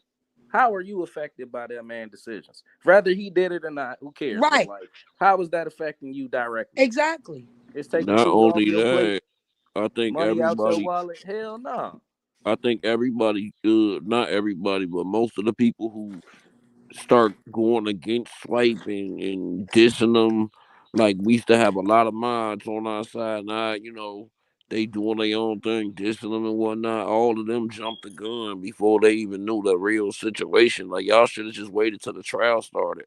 How are you affected by that man's decisions? Whether he did it or not, who cares? But Right. like, how is that affecting you directly? Exactly. It's taking Not food off only your plate, that, I think money out your everybody. wallet. Hell no. I think everybody. Not everybody, but most of the people who start going against swiping and dissing them. Like we used to have a lot of mods on our side. Now they doing their own thing, dissing them and whatnot. All of them jumped the gun before they even knew the real situation. Like y'all should have just waited till the trial started.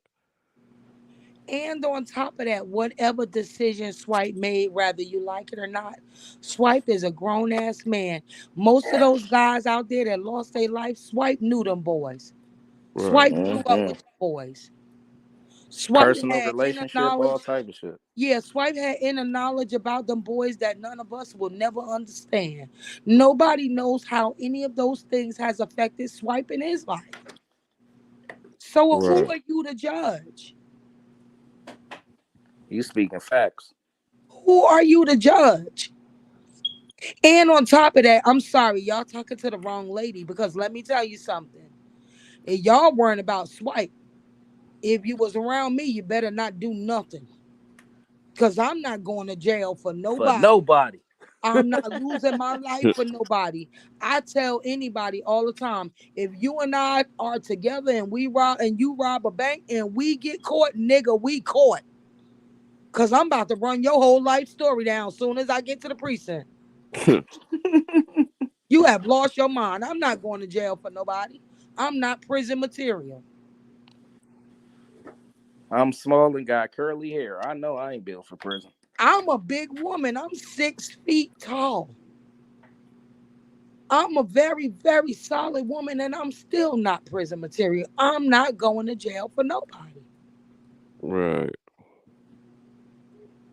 And on top of that, whatever decision Swipe made, whether you like it or not, Swipe is a grown ass man. Most of those guys out there that lost their life, Swipe knew them boys. Right. Swipe grew up Hmm. with the boys. Swipe Personal had inner relationship, all knowledge. type of shit. Yeah, Swipe had inner knowledge about them boys that none of us will never understand. Nobody knows how any of those things has affected Swipe in his life. So who Right. are you to judge? You speaking facts. Who are you to judge? And on top of that, I'm sorry, y'all talking to the wrong lady because let me tell you something. If y'all weren't about Swipe, if you was around me, you better not do nothing. Because I'm not going to jail for For nobody. nobody. I'm not losing my life for nobody. I tell anybody all the time, if you and I are together and we rob and you rob a bank and we get caught, nigga, we caught. Cause I'm about to run your whole life story down soon as I get to the precinct. You have lost your mind. I'm not going to jail for nobody. I'm not prison material. I'm small and got curly hair. I know I ain't built for prison. I'm a big woman. I'm 6 feet tall. I'm a very, very solid woman, and I'm still not prison material. I'm not going to jail for nobody. Right.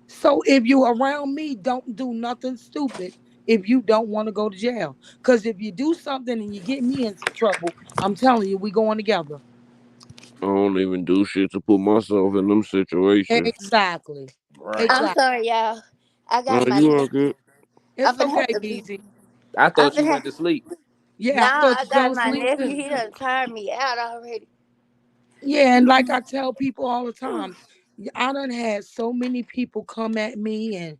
So if you around me, don't do nothing stupid if you don't want to go to jail. Because if you do something and you get me in some trouble, I'm telling you, we going together. I don't even do shit to put myself in them situations. Exactly. Right. I'm Exactly. sorry, y'all. I No, got my you are nephew. good. I'm It's gonna okay, have to be. Beezy. I I'm thought you gonna went have. to sleep. Yeah, I Now thought I you fell got my asleep nephew. too. He done tired me out already. Yeah, and like I tell people all the time, I done had so many people come at me and,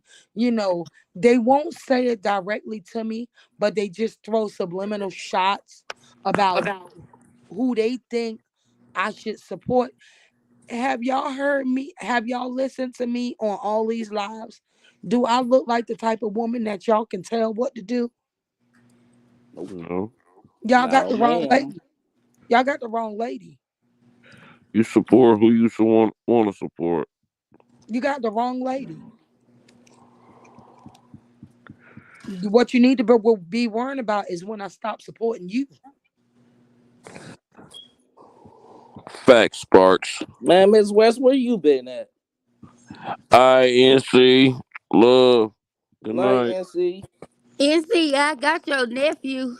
they won't say it directly to me, but they just throw subliminal shots about who they think I should support. Have y'all heard me? Have y'all listened to me on all these lives? Do I look like the type of woman that y'all can tell what to do? Nope. No. Y'all got No, the wrong ma'am. lady. Y'all got the wrong lady. You support who you should want to support. You got the wrong lady. What you need to be worrying about is when I stop supporting you. Facts, Sparks. Man, Miss West, where you been at? INC. Love. Good Night, night. NC. And see, I got your nephew.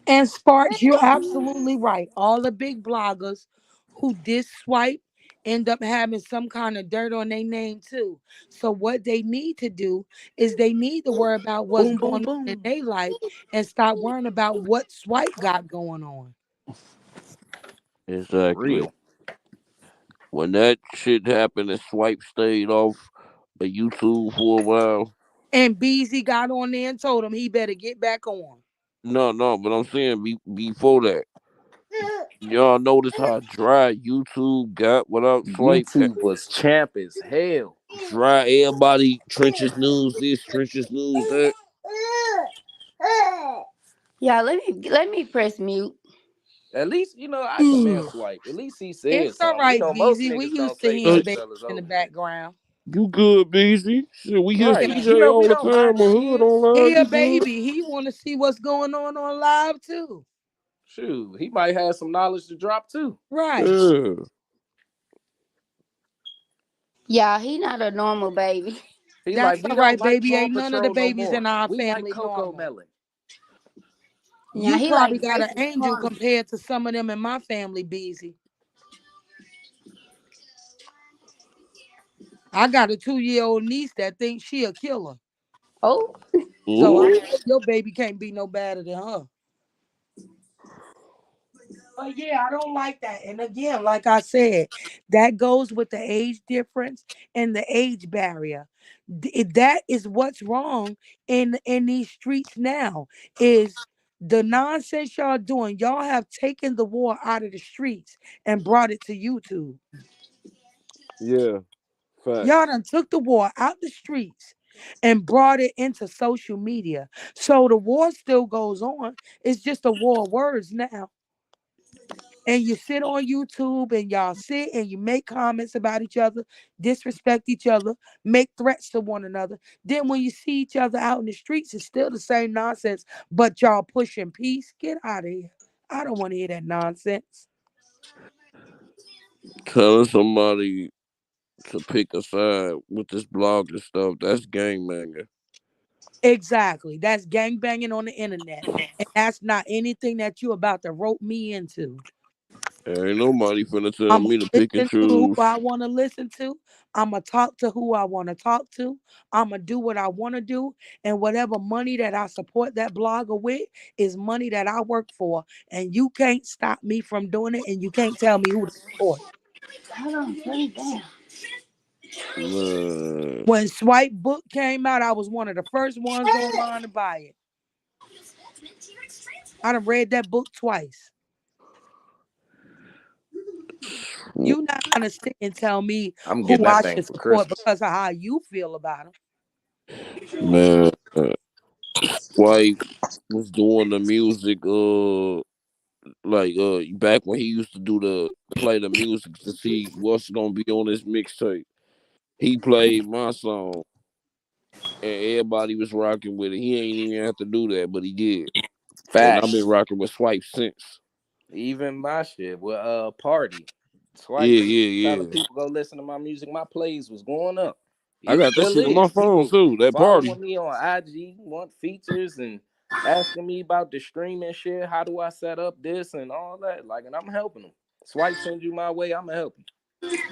And Sparks, you're absolutely right. All the big bloggers who diss swipe end up having some kind of dirt on their name too. So what they need to do is they need to worry about what's Boom, boom, going on in boom. their life and stop worrying about what swipe got going on. For Exactly. real. When that shit happened and Swipe stayed off of YouTube for a while. And Beezy got on there and told him he better get back on. No, no, but I'm saying before that, y'all notice how dry YouTube got without Swipe? YouTube was champ as hell. Dry everybody, Trenches News this, Trenches News that. Yeah, let me press mute. At least, I commend Swipe. At least he said It's all something. right, Most Beezy. We niggas don't used to say Uh, hearing nothing baby till it's in the over with. background. you good, Beezy? Shit, we hear Right. Yeah. CJ We all the don't mind time the on Hood kids. Online. He a You good? baby. He want to see what's going on live too. Shoot, he might have some knowledge to drop too. Right. Yeah. Yeah, he not a normal baby. He That's like, we all don't right, like baby. Paw Ain't none of the Patrol no babies in more. our We like family Coco normal. Melon. Now You he probably like got an racist angel corn. compared to some of them in my family, Beezy. I got a 2-year old niece that thinks she a killer. Oh, So I Ooh. know your baby can't be no better than her. But yeah, I don't like that. And again, like I said, that goes with the age difference and the age barrier. That is what's wrong in these streets now. Is the nonsense y'all doing? Y'all have taken the war out of the streets and brought it to YouTube. Yeah. Y'all Facts. done took the war out the streets and brought it into social media. So the war still goes on. It's just a war of words now. And you sit on YouTube and y'all sit and you make comments about each other, disrespect each other, make threats to one another. Then when you see each other out in the streets, it's still the same nonsense, but y'all pushing peace. Get out of here. I don't want to hear that nonsense. Telling somebody to pick a side with this blog and stuff, that's gang banging. Exactly. That's gang banging on the internet. And that's not anything that you about to rope me into. There ain't nobody finna tell I'm me to gonna pick and listen to who choose. I want to listen to. I'm gonna talk to who I want to talk to. I'm gonna do what I want to do, and whatever money that I support that blogger with is money that I work for, and you can't stop me from doing it, and you can't tell me who to support. hold on, turn it down. Man, When Swipe Book came out, I was one of the first ones online to buy it. I done read that book twice. You're not gonna sit and tell me I'm getting who that I thing should for support Christmas. because of how you feel about them. man, White was doing the music. Like back when he used to do the play the music to see what's gonna be on this mixtape. He played my song, and everybody was rocking with it. He ain't even have to do that, but he did. And I've been Facts. rocking with Swipe since. Even my shit with party. Swipe Yeah, was yeah, telling yeah. people go listen to my music. My plays was going up. I It got that still shit on my is. phone People too. That party. following me on IG, want features, and asking me about the streaming shit. How do I set up this and all that? Like, and I'm helping them. Swipe send you my way. I'm gonna help you.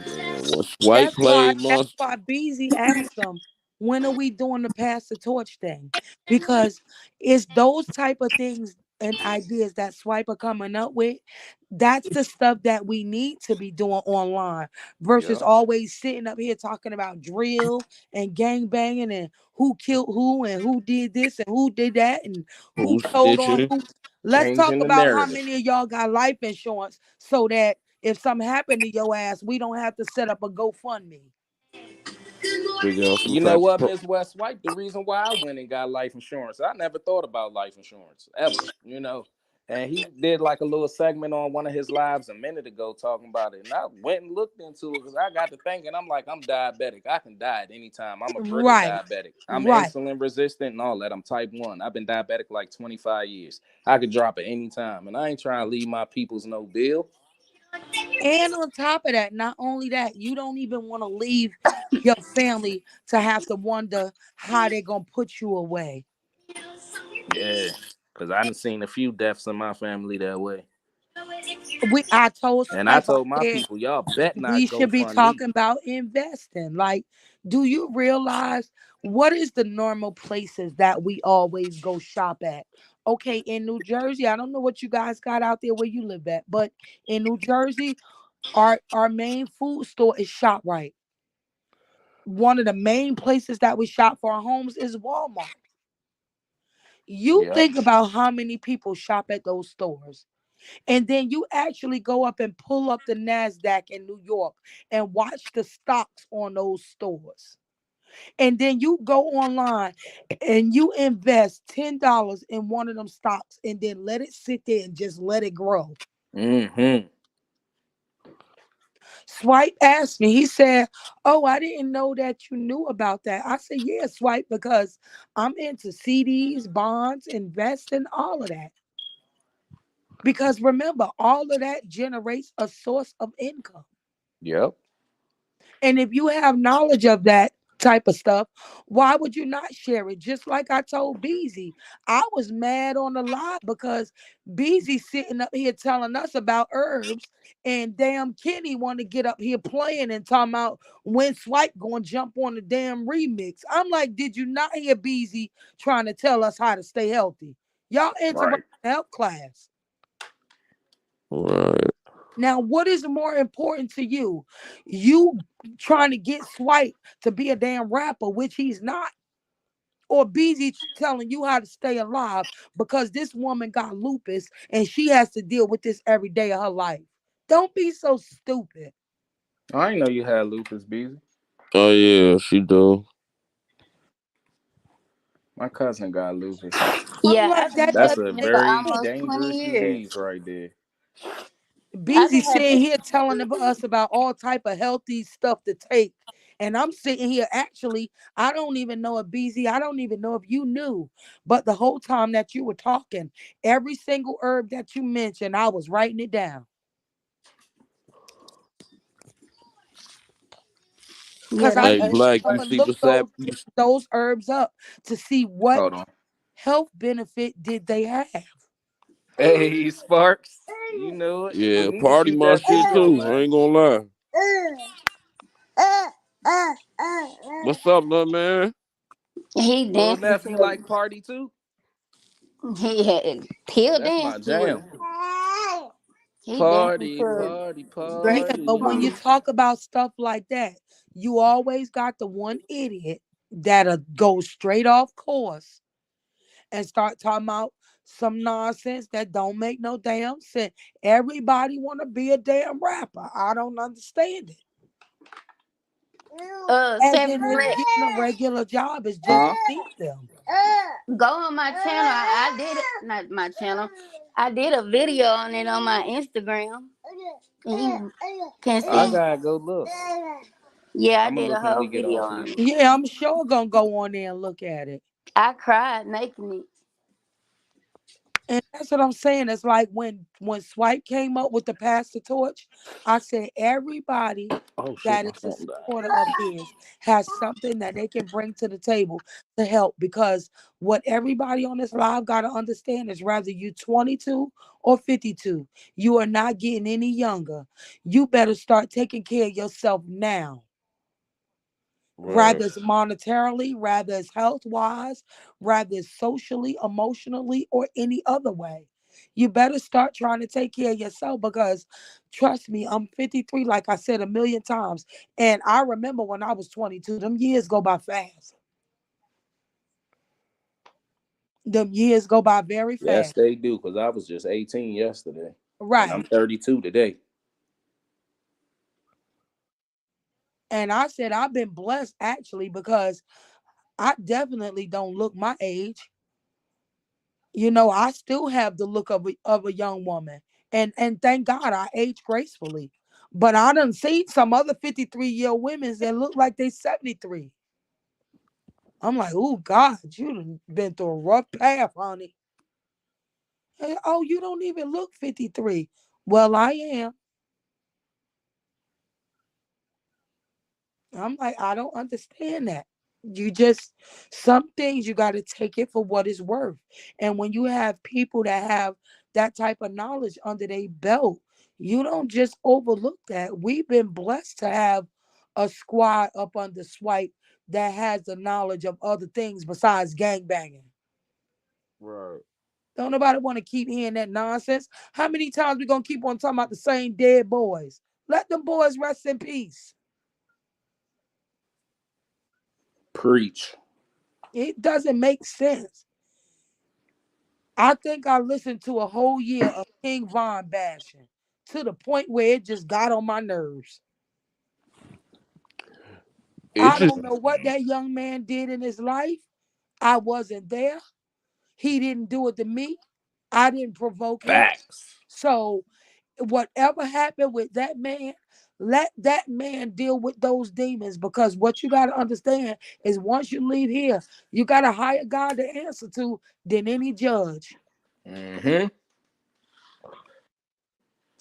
Man, when Swipe played That's Monster, why Beezy asked them, when are we doing the pass the torch thing? Because it's those type of things and ideas that Swipe are coming up with. That's the stuff that we need to be doing online versus Yeah. always sitting up here talking about drill and gang banging and who killed who and who did this and who did that and who who's told on snitching? who. Let's talk Changing the about how narrative. many of y'all got life insurance so that if something happened to your ass, we don't have to set up a GoFundMe. Figure out some You know type of what, Miss West White? The reason why I went and got life insurance, I never thought about life insurance ever. You know, and he did like a little segment on one of his lives a minute ago talking about it, and I went and looked into it because I got to thinking. I'm like, I'm diabetic. I can die at any time. I'm a brittle Right, diabetic. I'm right. insulin resistant and all that. I'm type 1. I've been diabetic like 25 years. I could drop at any time, and I ain't trying to leave my peoples no bill. And on top of that, not only that, you don't even want to leave your family to have to wonder how they're gonna put you away. Yeah, because I done seen a few deaths in my family that way. I told And I Swipe, I told my said people, y'all bet we not go should be fund me. talking about investing. Like, do you realize what is the normal places that we always go shop at? Okay, in New Jersey, I don't know what you guys got out there where you live at, but in New Jersey, our main food store is ShopRite. One of the main places that we shop for our homes is Walmart. You Yep. think about how many people shop at those stores. And then you actually go up and pull up the NASDAQ in New York and watch the stocks on those stores. And then you go online and you invest $10 in one of them stocks and then let it sit there and just let it grow. Mm-hmm. Swipe asked me, he said, "Oh, I didn't know that you knew about that." I said, "Yeah, Swipe, because I'm into CDs, bonds, investing, all of that." Because remember, all of that generates a source of income. Yep. And if you have knowledge of that type of stuff, why would you not share it? Just like I told Beezy, I was mad on the live because Beezy sitting up here telling us about herbs, and damn Kenny want to get up here playing and talking about when Swipe going to jump on the damn remix. I'm like, did you not hear Beezy trying to tell us how to stay healthy? Y'all interrupt Right. the health class. Right. Now, what is more important to you? You trying to get Swipe to be a damn rapper, which he's not, or Beezy telling you how to stay alive because this woman got lupus and she has to deal with this every day of her life. Don't be so stupid. I didn't know you had lupus, Beezy. Oh yeah, she do. My cousin got lupus. I'm Yeah, like, I've been that That's doesn't a having it make for very sense. almost 20 dangerous years. disease right there. I've Beezy been having sitting here telling us about all type of healthy stuff to take. And I'm sitting here actually, I don't even know if Beezy, I don't even know if you knew. But the whole time that you were talking, every single herb that you mentioned, I was writing it down. yeah, Because them I Hey, need to Black, go you herbs. and see look what's happening? those herbs up to see what Hold on. health benefit did they have. Hey, Sparks. You know it. We Yeah, need to party shoot my that shit video, too. I man. ain't gonna lie. What's up, little man? He Little dances nephew to like party too. he'll That's my dance to it. jam. He dances Party, to party, Yeah, but when you party. talk about stuff like that, you always got the one idiot that'll go straight off course and start talking about some nonsense that don't make no damn sense. Everybody want to be a damn rapper. I don't understand it. As Savage in, if Black. getting a regular job is just Huh? beneath them. Go on my channel. I did it. Not my channel. I did a video on it on my Instagram. And you can I see. gotta go look. Yeah, I I'm gonna did a look when whole we get video off on here. it. Yeah, I'm sure gonna go on there and look at it. I cried making it. And that's what I'm saying. It's like when Swipe came up with the pass the torch, I said everybody Oh shit, that my is a phone died. supporter of his has something that they can bring to the table to help. Because what everybody on this live got to understand is rather you 22 or 52, you are not getting any younger. You better start taking care of yourself now, Right. rather it's monetarily, rather it's health wise, rather it's socially, emotionally, or any other way. You better start trying to take care of yourself because trust me, I'm 53, like I said a million times. And I remember when I was 22, them years go by fast. Them years go by very Yes, fast. they do. Cause I was just 18 yesterday, and I'm Right. 32 today. And I said I've been blessed actually because I definitely don't look my age. I still have the look of a young woman. And thank God I age gracefully. But I done seen some other 53-year-old women that look like they 73. I'm like, oh God, you done been through a rough path, honey. Oh, you don't even look 53. Well, I am. I'm like, I don't understand that. Some things you got to take it for what it's worth. And when you have people that have that type of knowledge under their belt, you don't just overlook that. We've been blessed to have a squad up under Swipe that has the knowledge of other things besides gang banging. Right. Don't nobody want to keep hearing that nonsense. How many times we gonna keep on talking about the same dead boys? Let them boys rest in peace. Preach. It doesn't make sense. I think I listened to a whole year of King Von bashing to the point where it just got on my nerves. It I just don't know what that young man did in his life. I wasn't there. He didn't do it to me. I didn't provoke him. Facts. So, whatever happened with that man, let that man deal with those demons because what you got to understand is once you leave here, you got a higher God to answer to than any judge. Mm-hmm.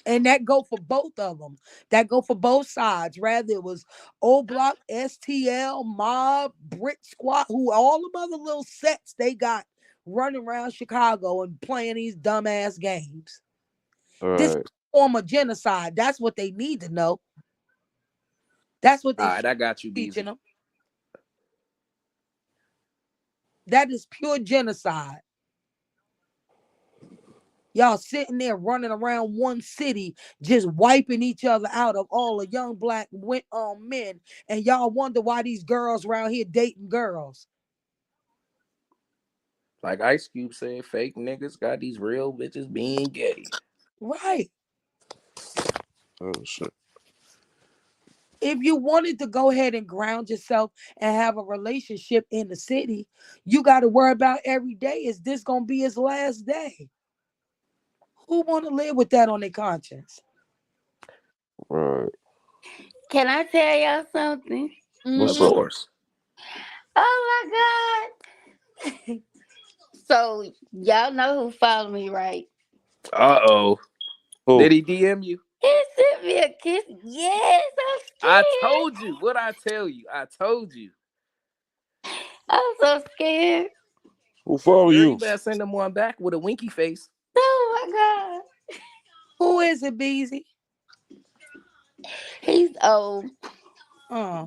And that go for both of them. That go for both sides. Rather it was O Block, STL, Mob, Brick Squad, who all them other little sets they got running around Chicago and playing these dumbass games. This is right. a form of genocide. That's what they need to know. That's what All they right, should I got you, be teaching Beezy. them. That is pure genocide. Y'all sitting there running around one city, just wiping each other out of all the young black men, and y'all wonder why these girls around here dating girls. Like Ice Cube said, fake niggas got these real bitches being gay. Right. Oh shit. If you wanted to go ahead and ground yourself and have a relationship in the city, you got to worry about every day. Is this gonna be his last day? Who want to live with that on their conscience? Right. Can I tell y'all something? Of What's Mm-hmm. up? course. Oh my God. So y'all know who followed me, right? Uh-oh. Did Who? he DM you? He sent me a kiss. Yes, I'm I scared. told you. What I tell you? I told you. I'm so scared. Who follow Girl, you you? better send him one back with a winky face. Oh my God. Who is it, Beezy? He's old.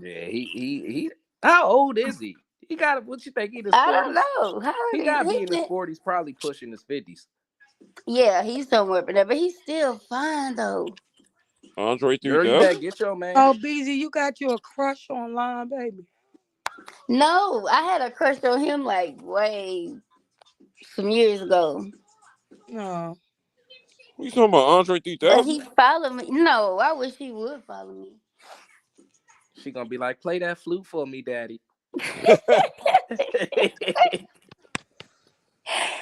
Yeah, he how old is he? He got what you think he in his I don't 40s? know. How old He is gotta be he? in his 40s, probably pushing his 50s. Yeah, he's somewhere but there, but he's still fine though. Andre Girl, you better 3000? get your man. Oh, Beezy, you got you a crush online, baby. No, I had a crush on him like way some years ago. No. What you talking about? Andre But 3000? he followed me. No, I wish he would follow me. She gonna be like, play that flute for me, daddy.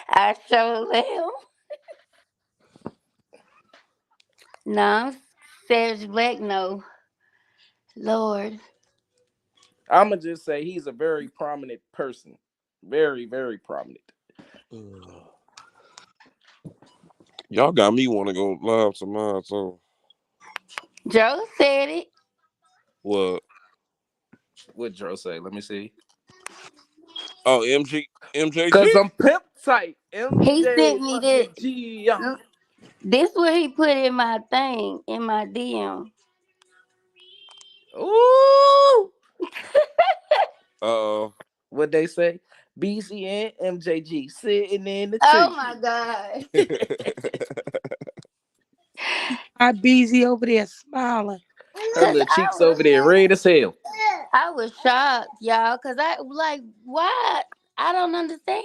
I sure am. No, I'm Savage Black. No, Lord. I'ma just say he's a very prominent person. Very, very prominent. Y'all got me want to go live tomorrow. So Joe said it. what? What Dro say? Let me see. Oh, MJG. Cause I'm pimp tight. He MJ sent me fucking G. Yeah. this. This what he put in my thing, in my DM. Ooh. Uh, What they say? BC and MJG sitting in the Oh tree. my god. I busy over there smiling. Her I little cheeks was over there red as hell. I was shocked, y'all, cause I like why I don't understand.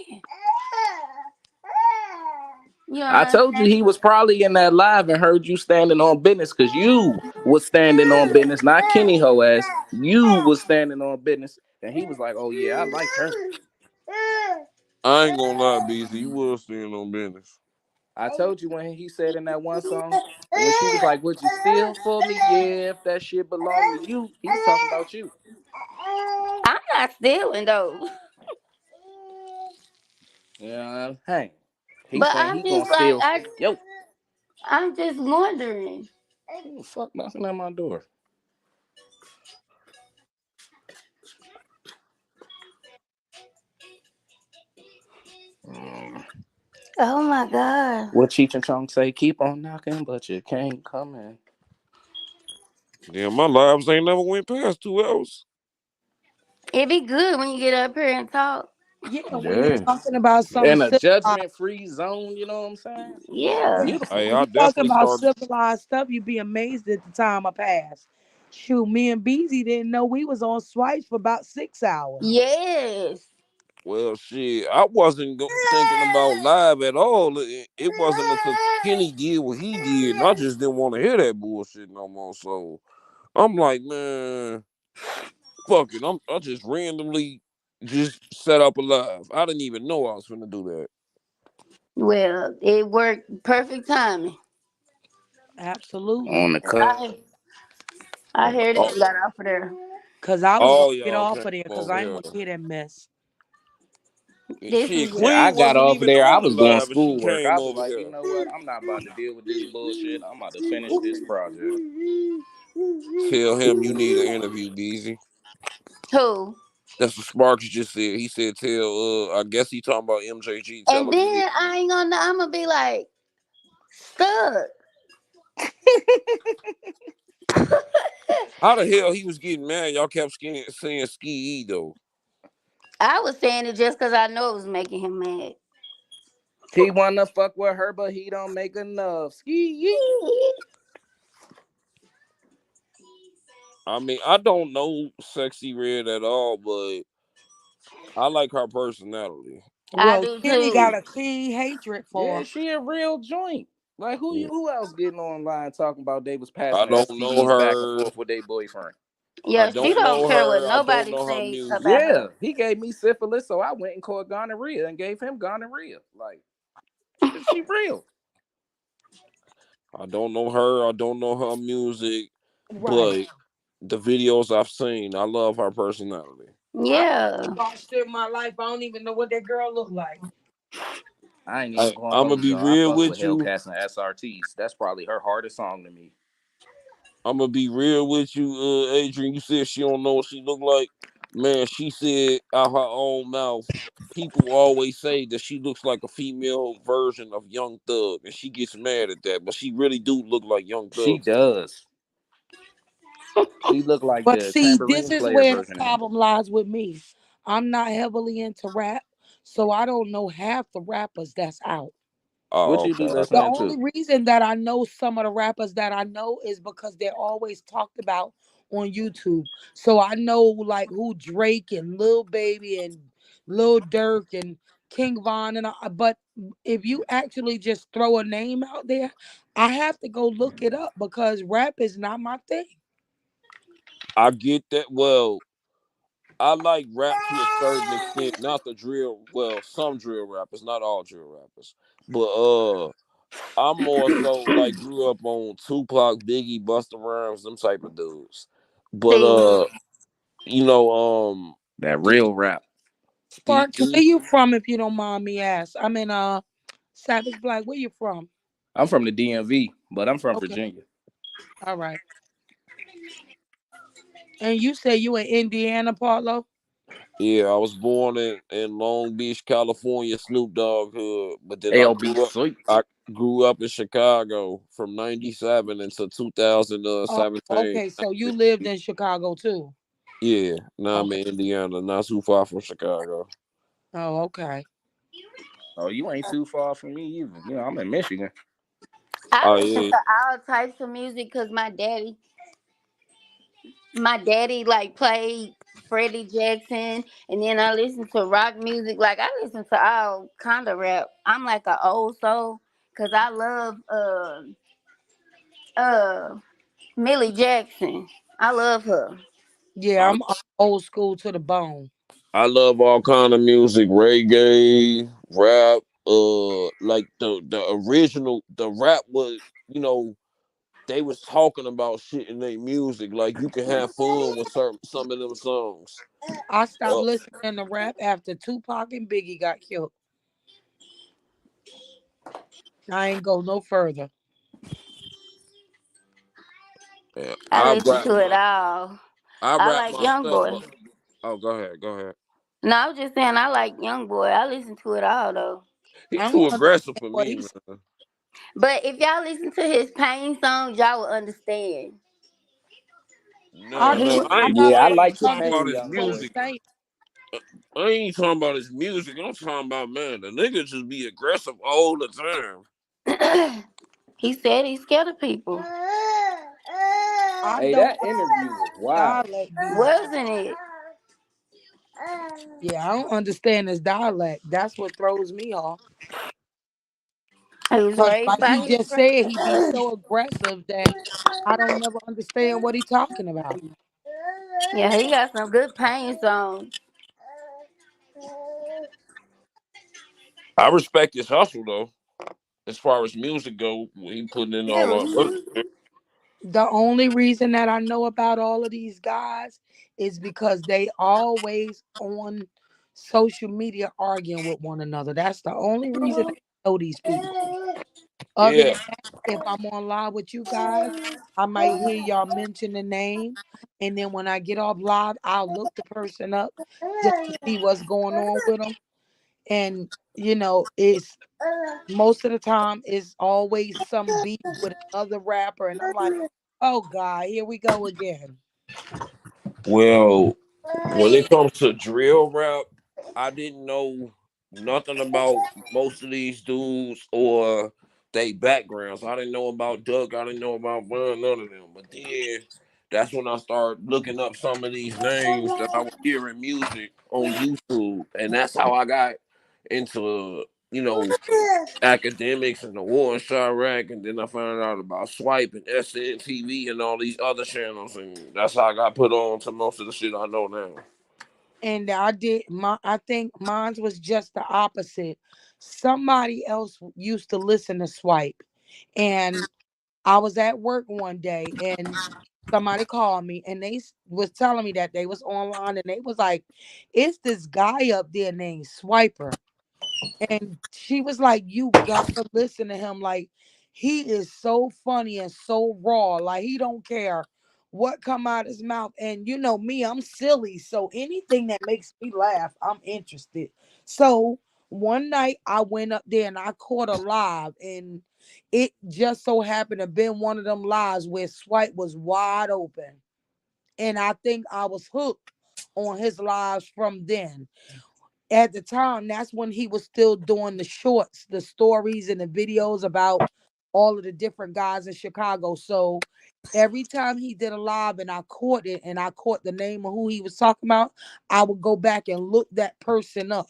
You don't I told you understand? he was probably in that live and heard you standing on business because you was standing on business, not Kenny ho ass. You was standing on business. And he was like, oh yeah, I like her. I ain't gonna lie, BZ. You was seeing on business. I told you when he said in that one song, when she was like, would you steal for me? Yeah, if that shit belonged to you, he was talking about you. I'm not stealing though. Yeah, hey. He But saying I'm he gonna just like steal. Yo, I'm just wondering. who the fuck knocking at my door? Mm. Oh my god. What Cheech and Chong say? Keep on knocking, but you can't come in. Yeah, my lives ain't never went past 2 hours. It be good when you get up here and talk. Yeah, when you're Yeah. talking about something In a civilized. judgment free zone, you know what I'm saying? Yeah. Beautiful. Hey, When I you're talking definitely about started. civilized stuff, you'd be amazed at the time I passed. Shoot, me and Beezy didn't know we was on swipes for about 6 hours. Yes. Well, shit, I wasn't thinking about live at all. It wasn't until Kenny did what he did, and I just didn't want to hear that bullshit no more. So I'm like, man, fuck it. I just randomly just set up a live. I didn't even know I was gonna do that. Well, it worked perfect timing. Absolutely. On the cut. I I heard Oh, it got off of there. Cause I was gonna all get y'all off came of there because over I ain't here. want to hear that mess. This Shit, is Yeah, I Queen got wasn't off of even there. I on the was doing live, and she schoolwork. I came was over like, you here. know what? I'm not about to deal with this bullshit. I'm about to finish this project. Tell him you need an interview, Beezy. who. That's what Sparks just said. He said, "Tell." I guess he talking about MJG. Tell And him you need. then I ain't gonna I'm gonna be like stuck. How the hell he was getting mad? Y'all kept saying Ski E though. I was saying it just because I know it was making him mad. He wanna fuck with her, but he don't make enough. Ski yeet. I mean, I don't know Sexy Red at all, but I like her personality. I Well, do Kenny got too. a clean hatred for Yeah, her. she a real joint. Like Yeah. who else getting online talking about they was I passing don't know STDs back and her. forth with their boyfriend? I Yeah, she don't don't know care what her. I don't nobody know her says music. about Yeah, her. he gave me syphilis, so I went and caught gonorrhea and gave him gonorrhea. Like, she real. I don't know her. I don't know her music, Right. but the videos I've seen, I love her personality. I Yeah. watched her in my life. I don't even know what that girl looked like. I ain't even I, gonna I'm gonna hold be y'all. I real fucks with with you. Hellcats and SRTs. That's probably her hardest song to me. I'm gonna be real with you, Adrian. You said she don't know what she look like. Man, she said out her own mouth. People always say that she looks like a female version of Young Thug, and she gets mad at that. But she really do look like Young She Thug to me. does. She look like But the see, this tambourine is player where the version of him. problem lies with me. I'm not heavily into rap, so I don't know half the rappers that's out. What Oh, you be okay. The listening only to? reason that I know some of the rappers that I know is because they're always talked about on YouTube. So I know like who Drake and Lil Baby and Lil Durk and King Von but if you actually just throw a name out there, I have to go look it up because rap is not my thing. I get that. Well, I like rap to a certain extent, not the drill. Well, some drill rappers, not all drill rappers, but I'm more so like grew up on Tupac, Biggie, Busta Rhymes, them type of dudes. But See, That the real rap. Sparks, where these you from if you don't mind me ask? I'm in Savage Black. Where you from? I'm from the DMV, but I'm from Okay. Virginia. All right. And you say you in Indiana, Paulo? Yeah, I was born in Long Beach, California, Snoop Dogg hood, but then LB Sweets. I grew up in Chicago from '97 until Oh, 2017. okay. So you lived in Chicago too. Yeah, now I'm Okay. in Indiana, not too far from Chicago. Oh, okay. Oh, you ain't too far from me either. You know, I'm in Michigan. I Oh listen yeah, to all types of music because my daddy like played Freddie Jackson, and then I listen to rock music. Like I listen to all kind of rap. I'm like an old soul because I love uh Millie Jackson. I love her. Yeah, I I'm old school to the bone. I love all kind of music, reggae, rap. Like the original, the rap was, you know, they was talking about shit in their music. Like you can have fun with some of them songs. I stopped Uh, listening to rap after Tupac and Biggie got killed. I ain't go no further. yeah, I listen to it all. I I rap like Young myself Boy. up. Oh, go ahead. No, I was just saying I like Young Boy. I listen to it all though. He I don't too aggressive understand for what me, he's. man. But if y'all listen to his pain songs, y'all will understand. I No, do. I I ain't, got Yeah, I I pain ain't like the talking songs about pain, too. his young What you boy. music. saying? I ain't talking about his music. I'm talking about, man, the nigga just be aggressive all the time. He said he's scared of people. I Hey, don't that interview was wild. dialect be. Wasn't it? Yeah, I don't understand his dialect. That's what throws me off. He was Cause raised like by he his just said, he be friend. so aggressive that I don't never understand what he talking about. Yeah, he got some good pain songs. I respect his hustle though. As far as music go, he putting in all that work. The only reason that I know about all of these guys is because they always on social media arguing with one another. That's the only reason I know these people. Other Yeah. than that, if I'm on live with you guys, I might hear y'all mention the name. And then when I get off live, I'll look the person up just to see what's going on with them. And, it's most of the time it's always some beef with another rapper. And I'm like, oh God, here we go again. Well, when it comes to drill rap, I didn't know nothing about most of these dudes or they backgrounds. I didn't know about Duck. I didn't know about Von, none of them. But then that's when I started looking up some of these names that I was hearing music on YouTube, and that's how I got into academics and the war in Chirac, and then I found out about Swipe and SNTV and all these other channels, and that's how I got put on to most of the shit I know now. And I think mine was just the opposite. Somebody else used to listen to Swipe. And I was at work one day and somebody called me and was telling me that they was online and they was like, it's this guy up there named Swiper. And she was like, you gotta listen to him. Like, he is so funny and so raw. Like, he don't care what come out his mouth. And you know me, I'm silly. So anything that makes me laugh, I'm interested. So one night I went up there and I caught a live, and it just so happened to been one of them lives where Swipe was wide open. And I think I was hooked on his lives from then. At the time, that's when he was still doing the shorts, the stories, and the videos about all of the different guys in Chicago. So every time he did a live and I caught it and I caught the name of who he was talking about, I would go back and look that person up.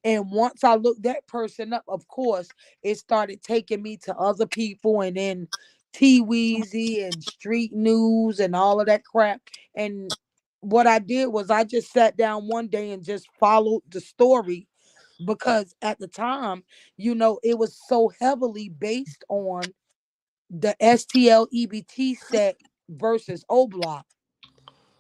And once I looked that person up, of course, it started taking me to other people and then T Weezy and Street News and all of that crap. And what I did was I just sat down one day and just followed the story because at the time, it was so heavily based on the STLEBT set versus O Block.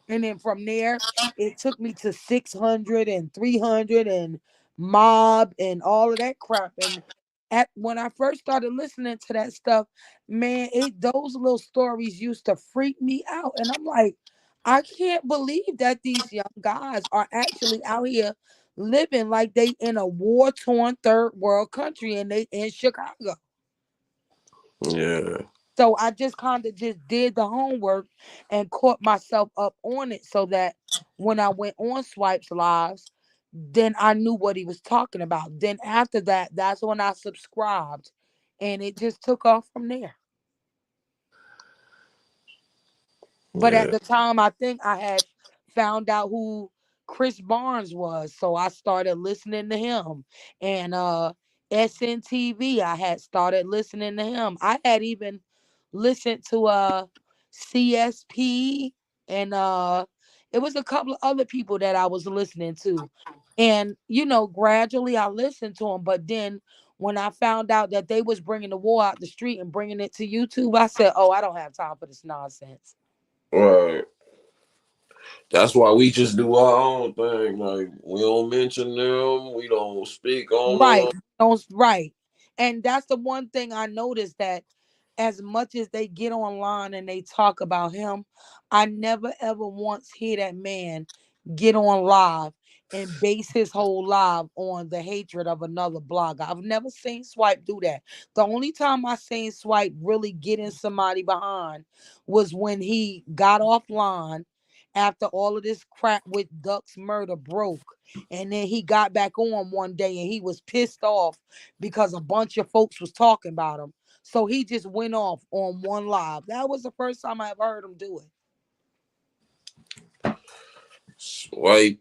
And then from there, it took me to 600 and 300 and Mob and all of that crap. And At when I first started listening to that stuff, man, it those little stories used to freak me out. And I'm like, I can't believe that these young guys are actually out here living like they in a war-torn third world country and they in Chicago. Yeah. So I just kind of just did the homework and caught myself up on it so that when I went on Swipes Lives, then I knew what he was talking about. Then after that, that's when I subscribed and it just took off from there. But at Yeah. the time, I think I had found out who Chris Barnes was, so I started listening to him. And SNTV, I had started listening to him. I had even listened to CSP, and it was a couple of other people that I was listening to. And gradually I listened to them, but then when I found out that they was bringing the war out the street and bringing it to YouTube, I said, "Oh, I don't have time for this nonsense." Right. That's why we just do our own thing. Like we don't mention them. We don't speak on Right. them. Right. And that's the one thing I noticed, that as much as they get online and they talk about him, I never ever once hear that man get on live and base his whole live on the hatred of another blogger. I've never seen Swipe do that. The only time I seen Swipe really get in somebody behind was when he got offline after all of this crap with Duck's murder broke. And then he got back on one day and he was pissed off because a bunch of folks was talking about him. So he just went off on one live. That was the first time I ever heard him do it. Swipe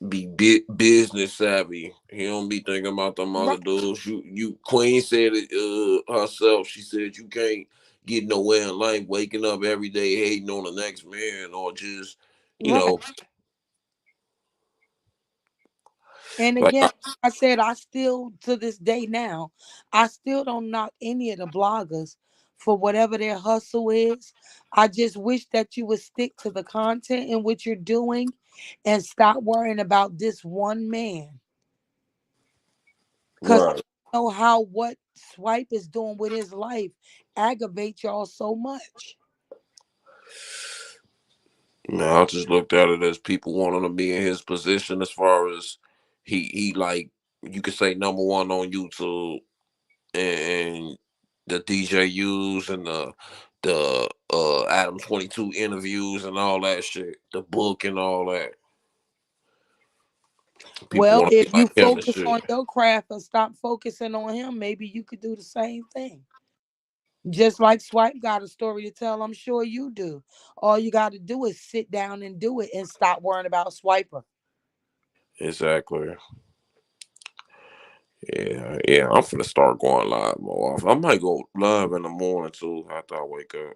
be business savvy. He don't be thinking about them Right. other dudes. You Queen said it herself. She said you can't get nowhere in life waking up every day hating on the next man or just you Right. know And like again, I said, I still, to this day now, I still don't knock any of the bloggers for whatever their hustle is. I just wish that you would stick to the content in which you're doing and stop worrying about this one man. Because I right. know how what Swipe is doing with his life aggravates y'all so much. No, I just looked at it as people wanting to be in his position as far as he like you could say number one on YouTube and the DJUs and the Adam 22 interviews and all that shit, the book and all that. People Well, want to if be you like him and focus shit. on your craft and stop focusing on him, maybe you could do the same thing. Just like Swipe got a story to tell, I'm sure you do. All you got to do is sit down and do it and stop worrying about Swiper. Exactly. Yeah, yeah. I'm finna start going live more often. I might go live in the morning too after I wake up.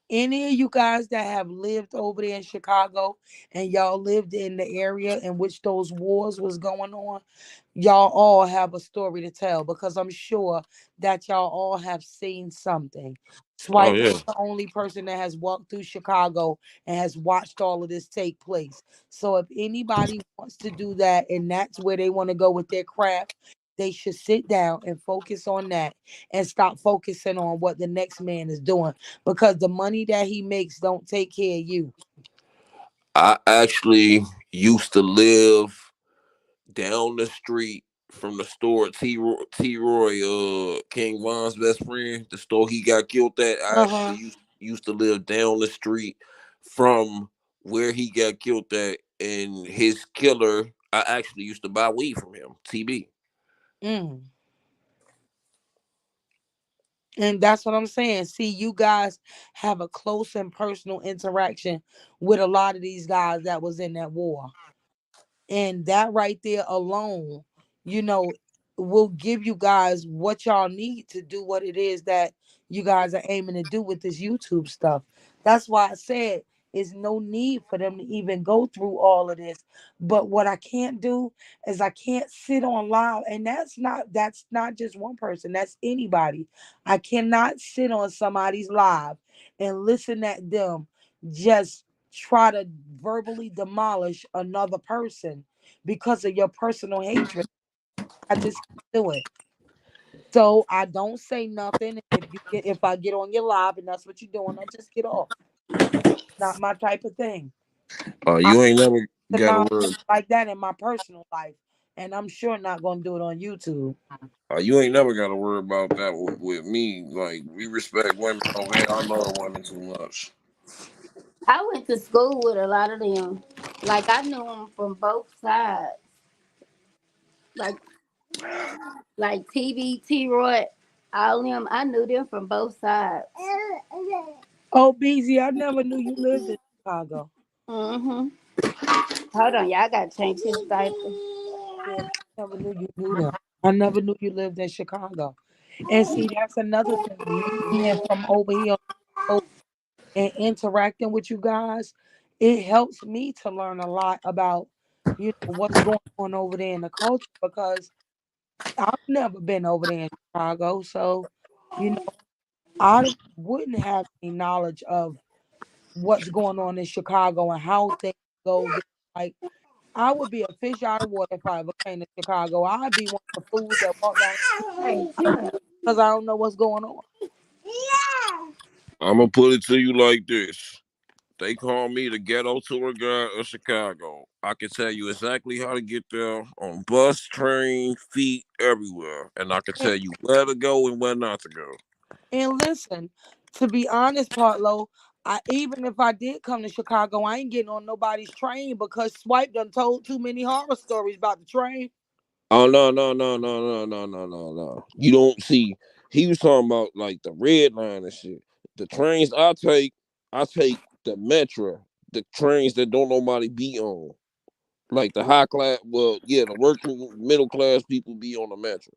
Any of you guys that have lived over there in Chicago and y'all lived in the area in which those wars was going on, y'all all have a story to tell, because I'm sure that y'all all have seen something. Oh Swipe yeah, ain't the only person that has walked through Chicago and has watched all of this take place. So if anybody wants to do that and that's where they want to go with their craft, they should sit down and focus on that and stop focusing on what the next man is doing, because the money that he makes don't take care of you. I actually used to live down the street from the store T Roy, King Von's best friend, the store he got killed at. I actually Uh-huh. used to live down the street from where he got killed at, and his killer. I actually used to buy weed from him, TB. Mm. And that's what I'm saying. See, you guys have a close and personal interaction with a lot of these guys that was in that war. And that right there alone, you know, will give you guys what y'all need to do what it is that you guys are aiming to do with this YouTube stuff. That's why I said it's no need for them to even go through all of this. But what I can't do is I can't sit on live, and that's not just one person, that's anybody. I cannot sit on somebody's live and listen at them just try to verbally demolish another person because of your personal hatred. I just can't do it. So I don't say nothing. If I get on your live and that's what you're doing, I just get off. Not my type of thing. I You ain't never do got a nonsense word. like that in my personal life, and I'm sure not gonna do it on YouTube. You ain't never got to worry about that with me. Like we respect women over here. I love women too much. I went to school with a lot of them. Like I knew them from both sides. Like TB, Roy, all them. I knew them from both sides. Oh, BZ, I never knew you lived in Chicago. Mhm. Hold on, y'all gotta change his diaper. Yeah, I never knew you knew them. I never knew you lived in Chicago. And see, that's another thing. Me being from over here and interacting with you guys, it helps me to learn a lot about, what's going on over there in the culture because I've never been over there in Chicago. So, you know, I wouldn't have any knowledge of what's going on in Chicago and how things go there. Like, I would be a fish out of water if I ever came to Chicago. I'd be one of the fools that walk down the street because I don't know what's going on. I'm gonna put it to you like this. They call me the ghetto tour guide of Chicago. I can tell you exactly how to get there on bus, train, feet, everywhere. And I can And, tell you where to go and where not to go. and listen, to be honest, Partlow, even if I did come to Chicago, I ain't getting on nobody's train because Swipe done told too many horror stories about the train. Oh no, no, no, no, no, no, no, no, no. You don't see he was talking about like the red line and shit. The trains I take the metro, the trains that don't nobody be on. Like the high class, well, yeah, the working middle class people be on the metro.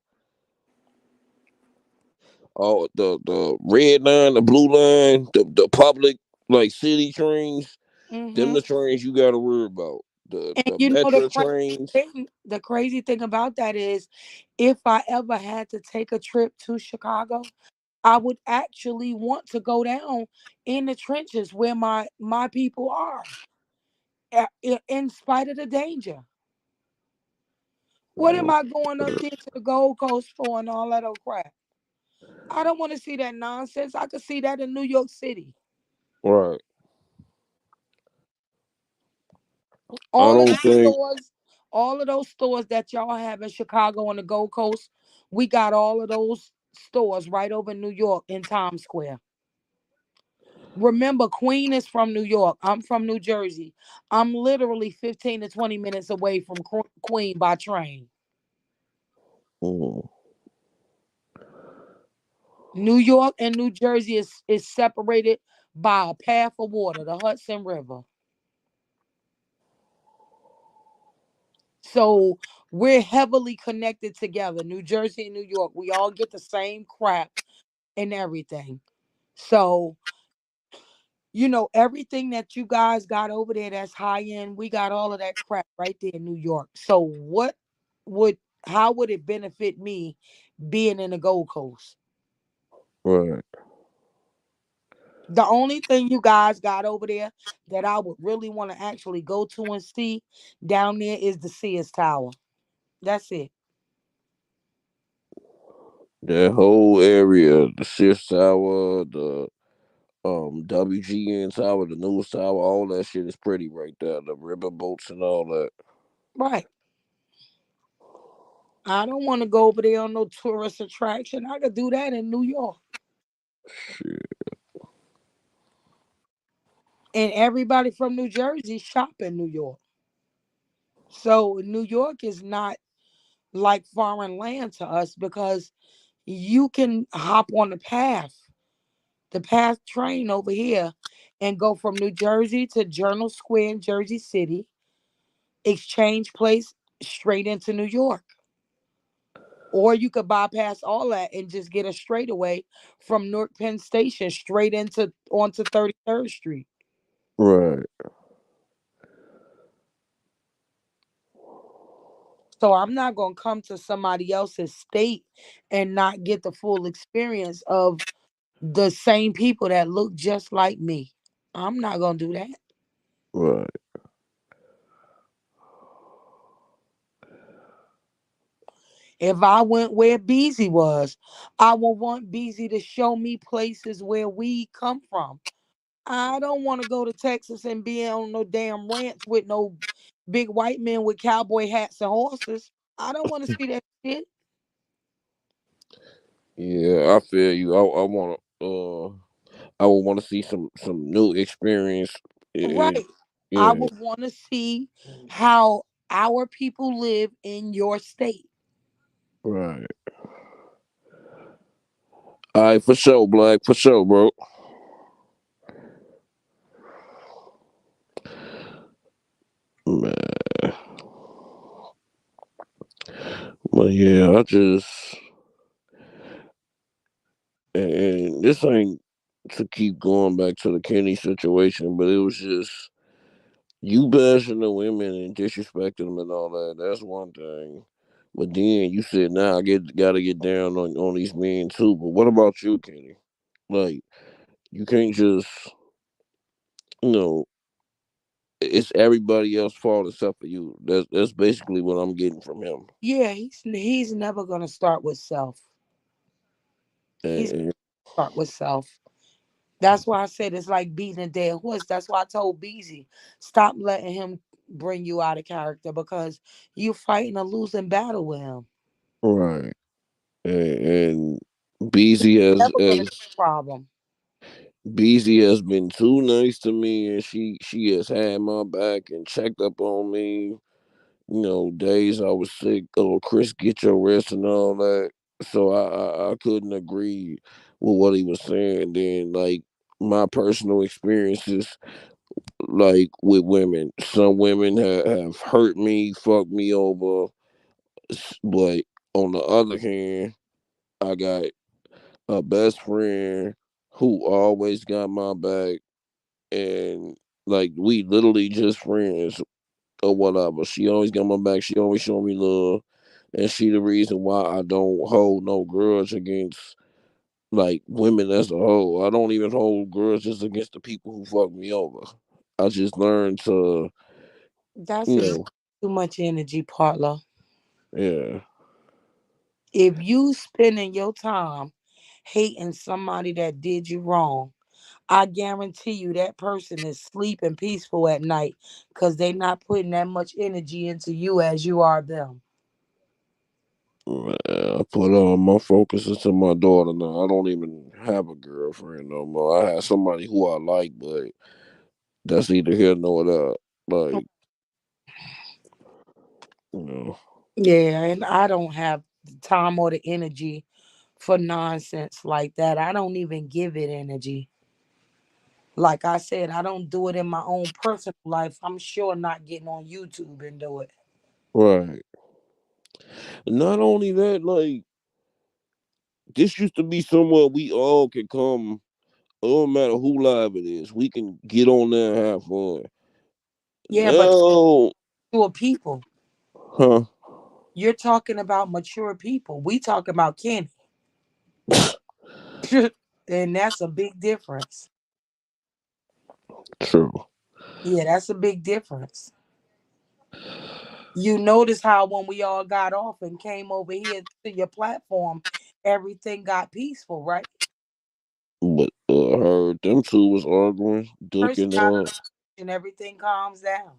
Oh, the red line, the blue line, the public like city trains, them Hmm. the trains you got to worry about. And The you know the metro crazy trains. thing, the crazy thing about that is, if I ever had to take a trip to Chicago, I would actually want to go down in the trenches where my people are, in spite of the danger. What am Oh, I going up there to the Gold Coast for and all that old crap? I don't want to see that nonsense. I could see that in New York City. right. I All of don't those think. stores, all of those stores that y'all have in Chicago on the Gold Coast, we got all of those stores right over in New York in Times Square. Remember, Queen is from New York. I'm from New Jersey. I'm literally 15 to 20 minutes away from Queen by train. Mm, New York and New Jersey is separated by a path of water, the Hudson River. So we're heavily connected together. New Jersey and New York, we all get the same crap and everything. So, everything that you guys got over there that's high end, we got all of that crap right there in New York. So would how would it benefit me being in the Gold Coast? right. The only thing you guys got over there that I would really want to actually go to and see down there is the Sears Tower. That's it. That whole area, the Sixth Tower, the WGN Tower, the News Tower, all that shit is pretty right there. The river boats and all that. Right. I don't want to go over there on no tourist attraction. I could do that in New York. Shit. And everybody from New Jersey shop in New York. So New York is not like foreign land to us because you can hop on the path train over here and go from New Jersey to Journal Square in Jersey City, Exchange Place straight into New York. Or you could bypass all that and just get a straightaway from Newark Penn Station straight into onto 33rd Street. Right. So I'm not gonna come to somebody else's state and not get the full experience of the same people that look just like me. I'm not gonna do that. Right. If I went where Beezy was, I would want Beezy to show me places where we come from. I don't want to go to Texas and be on no damn ranch with no big white men with cowboy hats and horses. I don't want to see that shit. Yeah, I feel you. I want to. I would want to see some new experience. Right. I Yeah, would want to see how our people live in your state. right. All right, for sure, Black. For sure, bro. Man, but yeah, I just and this ain't to keep going back to the Kenny situation, but it was just you bashing the women and disrespecting them and all that. That's one thing. But then you said, "Now I gotta get down on these men too." But what about you, Kenny? Like you can't just you know it's everybody else's fault except for you. That's basically what I'm getting from him. Yeah, he's never gonna start with self. He's And, start with self. That's why I said it's like beating a dead horse. That's why I told Beezy, stop letting him bring you out of character because you fighting a losing battle with him. right. And Beezy Never gonna be a problem. has been too nice to me, and she has had my back and checked up on me. You know, days I was sick. Oh, Chris, get your rest and all that. So I couldn't agree with what he was saying. Then like my personal experiences, like with women, some women have hurt me, fucked me over, but on the other hand, I got a best friend who always got my back, and like we literally just friends or whatever. She always got my back. She always show me love, and she the reason why I don't hold no grudge against like women as a whole. I don't even hold grudges against the people who fuck me over. I just learned to, That's you a know, too much energy, partner. yeah, If you spending your time hating somebody that did you wrong, I guarantee you that person is sleeping peaceful at night because they not putting that much energy into you as you are them. I put my focus into my daughter now. I don't even have a girlfriend no more. I have somebody who I like, but that's neither here nor there. Like, you know, Yeah, and I don't have the time or the energy for nonsense like that. I don't even give it energy. Like I said, I don't do it in my own personal life. I'm sure not getting on YouTube and do it. right. Not only that, like this used to be somewhere we all could come. It don't matter who live it is. We can get on there and have fun. Yeah, but Now, to a people, huh? you're talking about mature people. We talking about Kenny. And that's a big difference. True. Yeah, that's a big difference. You notice how when we all got off and came over here to your platform, everything got peaceful, right? But I heard them two was arguing, First duking time up. and everything calms down.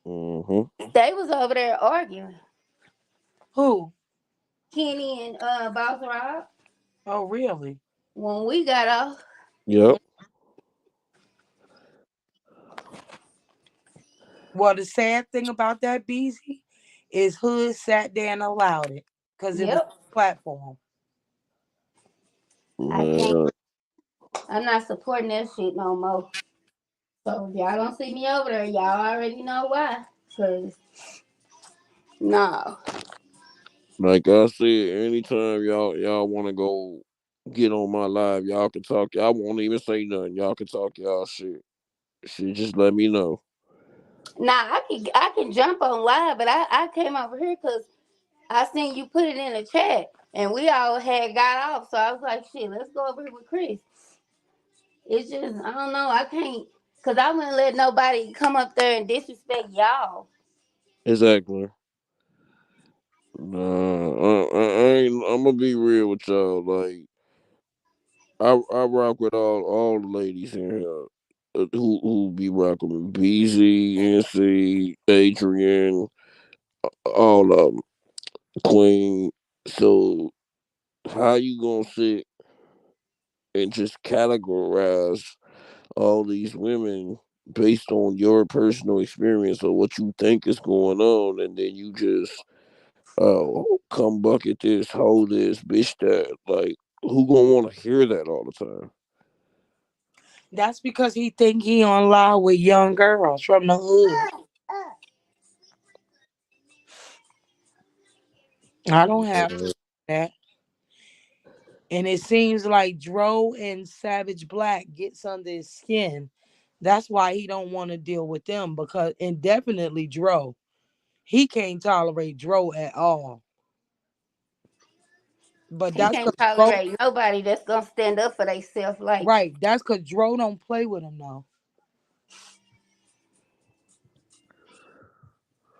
Mm-hmm. They was over there arguing. Who? Kenny and Boss Rob. Oh, really? When we got off. Yep. Well, the sad thing about that, Beezy, is Hood sat there and allowed it because it was Yep. a platform. I can't. Man, I'm not supporting that shit no more. So if y'all don't see me over there, y'all already know why. Cause no. like I said, anytime y'all want to go get on my live, y'all can talk. I won't even say nothing. Y'all can talk y'all shit. Shit, just let me know. Nah, I can jump on live, but I came over here because I seen you put it in the chat, and we all had got off. So I was like, shit, let's go over here with Chris. It's just I don't know. I can't because I wouldn't let nobody come up there and disrespect y'all. Exactly. Nah, I ain't. I'm gonna be real with y'all. Like, I rock with all the ladies in here. Who be rocking with BZ, NC, Adrian, all of them, Queen. So how you gonna sit and just categorize all these women based on your personal experience or what you think is going on, and then you just come bucket this, hold this, bitch that. Like, who gonna want to hear that all the time? That's because he think he on live with young girls from the hood. I don't have that. And it seems like Dro and Savage Black gets under his skin. That's why he don't want to deal with them because indefinitely Dro. He can't tolerate Dro at all. But He that's can't because Dro, tolerate nobody that's gonna stand up for themselves. Like, right. That's because Dro don't play with him though.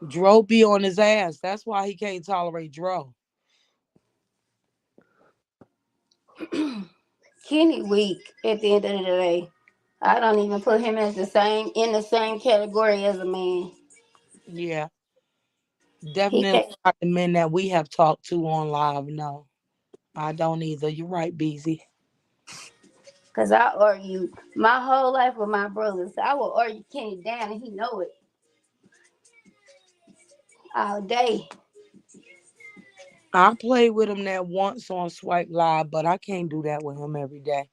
Dro be on his ass. That's why he can't tolerate Dro. Kenny weak at the end of the day. I don't even put him as the same in the same category as a man. Yeah. He Definitely can't, not the men that we have talked to on live. No. I don't either. You're right, Beezy. cause I argue my whole life with my brothers. I will argue Kenny down, and he know it all day. I played with him that once on Swipe Live, but I can't do that with him every day.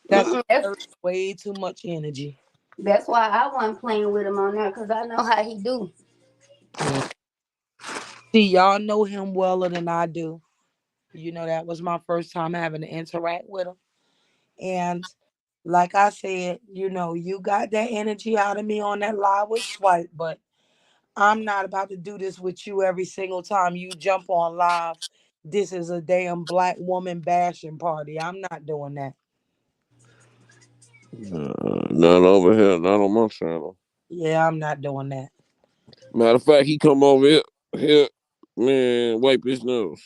That's Mm-mm, that's way too much energy. that's why I wasn't playing with him on there, cause I know how he do. Mm. See, y'all know him weller than I do. You know, that was my first time having to interact with him. And like I said, you got that energy out of me on that live with Swipe, but I'm not about to do this with you every single time you jump on live. This is a damn black woman bashing party. I'm not doing that. Not over here, not on my channel. Yeah, I'm not doing that. Matter of fact, he come over here, man, wipe his nose.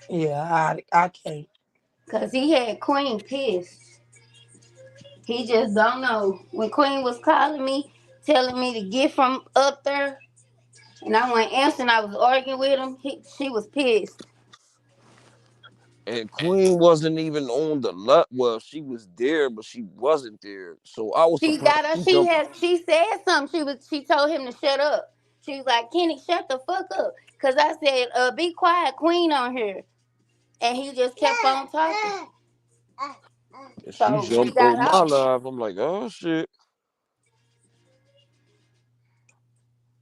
Yeah, I can't. Cause he had Queen pissed. He just don't know. When Queen was calling me, telling me to get from up there, and I went answering, I was arguing with him. She was pissed. And Queen wasn't even on the lot. Well, she was there, but she wasn't there. So I was She surprised got her. she jumped. She said something. She told him to shut up. She was like, Kenny, shut the fuck up. Cause I said, be quiet, Queen on here. And he just kept on talking. And she So she jumped got on my off. live. I'm like, oh shit.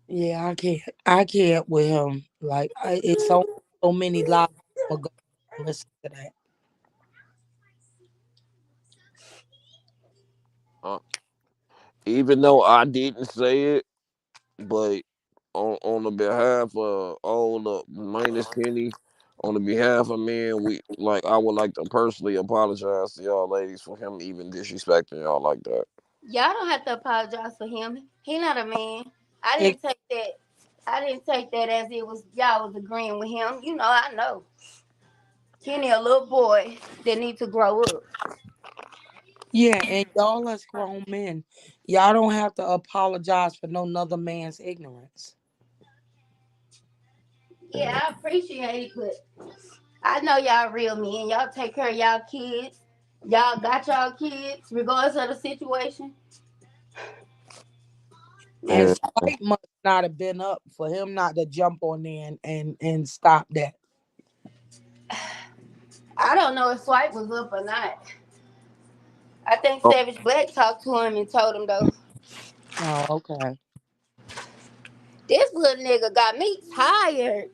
Yeah, I can't. I can't with him. Like it's so many lives. I'm gonna go and listen to that. Uh, Even though I didn't say it, but on the behalf of all the minus Kenny, on the behalf of men, we like I would like to personally apologize to y'all ladies for him even disrespecting y'all like that. Y'all don't have to apologize for him. He not a man. I It, didn't take that. I didn't take that as it was y'all was agreeing with him. You know, I know. Kenny a little boy that need to grow up. yeah, and y'all as grown men, y'all don't have to apologize for no other man's ignorance. Yeah, I appreciate it, but I know y'all real men. Y'all take care of y'all kids. Y'all got y'all kids, regardless of the situation. And And And Swipe must not have been up for him not to jump on there and stop that. I don't know if Swipe was up or not. I think oh, Savage Black talked to him and told him though, Oh, okay. this little nigga got me tired.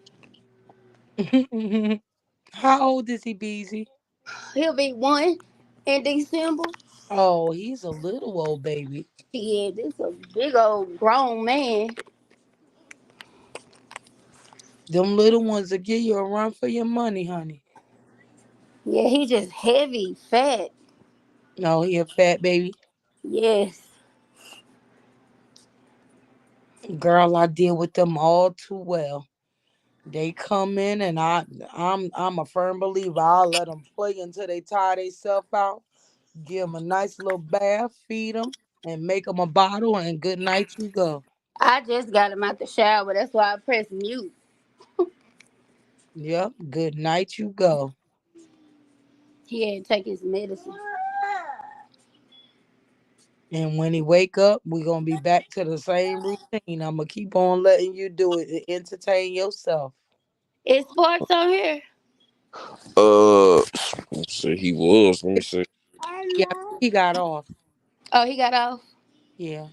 How old is he, Beezy? He'll be one in December. Oh, he's a little old baby. Shit, this a big old grown man. Them little ones will give you a run for your money, honey. Yeah, he just heavy, fat. No, he a fat baby. Yes. Girl, I deal with them all too well. They come in and I'm a firm believer. I'll let them play until they tire themselves out. Give them a nice little bath, feed them, and make them a bottle. And good night, you go. I just got him out the shower. That's why I pressed mute. Yep, good night, you go. He had to take his medicine. And when he wake up, we gonna be back to the same routine. I'm gonna keep on letting you do it to entertain yourself. Is Sparks on here? Let's see, he was. Let me see. Yeah, he got off. Oh, he got off. Yeah.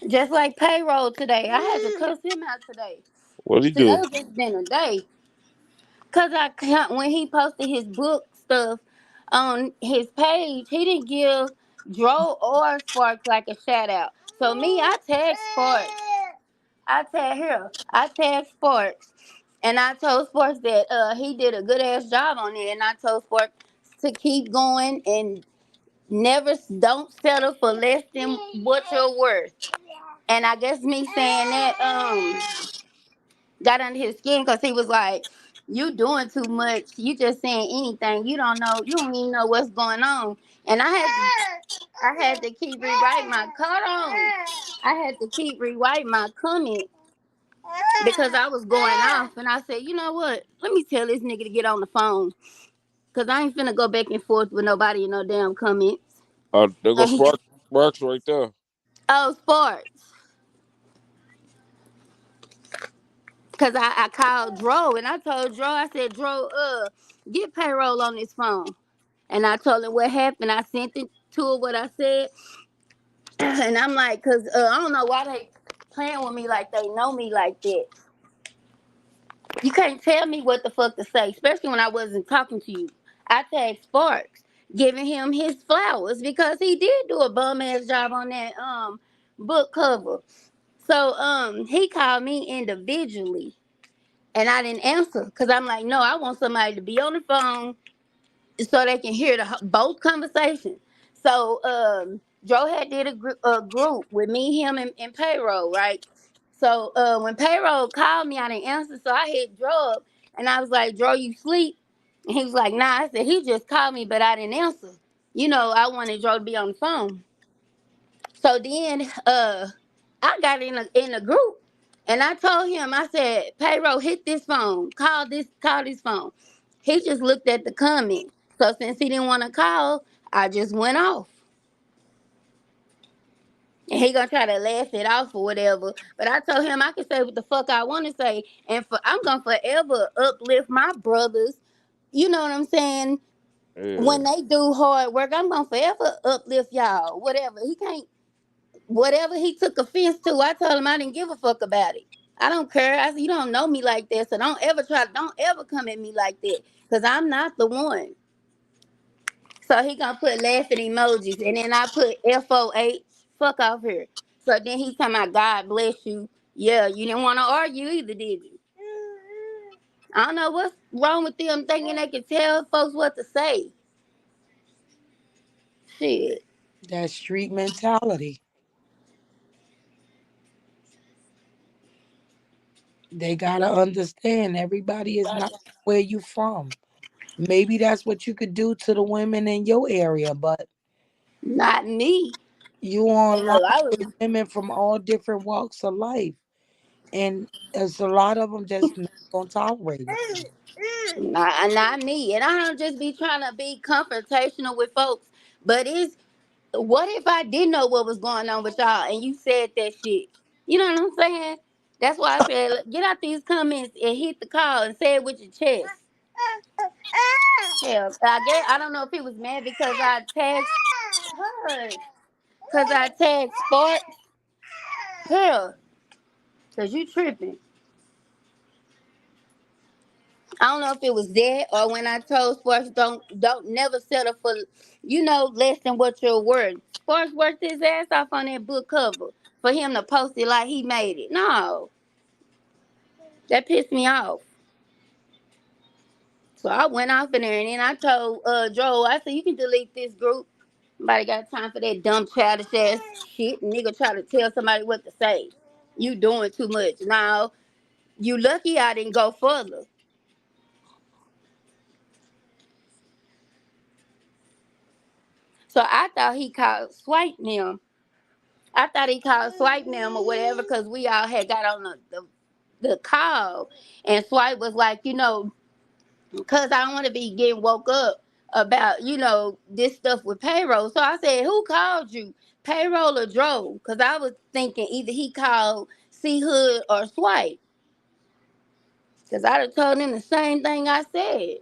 Just like payroll today. I had to cuss him out today. What he do? Today's just been a day. When he posted his book stuff on his page, he didn't give Dro or Sparks like a shout out. So me, I tagged Sparks. I tagged Sparks, and I told Sparks that he did a good ass job on it, and I told Sparks to keep going and never don't settle for less than what you're worth. And I guess me saying that got under his skin because he was like, "You doing too much. You just saying anything. You don't know. You don't even know what's going on." And I had to keep rewriting my cut on. I had to keep rewriting my comment because I was going off. And I said, "You know what? Let me tell this nigga to get on the phone because I ain't finna go back and forth with nobody in no damn comments." There go And he, Sparks right there. oh, sports. Cause I called Dro and I told Dro, I said, Dro, get payroll on this phone. And I told him what happened. I sent it to her what I said. And I'm like, cause I don't know why they playing with me like they know me like that. You can't tell me what the fuck to say, especially when I wasn't talking to you. I tagged Sparks, giving him his flowers because he did do a bum ass job on that book cover. So he called me individually and I didn't answer because I'm like, no, I want somebody to be on the phone so they can hear both conversations. So Joe had did a group with me, him, and payroll, right? So when payroll called me, I didn't answer, so I hit Joe up and I was like, Joe, you sleep? And he was like, nah. I said, he just called me, but I didn't answer. You know, I wanted Joe to be on the phone. So then I got in the group and I told him, I said, payroll, hit this phone, call this phone. He just looked at the comment. So since he didn't want to call, I just went off. And he gonna try to laugh it off or whatever. But I told him I can say what the fuck I wanna say. And I'm gonna forever uplift my brothers. You know what I'm saying? Yeah. When they do hard work, I'm gonna forever uplift y'all. Whatever. He can't whatever he took offense to, I told him I didn't give a fuck about it. I don't care. I said, you don't know me like that, so don't ever come at me like that, cause I'm not the one. So he gonna put laughing emojis, and then I put FOH, fuck off here. So then he talking about God bless you. Yeah, you didn't want to argue either, did you? I don't know what's wrong with them thinking they can tell folks what to say. Shit. That street mentality. They gotta understand everybody is not where you from. Maybe that's what you could do to the women in your area, but Not me. you Hell, online I with was women from all different walks of life. And there's a lot of them just not gonna tolerate it. not me. And I don't just be trying to be confrontational with folks. But it's what if I didn't know what was going on with y'all and you said that shit? You know what I'm saying? That's why I said get out these comments and hit the call and say it with your chest. Hell, I don't know if he was mad because I tagged her. Because I tagged Sports. Hell, because you tripping. I don't know if it was that or when I told Sports don't never settle for less than what you're worth. Sports worked his ass off on that book cover for him to post it like he made it. No, that pissed me off. So I went off in there and then I told Joe, I said you can delete this group. Nobody got time for that dumb childish ass shit. Nigga try to tell somebody what to say. You doing too much. No. You lucky I didn't go further. So I thought he called swipe him. I thought he called swipe him or whatever because we all had got on the call, and Swipe was like, because I don't want to be getting woke up about, this stuff with payroll. So I said, who called you? Payroll or Dro? Because I was thinking either he called C Hood or Swipe. Because I'd have told him the same thing I said.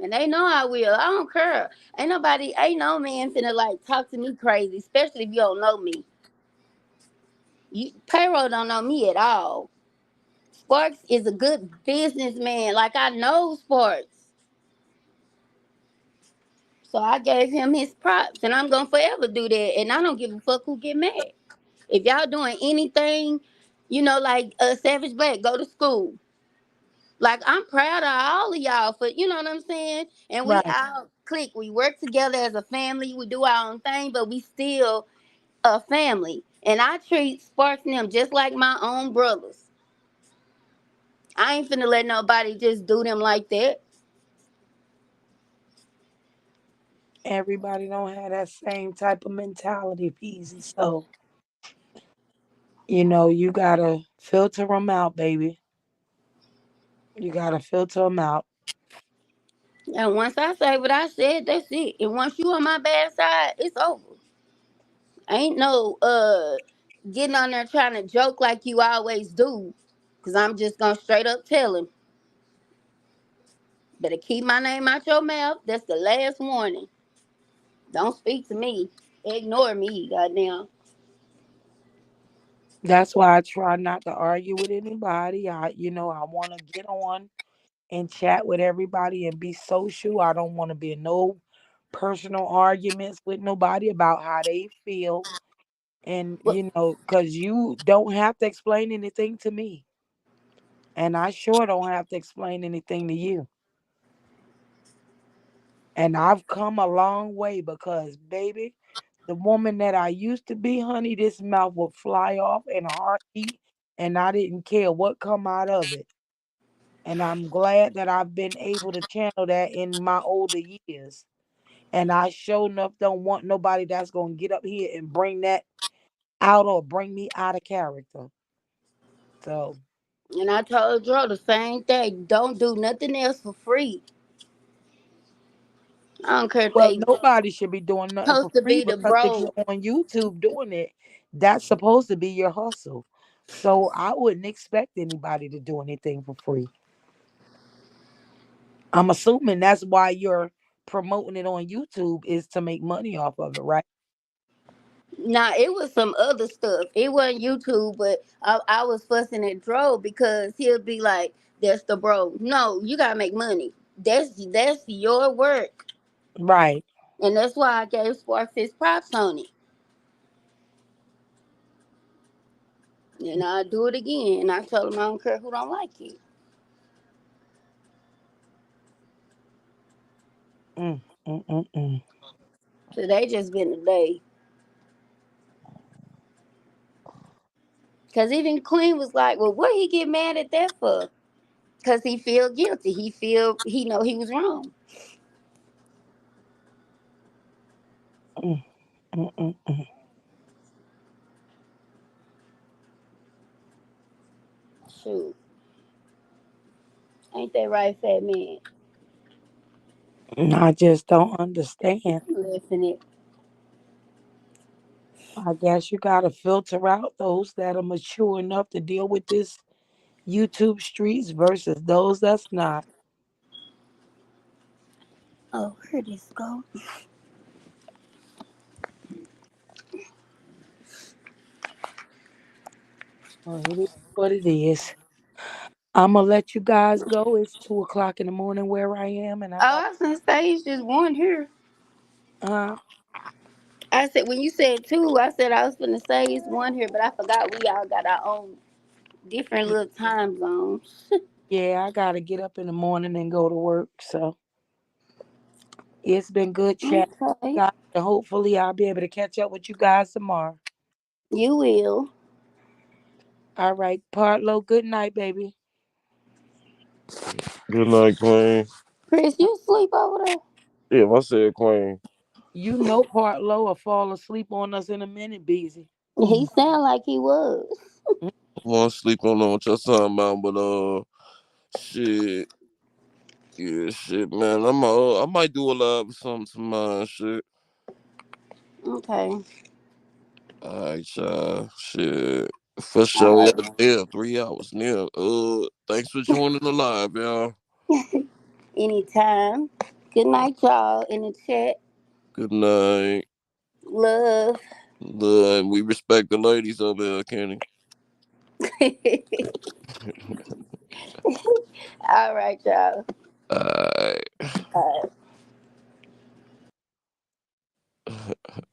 And they know I will. I don't care. Ain't no man finna like talk to me crazy, especially if you don't know me. Payroll don't know me at all. Sparks is a good businessman. Like I know Sparks. So I gave him his props, and I'm gonna forever do that. And I don't give a fuck who get mad. If y'all doing anything, like Savage Black, go to school. Like I'm proud of all of y'all for, you know what I'm saying. And we Right. all click. We work together as a family. We do our own thing, but we still a family. And I treat Sparks and them just like my own brothers. I ain't finna let nobody just do them like that. Everybody don't have that same type of mentality, Peasy. So, you gotta filter them out, baby. You gotta filter them out. And once I say what I said, that's it. And once you on my bad side, it's over. Ain't no getting on there trying to joke like you always do. Cause I'm just gonna straight up tell him. Better keep my name out your mouth. That's the last warning. Don't speak to me. Ignore me, goddamn. That's why I try not to argue with anybody. I want to get on and chat with everybody and be social. I don't want to be in no personal arguments with nobody about how they feel. And, But because you don't have to explain anything to me. And I sure don't have to explain anything to you. And I've come a long way because, baby, the woman that I used to be, honey, this mouth would fly off in a heartbeat, and I didn't care what come out of it. And I'm glad that I've been able to channel that in my older years. And I sure enough don't want nobody that's gonna get up here and bring that out or bring me out of character. So, and I told Dro the same thing. Don't do nothing else for free. I don't care if well, they nobody should be doing nothing for supposed to free be the because if you're bro. on YouTube doing it, that's supposed to be your hustle. So I wouldn't expect anybody to do anything for free. I'm assuming that's why you're promoting it on YouTube is to make money off of it, right? Nah, it was some other stuff. It wasn't YouTube, but I was fussing at Dro because he'll be like, "That's the bro." No, you gotta make money. That's your work, Right. and that's why I gave Sparks his props on it. And I do it again. And I told him I don't care who don't like it. Mm, mm, mm, mm. Today just been a day. Cause even Queen was like, "Well, what he get mad at that for?" Cause he feel guilty. He know he was wrong. Mm, mm, mm, mm. Shoot, ain't that right, fat man? I just don't understand. Listen it. I guess you got to filter out those that are mature enough to deal with this YouTube streets versus those that's not. Oh, where this go? Well, it is what it is. I'm gonna let you guys go. It's 2 o'clock in the morning where I am, and I Oh, got I was gonna say it's just one here. uh I said when you said two, I said I was gonna say it's one here, but I forgot we all got our own different little time zones. yeah, I gotta get up in the morning and go to work. So it's been good chat, Okay, guys. And hopefully I'll be able to catch up with you guys tomorrow. you will. All right, Partlow. Good night, baby. Good night, Queen. Chris, you sleep over there? Yeah, if I said Queen, You know Partlow will fall asleep on us in a minute, busy. He sound like he was. I want to sleep on what y'all talking about, but shit, yeah, shit, man. I might do a live or something tomorrow, shit. Okay. All right, y'all. Shit. For All sure. Yeah, right. yeah, 3 hours near. Thanks for joining the live, y'all. Anytime. Good night, y'all, in the chat. Good night. Love. And we respect the ladies over here, Kenny. All right, y'all. All right. All right.